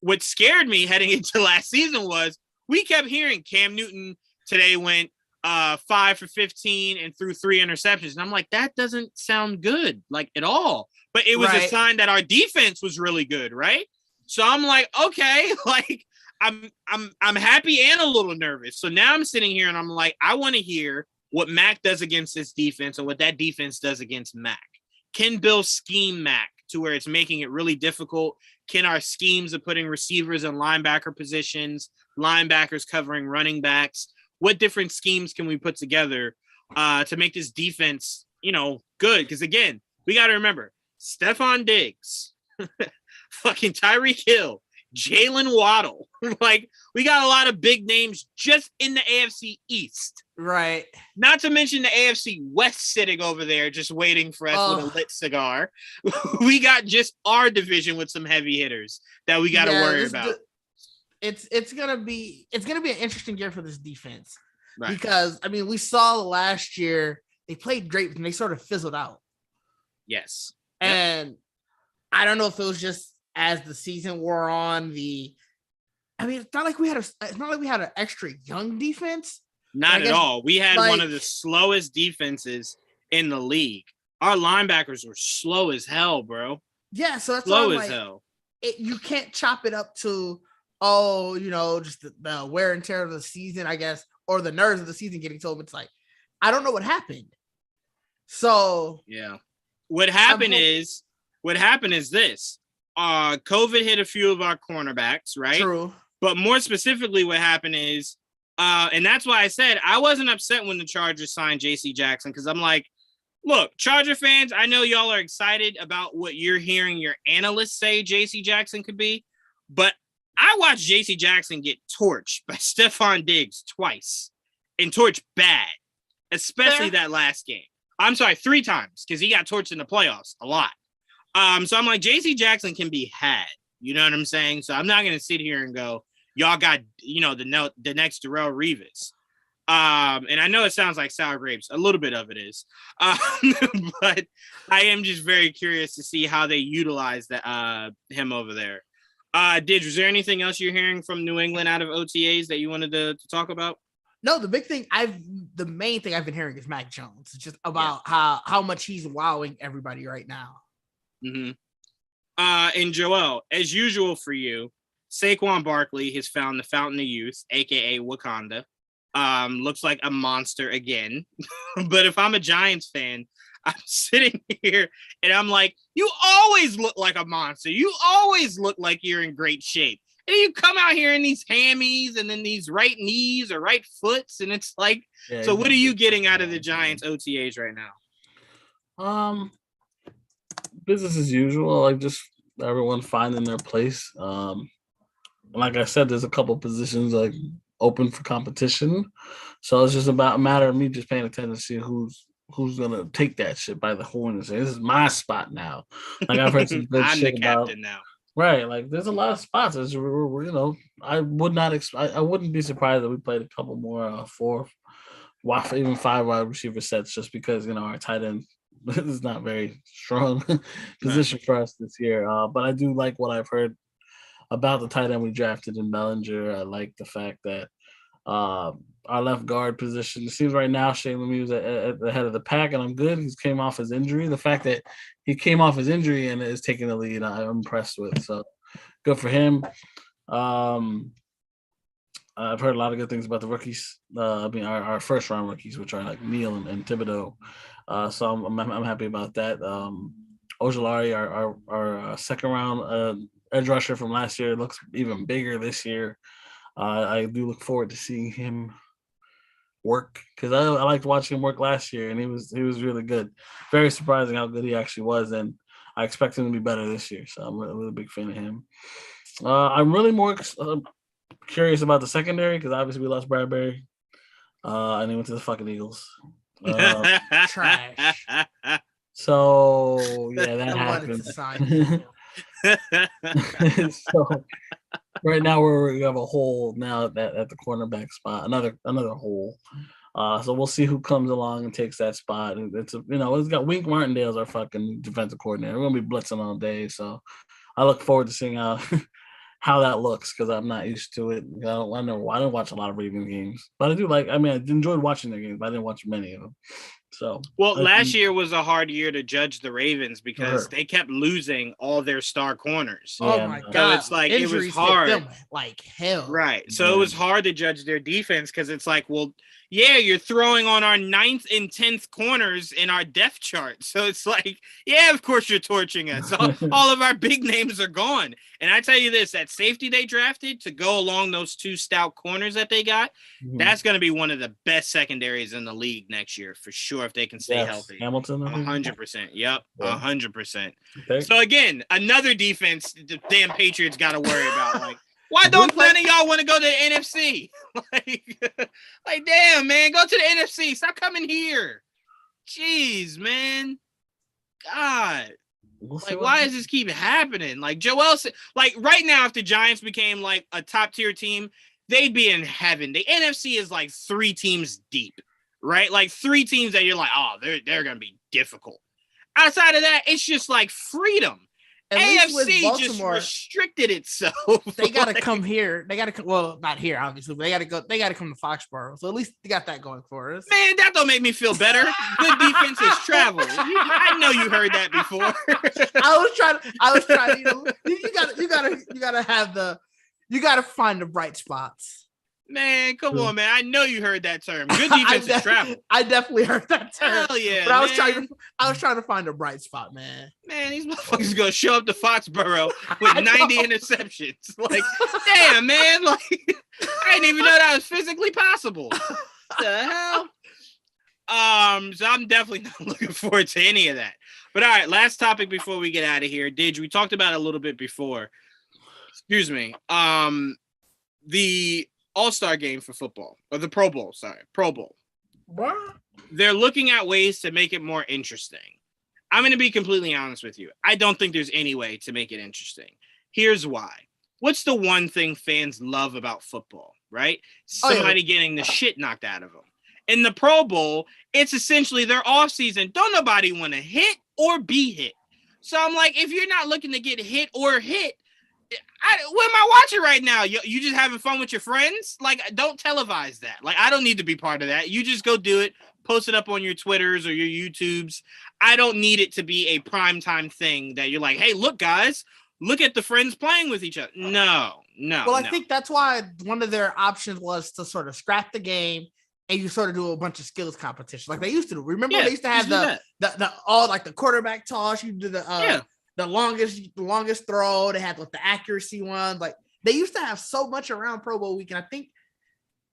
Speaker 3: what scared me heading into last season was we kept hearing Cam Newton today went 5 for 15 and threw 3 interceptions. And I'm like, that doesn't sound good, like at all. But it was a sign that our defense was really good, right? So I'm like, okay, like I'm happy and a little nervous. So now I'm sitting here and I'm like, I want to hear what Mac does against this defense and what that defense does against Mac. Can Bill scheme Mac to where it's making it really difficult? Can our schemes of putting receivers in linebacker positions, linebackers covering running backs, what different schemes can we put together to make this defense, good? Because again, we got to remember Stephon Diggs, fucking Tyreek Hill, Jaylen Waddle. Like we got a lot of big names just in the AFC East.
Speaker 1: Right.
Speaker 3: Not to mention the AFC West sitting over there just waiting for us with a lit cigar. We got just our division with some heavy hitters that we got to worry about.
Speaker 1: It's gonna be an interesting year for this defense. Right. Because I mean we saw last year they played great and they sort of fizzled out.
Speaker 3: Yes.
Speaker 1: And I don't know if it was just as the season wore on, it's not like we had an extra young defense.
Speaker 3: Not at all. We had one of the slowest defenses in the league. Our linebackers were slow as hell, bro.
Speaker 1: Yeah, so that's
Speaker 3: slow as hell.
Speaker 1: You can't chop it up to, just the wear and tear of the season, I guess, or the nerves of the season getting told. It's like, I don't know what happened. So
Speaker 3: yeah, what happened is what happened is this. COVID hit a few of our cornerbacks, right?
Speaker 1: True.
Speaker 3: But more specifically, what happened is, and that's why I said I wasn't upset when the Chargers signed J.C. Jackson, because I'm like, look, Charger fans, I know y'all are excited about what you're hearing your analysts say J.C. Jackson could be, but I watched J.C. Jackson get torched by Stephon Diggs twice, and torched bad, especially that last game. I'm sorry, 3 times, because he got torched in the playoffs a lot. So I'm like, J.C. Jackson can be had. You know what I'm saying? So I'm not going to sit here and go, y'all got, the next Darrelle Revis. And I know it sounds like sour grapes. A little bit of it is. But I am just very curious to see how they utilize him over there. Didge, was there anything else you're hearing from New England out of OTAs that you wanted to talk about?
Speaker 1: No, the main thing I've been hearing is Mac Jones. It's just about how much he's wowing everybody right now.
Speaker 3: Mm-hmm. And Joel, as usual for you, Saquon Barkley has found the fountain of youth, aka Wakanda. Looks like a monster again. But if I'm a Giants fan, I'm sitting here and I'm like, you always look like a monster. You always look like you're in great shape. And you come out here in these hammies and then these right knees or right foots. And it's like, so what are you getting out of the Giants OTAs right now?
Speaker 2: Business as usual, like just everyone finding their place. Like I said, there's a couple positions like open for competition. So it's just about a matter of me just paying attention to see who's gonna take that shit by the horn and say, this is my spot now. Like I've heard some good
Speaker 3: I'm
Speaker 2: shit
Speaker 3: the captain now.
Speaker 2: Right, like there's a lot of spots. I wouldn't be surprised if we played a couple more 4, even 5 wide receiver sets, just because our tight end is not very strong position for us this year. But I do like what I've heard about the tight end we drafted in Bellinger. I like the fact that our left guard position, it seems right now Shane Lemieux is at the head of the pack, and I'm good. He's came off his injury. The fact that he came off his injury and is taking the lead, I'm impressed with. So good for him. I've heard a lot of good things about the rookies. Our first round rookies, which are like Neal and Thibodeau. So I'm happy about that. Ojulari, our second round edge rusher from last year, looks even bigger this year. I do look forward to seeing him work, because I liked watching him work last year, and he was really good. Very surprising how good he actually was, and I expect him to be better this year. So I'm a really big fan of him. I'm really more curious about the secondary, because obviously we lost Bradbury, and he went to the fucking Eagles.
Speaker 1: Trash.
Speaker 2: So yeah, that happened. So right now we have a hole now at the cornerback spot, another hole. So we'll see who comes along and takes that spot. It's got Wink Martindale's our fucking defensive coordinator. We're gonna be blitzing all day, so I look forward to seeing how that looks, because I'm not used to it. I don't watch a lot of Ravens games, but I do I enjoyed watching their games, but I didn't watch many of them. So
Speaker 3: last year was a hard year to judge the Ravens because they kept losing all their star corners.
Speaker 1: Oh my god!
Speaker 3: So it's like
Speaker 1: Injuries,
Speaker 3: it was hard,
Speaker 1: them like hell.
Speaker 3: Right. So it was hard to judge their defense, because it's like, well, yeah, you're throwing on our 9th and 10th corners in our depth chart. So it's like, yeah, of course you're torching us. All of our big names are gone. And I tell you this, that safety they drafted to go along those 2 stout corners that they got, that's going to be one of the best secondaries in the league next year for sure, if they can stay healthy.
Speaker 2: Hamilton,
Speaker 3: 100%. Yep, 100%.
Speaker 2: Okay.
Speaker 3: So again, another defense the damn Patriots got to worry about. Like, why don't none of y'all want to go to the NFC? like, damn, man, go to the NFC. Stop coming here. Jeez, man. God. Like, why does this keep happening? Like, Joel said, like, right now, if the Giants became like a top tier team, they'd be in heaven. The NFC is like 3 teams deep, right? Like 3 teams that you're like, oh, they're going to be difficult. Outside of that, it's just like freedom. AFC just restricted itself.
Speaker 1: They got to come here. They got to come. Well, not here, obviously, but they got to go. They got to come to Foxborough. So at least they got that going for us.
Speaker 3: Man, that don't make me feel better. Good defense is travel. I know you heard that before.
Speaker 1: I was trying. You gotta have you gotta find the bright spots.
Speaker 3: Man, come on, man. I know you heard that term. Good defensive travel.
Speaker 1: I definitely heard that term.
Speaker 3: Hell yeah,
Speaker 1: but I was trying to find a bright spot, man.
Speaker 3: Man, these motherfuckers gonna show up to Foxborough with 90 interceptions. Like, damn, man. Like, I didn't even know that was physically possible. What the hell? So I'm definitely not looking forward to any of that. But all right, last topic before we get out of here. Didge, we talked about it a little bit before. Excuse me. The All-Star game for football, or the Pro Bowl.
Speaker 1: What?
Speaker 3: They're looking at ways to make it more interesting. I'm going to be completely honest with you. I don't think there's any way to make it interesting. Here's why. What's the one thing fans love about football, right? Somebody getting the shit knocked out of them. In the Pro Bowl, it's essentially their offseason. Don't nobody want to hit or be hit. So I'm like, if you're not looking to get hit or hit, what am I watching right now? You just having fun with your friends? Like, don't televise that. Like, I don't need to be part of that. You just go do it, post it up on your Twitters or your YouTubes. I don't need it to be a primetime thing that you're like, hey, look, guys, look at the friends playing with each other. No.
Speaker 1: Well, I think that's why one of their options was to sort of scrap the game and you sort of do a bunch of skills competition like they used to do. Remember, they used to have the all like the quarterback toss. You do the longest throw. They had like the accuracy one. Like they used to have so much around Pro Bowl weekend. I think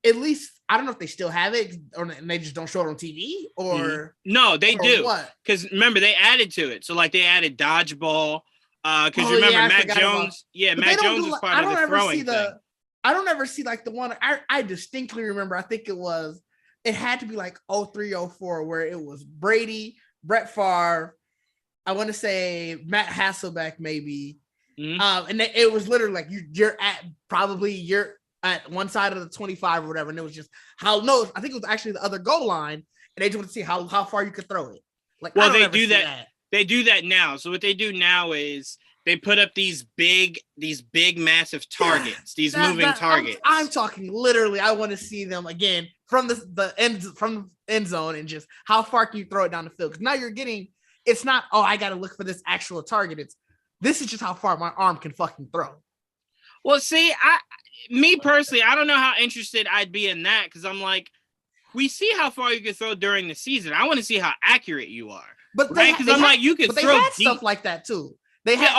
Speaker 1: at least I don't know if they still have it or they just don't show it on TV or
Speaker 3: no, they do.
Speaker 1: What?
Speaker 3: Because remember they added to it. So like they added dodgeball. Because remember Matt Jones. Matt Jones was part of the throwing thing.
Speaker 1: I don't ever see like the one I distinctly remember. I think it had to be like 03, 04 where it was Brady, Brett Favre. I want to say Matt Hasselbeck maybe. And it was literally like you're at one side of the 25 or whatever. And it was just I think it was actually the other goal line. And they just want to see how far you could throw it. Like,
Speaker 3: well, they do that. They do that now. So what they do now is they put up these big massive targets, moving targets.
Speaker 1: I'm talking literally. I want to see them again from the end zone and just how far can you throw it down the field? Because now you're getting. It's not. Oh, I got to look for this actual target. This is just how far my arm can fucking throw.
Speaker 3: Well, see, me personally, I don't know how interested I'd be in that because I'm like, we see how far you can throw during the season. I want to see how accurate you are.
Speaker 1: But
Speaker 3: right, because I'm like, you can throw deep.
Speaker 1: Stuff like that too. They had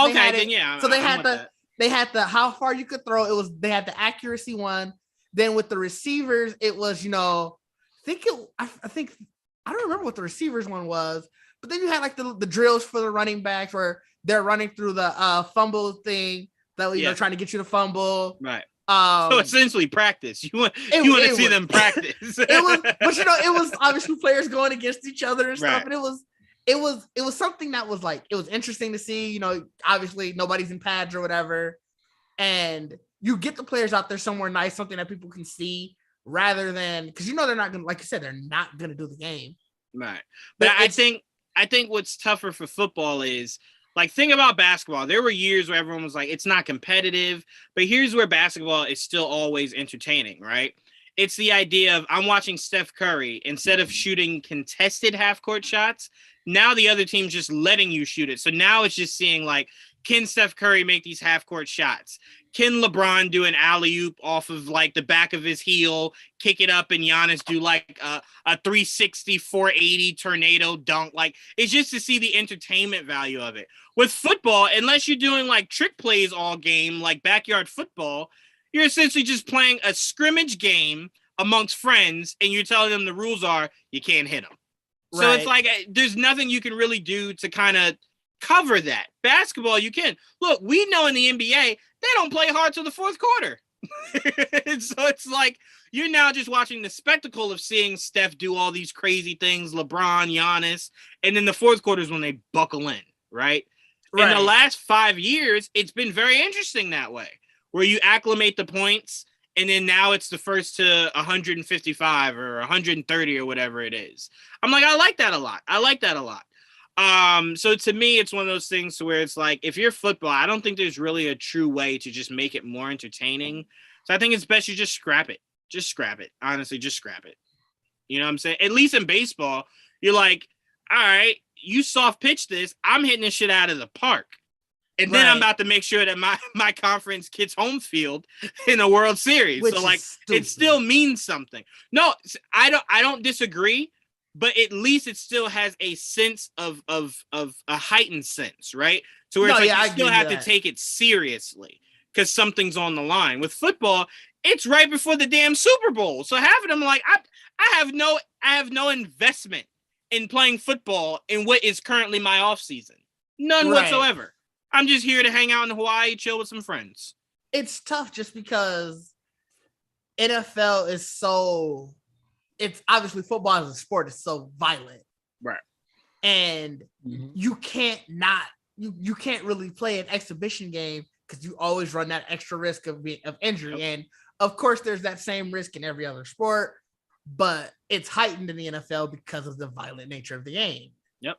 Speaker 1: the how far you could throw. They had the accuracy one. Then with the receivers, it was I don't remember what the receivers one was. But then you had like the drills for the running backs where they're running through the fumble thing that trying to get you to fumble.
Speaker 3: Right. So essentially practice. You want to see them practice.
Speaker 1: But it was obviously players going against each other and stuff. And it was something that was like, it was interesting to see, obviously nobody's in pads or whatever. And you get the players out there somewhere nice, something that people can see rather than, because they're not going to, like you said, they're not going to do the game.
Speaker 3: Right. But I think what's tougher for football is, like, think about basketball. There were years where everyone was like, it's not competitive, but here's where basketball is still always entertaining, right? It's the idea of I'm watching Steph Curry, instead of shooting contested half-court shots, now the other team's just letting you shoot it. So now it's just seeing, like, can Steph Curry make these half-court shots? Can LeBron do an alley-oop off of, like, the back of his heel, kick it up, and Giannis do, like, a 360, 480 tornado dunk? Like, it's just to see the entertainment value of it. With football, unless you're doing, like, trick plays all game, like backyard football, you're essentially just playing a scrimmage game amongst friends, and you're telling them the rules are you can't hit them. Right. So it's like there's nothing you can really do to kind of cover that. Basketball, you can. Look, we know in the NBA, they don't play hard till the fourth quarter. So it's like you're now just watching the spectacle of seeing Steph do all these crazy things, LeBron, Giannis, and then the fourth quarter is when they buckle in, right? In the last 5 years, it's been very interesting that way, where you acclimate the points, and then now it's the first to 155 or 130 or whatever it is. I'm like, I like that a lot. So to me, it's one of those things where it's like, if you're football, I don't think there's really a true way to just make it more entertaining. So I think it's best you just scrap it. Just scrap it. Honestly, just scrap it. You know what I'm saying? At least in baseball, you're like, all right, you soft pitch this. I'm hitting this shit out of the park. And then I'm about to make sure that my conference gets home field in a World Series.
Speaker 1: Which
Speaker 3: so like
Speaker 1: stupid.
Speaker 3: It still means something. No, I don't disagree, but at least it still has a sense of a heightened sense, right? To where you still have to take it seriously because something's on the line. With football, it's right before the damn Super Bowl. So half of them like I have no investment in playing football in what is currently my off season. None whatsoever. I'm just here to hang out in Hawaii, chill with some friends.
Speaker 1: It's tough just because NFL is so, it's obviously football as a sport is so violent.
Speaker 3: Right.
Speaker 1: And you can't really play an exhibition game because you always run that extra risk of injury. Yep. And of course, there's that same risk in every other sport, but it's heightened in the NFL because of the violent nature of the game.
Speaker 3: Yep.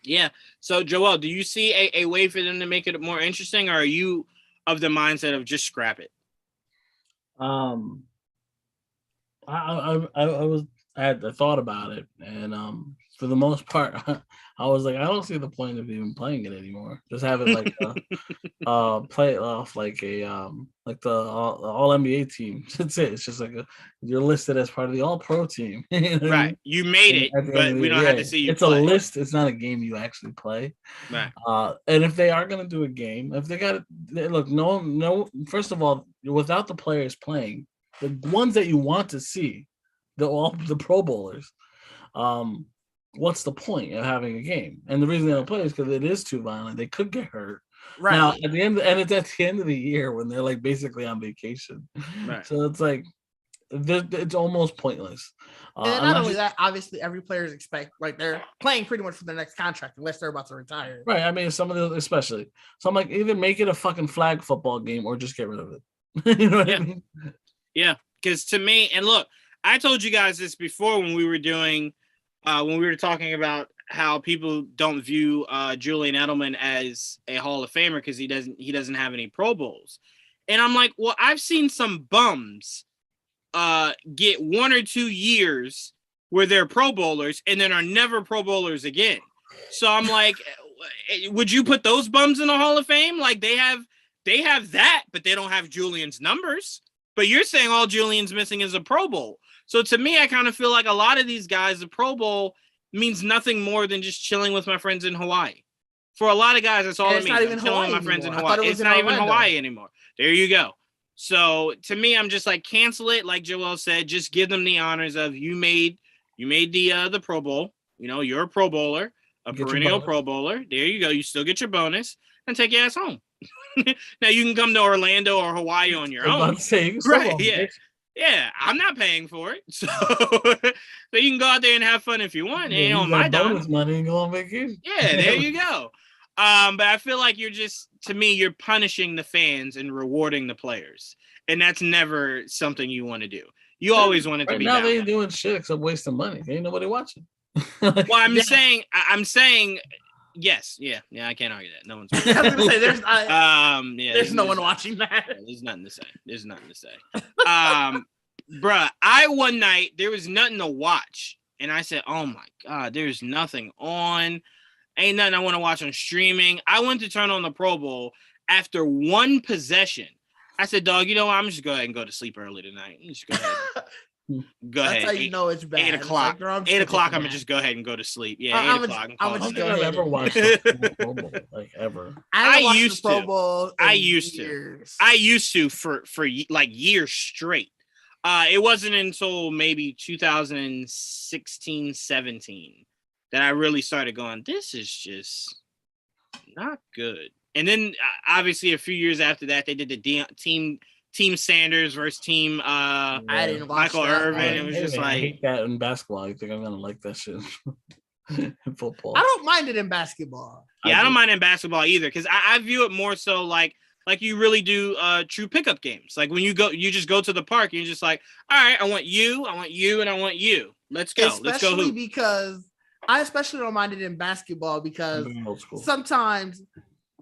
Speaker 3: Yeah. So, Joel, do you see a way for them to make it more interesting, or are you of the mindset of just scrap it?
Speaker 2: I had thought about it, and for the most part, I was like, I don't see the point of even playing it anymore. Just have it like play it off like a like the AllNBA team. That's it. It's just like you're listed as part of the All-Pro team. You know?
Speaker 3: Right. You made it, but we don't have to see you.
Speaker 2: It's play. A list. It's not a game you actually play.
Speaker 3: Right.
Speaker 2: And if they are going to do a game, if they got to look, no. First of all, without the players playing, the ones that you want to see, the Pro Bowlers, what's the point of having a game? And the reason they don't play is because it is too violent. They could get hurt. Right. Now, at the end, and it's at the end of the year when they're like basically on vacation. Right. So it's like it's almost pointless.
Speaker 1: And not only that, obviously every player is like they're playing pretty much for their next contract unless they're about to retire.
Speaker 2: Right. I mean, some of them especially. So I'm like, either make it a fucking flag football game or just get rid of it. You know what I mean?
Speaker 3: Yeah. Because to me, and look, I told you guys this before when we were doing, when we were talking about how people don't view Julian Edelman as a Hall of Famer because he doesn't have any Pro Bowls, and I'm like, well, I've seen some bums get 1 or 2 years where they're Pro Bowlers and then are never Pro Bowlers again. So I'm like, would you put those bums in the Hall of Fame? Like they have that, but they don't have Julian's numbers. But you're saying all Julian's missing is a Pro Bowl. So to me, I kind of feel like a lot of these guys, the Pro Bowl means nothing more than just chilling with my friends in Hawaii. For a lot of guys, that's all it means. Not even chilling with my friends in Hawaii. It's not even Hawaii anymore. There you go. So to me, I'm just like, cancel it. Like Joel said, just give them the honors of you made the Pro Bowl. You know, you're a Pro Bowler, a perennial Pro Bowler. There you go. You still get your bonus and take your ass home. Now you can come to Orlando or Hawaii on your own. Right? Yeah. Yeah, I'm not paying for it, so you can go out there and have fun if you want. Yeah, on my
Speaker 2: bonus money and go on vacation.
Speaker 3: Yeah, there you go. But I feel like you're punishing the fans and rewarding the players, and that's never something you want to do. You always want it to be.
Speaker 2: Now they ain't doing shit except wasting money. Ain't nobody watching.
Speaker 3: Well, I'm saying. Yes, yeah, I can't argue that. No one's.
Speaker 1: I was gonna say there's no one watching that.
Speaker 3: Yeah, there's nothing to say. Bruh, one night there was nothing to watch, and I said, "Oh my god, there's nothing on. Ain't nothing I want to watch on streaming." I went to turn on the Pro Bowl after one possession. I said, "Dog, you know what? I'm just go ahead and go to sleep early tonight. Just go ahead." Go ahead.
Speaker 1: That's how you know it's bad.
Speaker 3: 8 o'clock.
Speaker 1: Like,
Speaker 3: 8 o'clock. I'm gonna just go ahead and go to sleep. Yeah, 8 o'clock.
Speaker 1: I'm gonna just go ahead.
Speaker 2: I've ever watched the Pro Bowl, like ever.
Speaker 3: I used to for like years straight. It wasn't until maybe 2016, 17 that I really started going, this is just not good. And then obviously a few years after that, they did the Team Sanders versus Team
Speaker 1: I didn't watch
Speaker 3: Michael Irvin. It was just like,
Speaker 2: I hate that in basketball. You think I'm gonna like that shit in football?
Speaker 1: I don't mind it in basketball.
Speaker 3: Yeah, I don't mind it in basketball either because I view it more so like you really do true pickup games. Like when you just go to the park, and you're just like, all right, I want you, and I want you. Let's go. Let's go.
Speaker 1: Especially because I especially don't mind it in basketball because sometimes.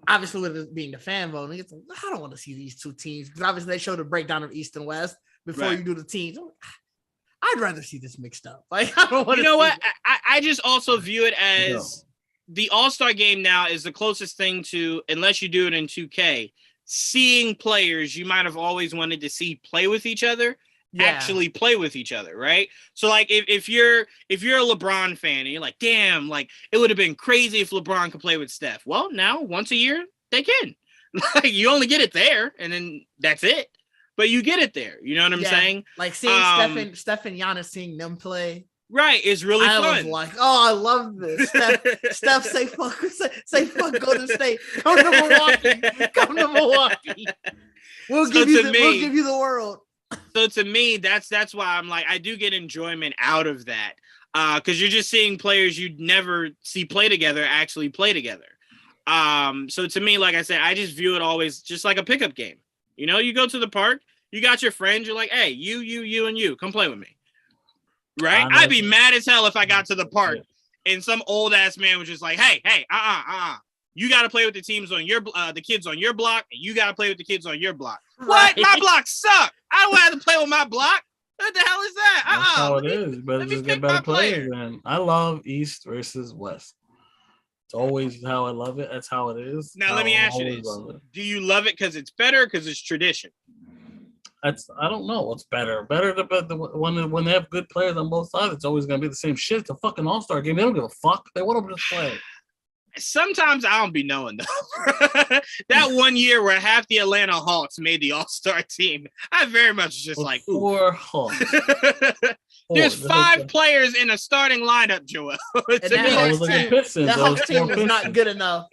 Speaker 1: Obviously, with it being the fan voting, it's like, I don't want to see these two teams because obviously they show the breakdown of East and West before you do the teams. I'd rather see this mixed up. Like I don't want to.
Speaker 3: You know what? I just also view it as the All-Star game now is the closest thing to, unless you do it in 2K, seeing players you might have always wanted to see play with each other, actually play with each other, right? So like if you're a LeBron fan and you're like, damn, like it would have been crazy if LeBron could play with Steph. Well, now once a year they can. Like you only get it there, and then that's it. But you get it there. You know what I'm saying?
Speaker 1: Like seeing Steph and Giannis, seeing them play.
Speaker 3: Right, it's really fun.
Speaker 1: I was like, oh, I love this. Steph say fuck Golden State. Come to Milwaukee. We'll give you the world.
Speaker 3: So to me, that's why I'm like, I do get enjoyment out of that. Because you're just seeing players you'd never see play together actually play together. So to me, like I said, I just view it always just like a pickup game. You know, you go to the park, you got your friends, you're like, hey, you, and you, come play with me. Right? I'd be mad as hell if I got to the park and some old ass man was just like, hey, you got to play with the teams on your the kids on your block, and you got to play with the kids on your block. Right. What? My block suck. I don't have to play with my block. What the hell is that?
Speaker 2: That's how it is. But just get better players, man. I love East versus West. It's always how I love it. That's how it is.
Speaker 3: Now let me ask you this: do you love it because it's better, because it's tradition?
Speaker 2: I don't know what's better. When they have good players on both sides, it's always gonna be the same shit. It's a fucking All-Star game. They don't give a fuck. They want to just play.
Speaker 3: Sometimes I don't be knowing though. That one year where half the Atlanta Hawks made the All-Star team, I very much just like
Speaker 2: four Hawks.
Speaker 3: There's 5 players in a starting lineup, Joel.
Speaker 1: The Hawks team is not good enough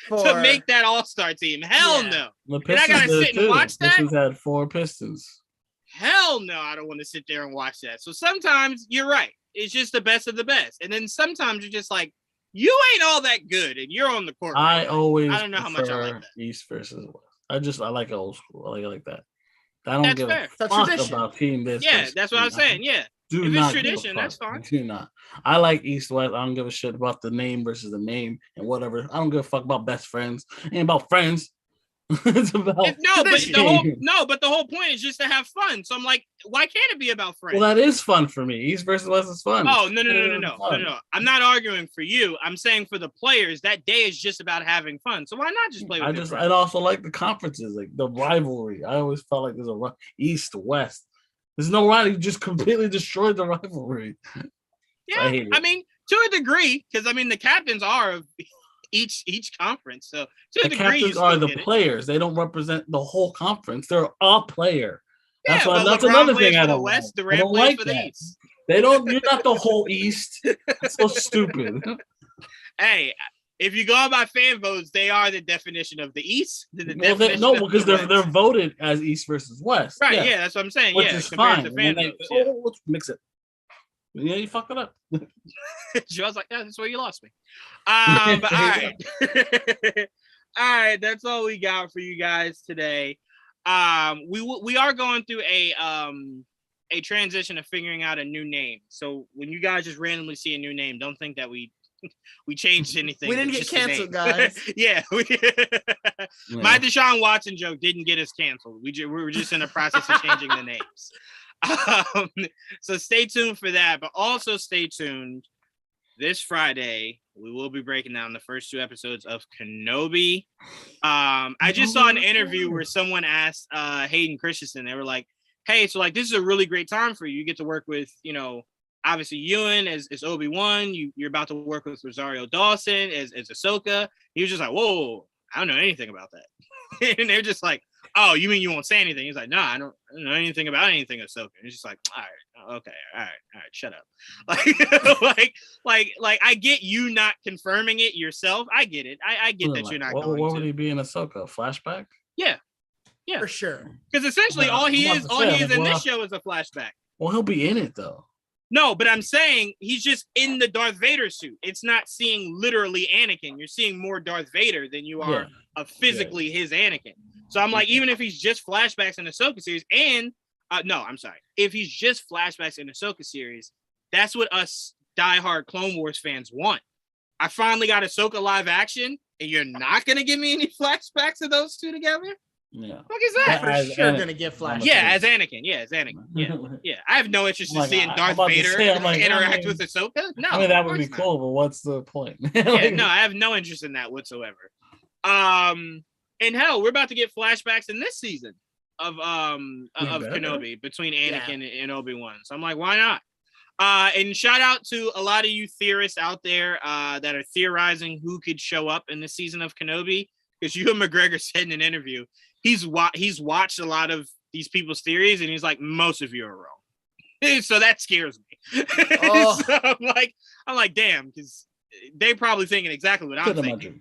Speaker 3: to make that All-Star team. Hell no. And I gotta sit and watch that.
Speaker 2: Pistons had 4 Pistons.
Speaker 3: Hell no, I don't want to sit there and watch that. So sometimes you're right. It's just the best of the best. And then sometimes you're just like, you ain't all that good, and you're on the court.
Speaker 2: I
Speaker 3: don't know how much I like that.
Speaker 2: East versus West. I like it old school. I like that. I don't give a fuck about team this.
Speaker 3: Yeah, that's what I'm saying. Yeah. If it's tradition, that's fine.
Speaker 2: Do not. I like East West. I don't give a shit about the name versus the name and whatever. I don't give a fuck about best friends. It ain't about friends. It's about
Speaker 3: but the whole point is just to have fun. So I'm like, why can't it be about friends?
Speaker 2: Well, that is fun for me. East versus West is fun.
Speaker 3: Oh, no. I'm not arguing for you. I'm saying for the players, that day is just about having fun. So why not just play with your friends?
Speaker 2: I also like the conferences, like the rivalry. I always felt like there's a East West. There's no rivalry. You just completely destroyed the rivalry.
Speaker 3: Yeah, I mean, to a degree, because I mean the captains are of each conference. So to a degree,
Speaker 2: captains are the players. They don't represent the whole conference. They're a player.
Speaker 3: That's another thing I don't West, the Ram plays for the East.
Speaker 2: They don't. You're not the whole East. That's so stupid.
Speaker 3: Hey, if you go by fan votes, they are the definition of the East.
Speaker 2: Because they're voted as East versus West.
Speaker 3: Right? Yeah, that's what I'm saying.
Speaker 2: Which is fine.
Speaker 3: To fan votes,
Speaker 2: let's mix it. Yeah, you fucked it up.
Speaker 3: Joe's like, yeah, that's where you lost me. But all right. All right, that's all we got for you guys today. We are going through a transition of figuring out a new name. So when you guys just randomly see a new name, don't think that we changed anything.
Speaker 1: We didn't get canceled, guys.
Speaker 3: Yeah. My Deshaun Watson joke didn't get us canceled. We were just in the process of changing the names. So stay tuned for that, but also stay tuned. This Friday, we will be breaking down the first 2 episodes of Kenobi. I just saw an interview where someone asked Hayden Christensen. They were like, hey, so like this is a really great time for you. You get to work with, obviously Ewan as Obi-Wan. You're about to work with Rosario Dawson as Ahsoka. He was just like, whoa, I don't know anything about that. And they're just like, oh, you mean you won't say anything? He's like, no, I don't know anything about anything Ahsoka. And he's just like, all right, okay, all right, shut up. Like, I get you not confirming it yourself. I get it. I get that you're not going to.
Speaker 2: What would he be in Ahsoka? Flashback?
Speaker 3: Yeah,
Speaker 1: for sure.
Speaker 3: Because essentially, all he is in this show is a flashback.
Speaker 2: Well, he'll be in it though.
Speaker 3: No, but I'm saying he's just in the Darth Vader suit. It's not seeing literally Anakin. You're seeing more Darth Vader than you are of physically his Anakin. So I'm like, even if he's just flashbacks in the Ahsoka series, and no, I'm sorry, if he's just flashbacks in the Ahsoka series, that's what us diehard Clone Wars fans want. I finally got Ahsoka live action, and you're not gonna give me any flashbacks of those two together?
Speaker 2: Yeah.
Speaker 3: What is that?
Speaker 1: For sure gonna get flashed.
Speaker 3: Yeah, as Anakin. Yeah. I have no interest in seeing Darth Vader interact with Ahsoka. No,
Speaker 2: I mean that would be cool, but what's the point?
Speaker 3: Yeah, no, I have no interest in that whatsoever. And hell, we're about to get flashbacks in this season of Kenobi between Anakin and Obi-Wan. So I'm like, why not? And shout out to a lot of you theorists out there that are theorizing who could show up in this season of Kenobi. Because Ewan McGregor said in an interview, he's watched a lot of these people's theories, and he's like, most of you are wrong. So that scares me. Oh. So I'm like, damn, because they probably thinking exactly what I'm thinking.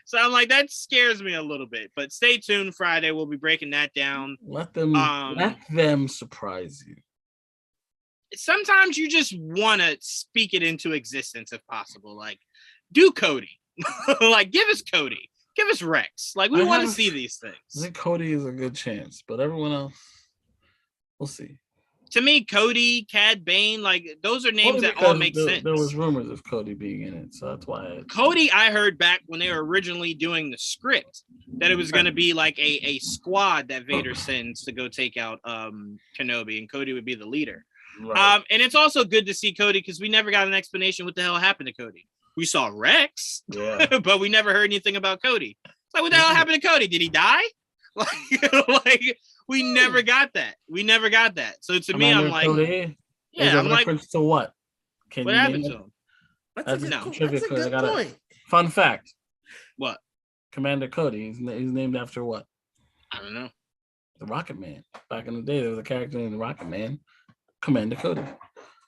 Speaker 3: So I'm like, that scares me a little bit. But stay tuned. Friday, we'll be breaking that down.
Speaker 2: Let them surprise you.
Speaker 3: Sometimes you just want to speak it into existence if possible. Like, do Cody. Like, give us Cody. Give us Rex. Like, we want to see these things.
Speaker 2: I think Cody is a good chance, but everyone else, we'll see.
Speaker 3: To me, Cody, Cad Bane, like, those are names that all make sense.
Speaker 2: There was rumors of Cody being in it, so that's why.
Speaker 3: Cody, I heard back when they were originally doing the script that it was going to be like a squad that Vader sends to go take out Kenobi, and Cody would be the leader. Right. And it's also good to see Cody because we never got an explanation what the hell happened to Cody. We saw Rex, but we never heard anything about Cody. It's like, what the hell happened to Cody? Did he die? Like we never got that. So to me, I'm like,
Speaker 2: Cody? I'm like, to what?
Speaker 3: What happened to him?
Speaker 1: That's a good point.
Speaker 2: Fun fact.
Speaker 3: What?
Speaker 2: Commander Cody. He's named after what?
Speaker 3: I don't know.
Speaker 2: The Rocket Man. Back in the day, there was a character named the Rocket Man. Commander Cody.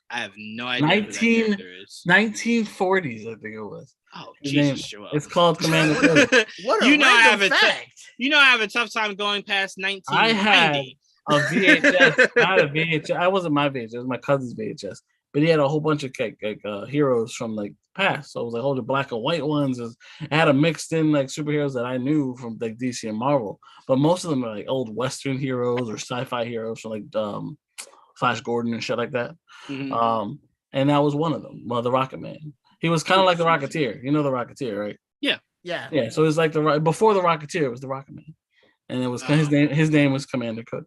Speaker 3: I have no idea.
Speaker 2: 1940s, I think it was.
Speaker 3: Oh, Jesus!
Speaker 2: It's called Commander Cody.
Speaker 1: What a random fact.
Speaker 3: I have a tough time going past 1990.
Speaker 2: I had a VHS. I had a VHS. I wasn't my VHS. It was my cousin's VHS. But he had a whole bunch of heroes from like the past. So it was like all the black and white ones. I had a mixed in like superheroes that I knew from like DC and Marvel. But most of them are like old Western heroes or sci-fi heroes from like Flash Gordon and shit like that. Mm-hmm. And that was one of them. Well, the Rocket Man. He was kind of like the Rocketeer. You know the Rocketeer, right?
Speaker 3: Yeah.
Speaker 2: So it was like before the Rocketeer, it was the Rocket Man, and it was his name was Commander Cody.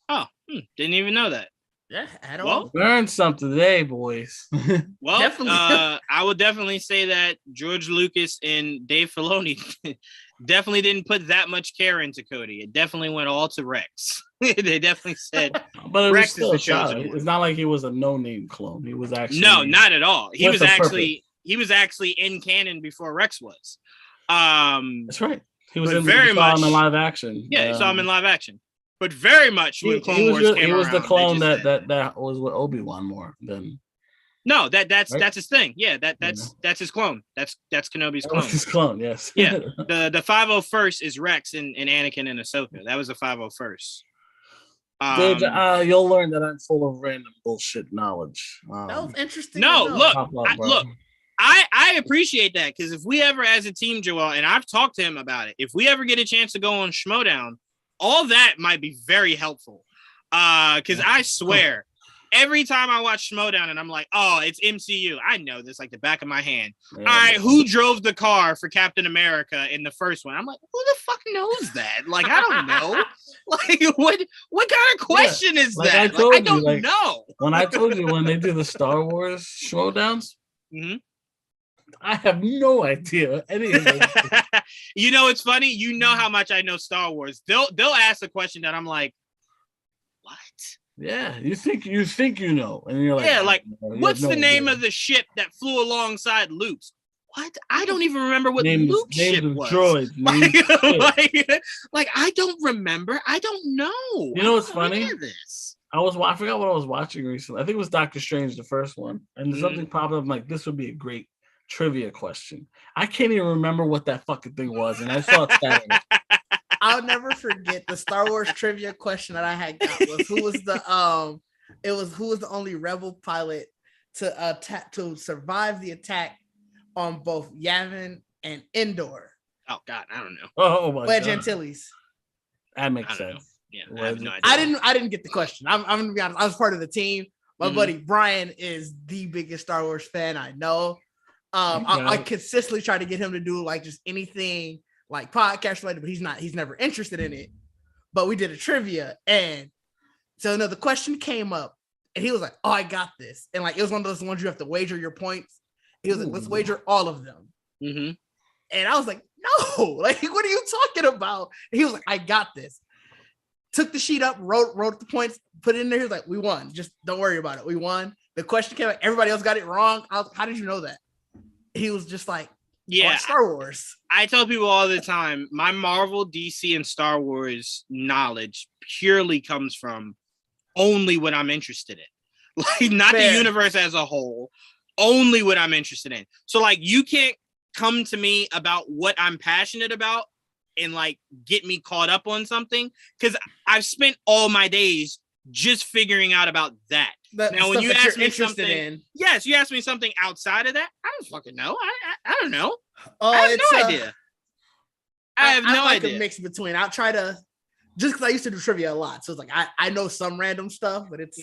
Speaker 3: Oh, didn't even know that.
Speaker 1: Yeah, at all.
Speaker 2: Learned something today, boys.
Speaker 3: Well, definitely. I would definitely say that George Lucas and Dave Filoni definitely didn't put that much care into Cody. It definitely went all to Rex. They definitely said,
Speaker 2: but it Rex is the chosen one. It's not like he was a no-name clone. He was actually
Speaker 3: not at all. He was actually in canon before Rex was.
Speaker 2: That's right. He was in live action.
Speaker 3: Yeah, you saw him in live action. But very much when Clone Wars came around.
Speaker 2: He was the clone that was with Obi-Wan more than.
Speaker 3: No, that's his thing. Yeah, that's his clone. That's Kenobi's clone.
Speaker 2: That's his clone, yes.
Speaker 3: Yeah. The 501st is Rex and Anakin and Ahsoka. That was the 501st.
Speaker 2: Dude, you'll learn that I'm full of random bullshit knowledge.
Speaker 1: That was interesting.
Speaker 3: No, look, I appreciate that because if we ever, as a team, Joel, and I've talked to him about it, if we ever get a chance to go on Schmodown, all that might be very helpful. Because I swear, every time I watch Schmodown and I'm like, oh, it's MCU. I know this like the back of my hand. Yeah. All right, who drove the car for Captain America in the first one? I'm like, who the fuck knows that? Like, I don't know. Like, what kind of question is that? I don't know.
Speaker 2: When I told you when they do the Star Wars Schmodowns, I have no idea any of those.
Speaker 3: You know, it's funny. You know how much I know Star Wars. They'll ask a question that I'm like, what?
Speaker 2: Yeah, you think you know, and you're like,
Speaker 3: yeah, like what's the name of the ship that flew alongside Luke's? What? I don't even remember what Luke's ship was.
Speaker 2: Droids,
Speaker 3: like I don't remember. I don't know.
Speaker 2: You know what's funny? I forgot what I was watching recently. I think it was Doctor Strange, the first one, and something popped up. I'm like, this would be a great trivia question. I can't even remember what that fucking thing was, and I saw it Saturday.
Speaker 1: I'll never forget the Star Wars trivia question that I had got was who was the only rebel pilot to survive the attack on both Yavin and Endor.
Speaker 3: Oh God, I don't know.
Speaker 2: Oh my
Speaker 1: God. Antilles.
Speaker 2: That makes sense.
Speaker 3: Yeah, I have no idea.
Speaker 1: I didn't get the question. I'm gonna be honest. I was part of the team. My buddy Brian is the biggest Star Wars fan I know. I consistently try to get him to do like just anything like podcast related, but he's never interested in it. But we did a trivia, and so the question came up, and he was like, "Oh, I got this," and like it was one of those ones you have to wager your points. He was like, "Let's wager all of them," and I was like, "No, like what are you talking about?" And he was like, "I got this." Took the sheet up, wrote the points, put it in there. He was like, "We won. Just don't worry about it. We won." The question came out. Everybody else got it wrong. I was like, "How did you know that?" He was just like, "Yeah, Star Wars."
Speaker 3: I tell people all the time, my Marvel, DC, and Star Wars knowledge purely comes from only what I'm interested in. Like, not the universe as a whole, only what I'm interested in. So, like, you can't come to me about what I'm passionate about and, like, get me caught up on something, because I've spent all my days just figuring out about that. Now, when you ask me something, yes, you ask me something outside of that, I don't fucking know. I don't know. I have no idea. I have no idea.
Speaker 1: A mix between. I'll try to, just because I used to do trivia a lot, so it's like I know some random stuff, but it's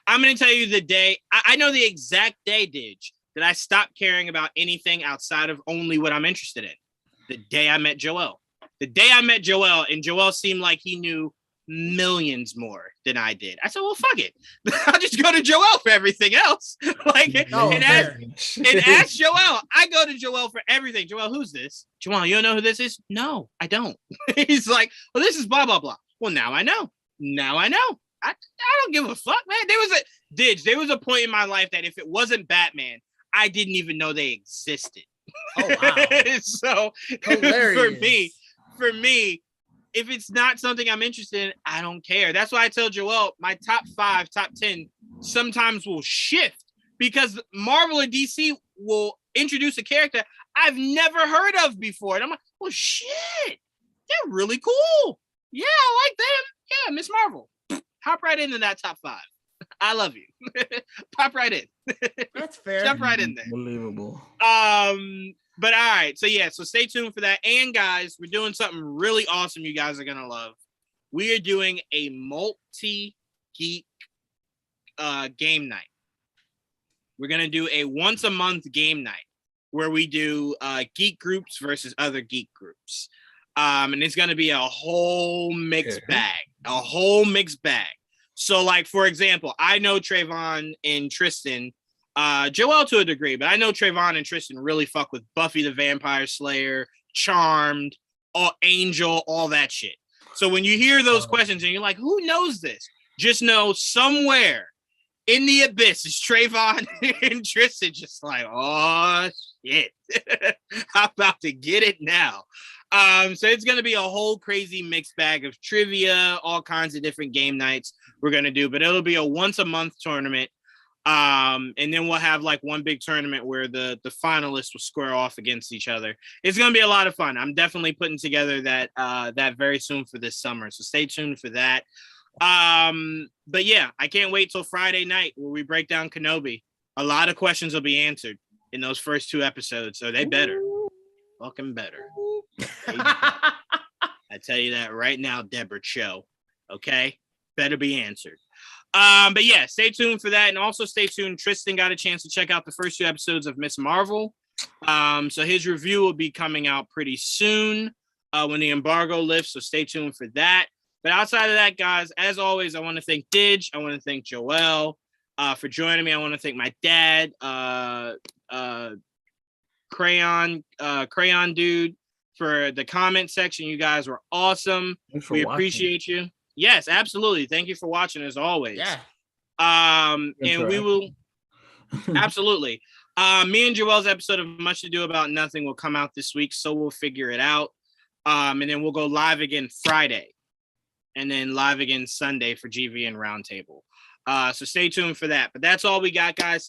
Speaker 3: I'm going to tell you the day. I know the exact day, Didge, that I stopped caring about anything outside of only what I'm interested in. The day I met Joel. The day I met Joel, and Joel seemed like he knew millions more than I did. I said, well, fuck it. I'll just go to Joel for everything else. Like, and ask Joel. I go to Joel for everything. Joel, who's this? Juwaan, you don't know who this is? No, I don't. He's like, well, this is blah, blah, blah. Well, now I know. I don't give a fuck, man. There was a point in my life that if it wasn't Batman, I didn't even know they existed.
Speaker 1: Oh, wow.
Speaker 3: So for me, if it's not something I'm interested in, I don't care. That's why I tell Joel my top 5, top 10 sometimes will shift, because Marvel and DC will introduce a character I've never heard of before. And I'm like, well, shit, they're really cool. Yeah, I like them. Yeah, Miss Marvel. Hop right into that top 5. I love you. Pop right in.
Speaker 1: That's fair.
Speaker 3: Jump right in there.
Speaker 2: Unbelievable.
Speaker 3: But all right, so stay tuned for that. And guys, we're doing something really awesome you guys are gonna love. We are doing a multi-geek game night. We're gonna do a once a month game night where we do geek groups versus other geek groups. And it's gonna be a whole mixed bag. So, like, for example, I know Trayvon and Tristan, Joel to a degree, but I know Trayvon and Tristan really fuck with Buffy the Vampire Slayer, Charmed, Angel, all that shit. So when you hear those questions and you're like, who knows this? Just know somewhere in the abyss is Trayvon and Tristan just like, oh, shit. I'm about to get it now. So it's going to be a whole crazy mixed bag of trivia, all kinds of different game nights we're going to do, but it'll be a once a month tournament. And then we'll have like one big tournament where the finalists will square off against each other. It's going to be a lot of fun. I'm definitely putting together that very soon for this summer. So stay tuned for that. But yeah, I can't wait till Friday night where we break down Kenobi. A lot of questions will be answered in those first 2 episodes. So they better. Fucking better. I tell you that right now, Deborah Cho. Okay? Better be answered. But yeah, stay tuned for that. And also stay tuned. Tristan got a chance to check out the first 2 episodes of Miss Marvel. So his review will be coming out pretty soon when the embargo lifts. So stay tuned for that. But outside of that, guys, as always, I want to thank Didge. I want to thank Joel for joining me. I want to thank my dad, Crayon Dude, for the comment section. You guys were awesome. We appreciate you. Yes, absolutely. Thank you for watching as always.
Speaker 1: Yeah.
Speaker 3: And we will absolutely. Me and Joel's episode of Much to Do About Nothing will come out this week, so we'll figure it out. And then we'll go live again Friday, and then live again Sunday for GVN Roundtable. So stay tuned for that. But that's all we got, guys.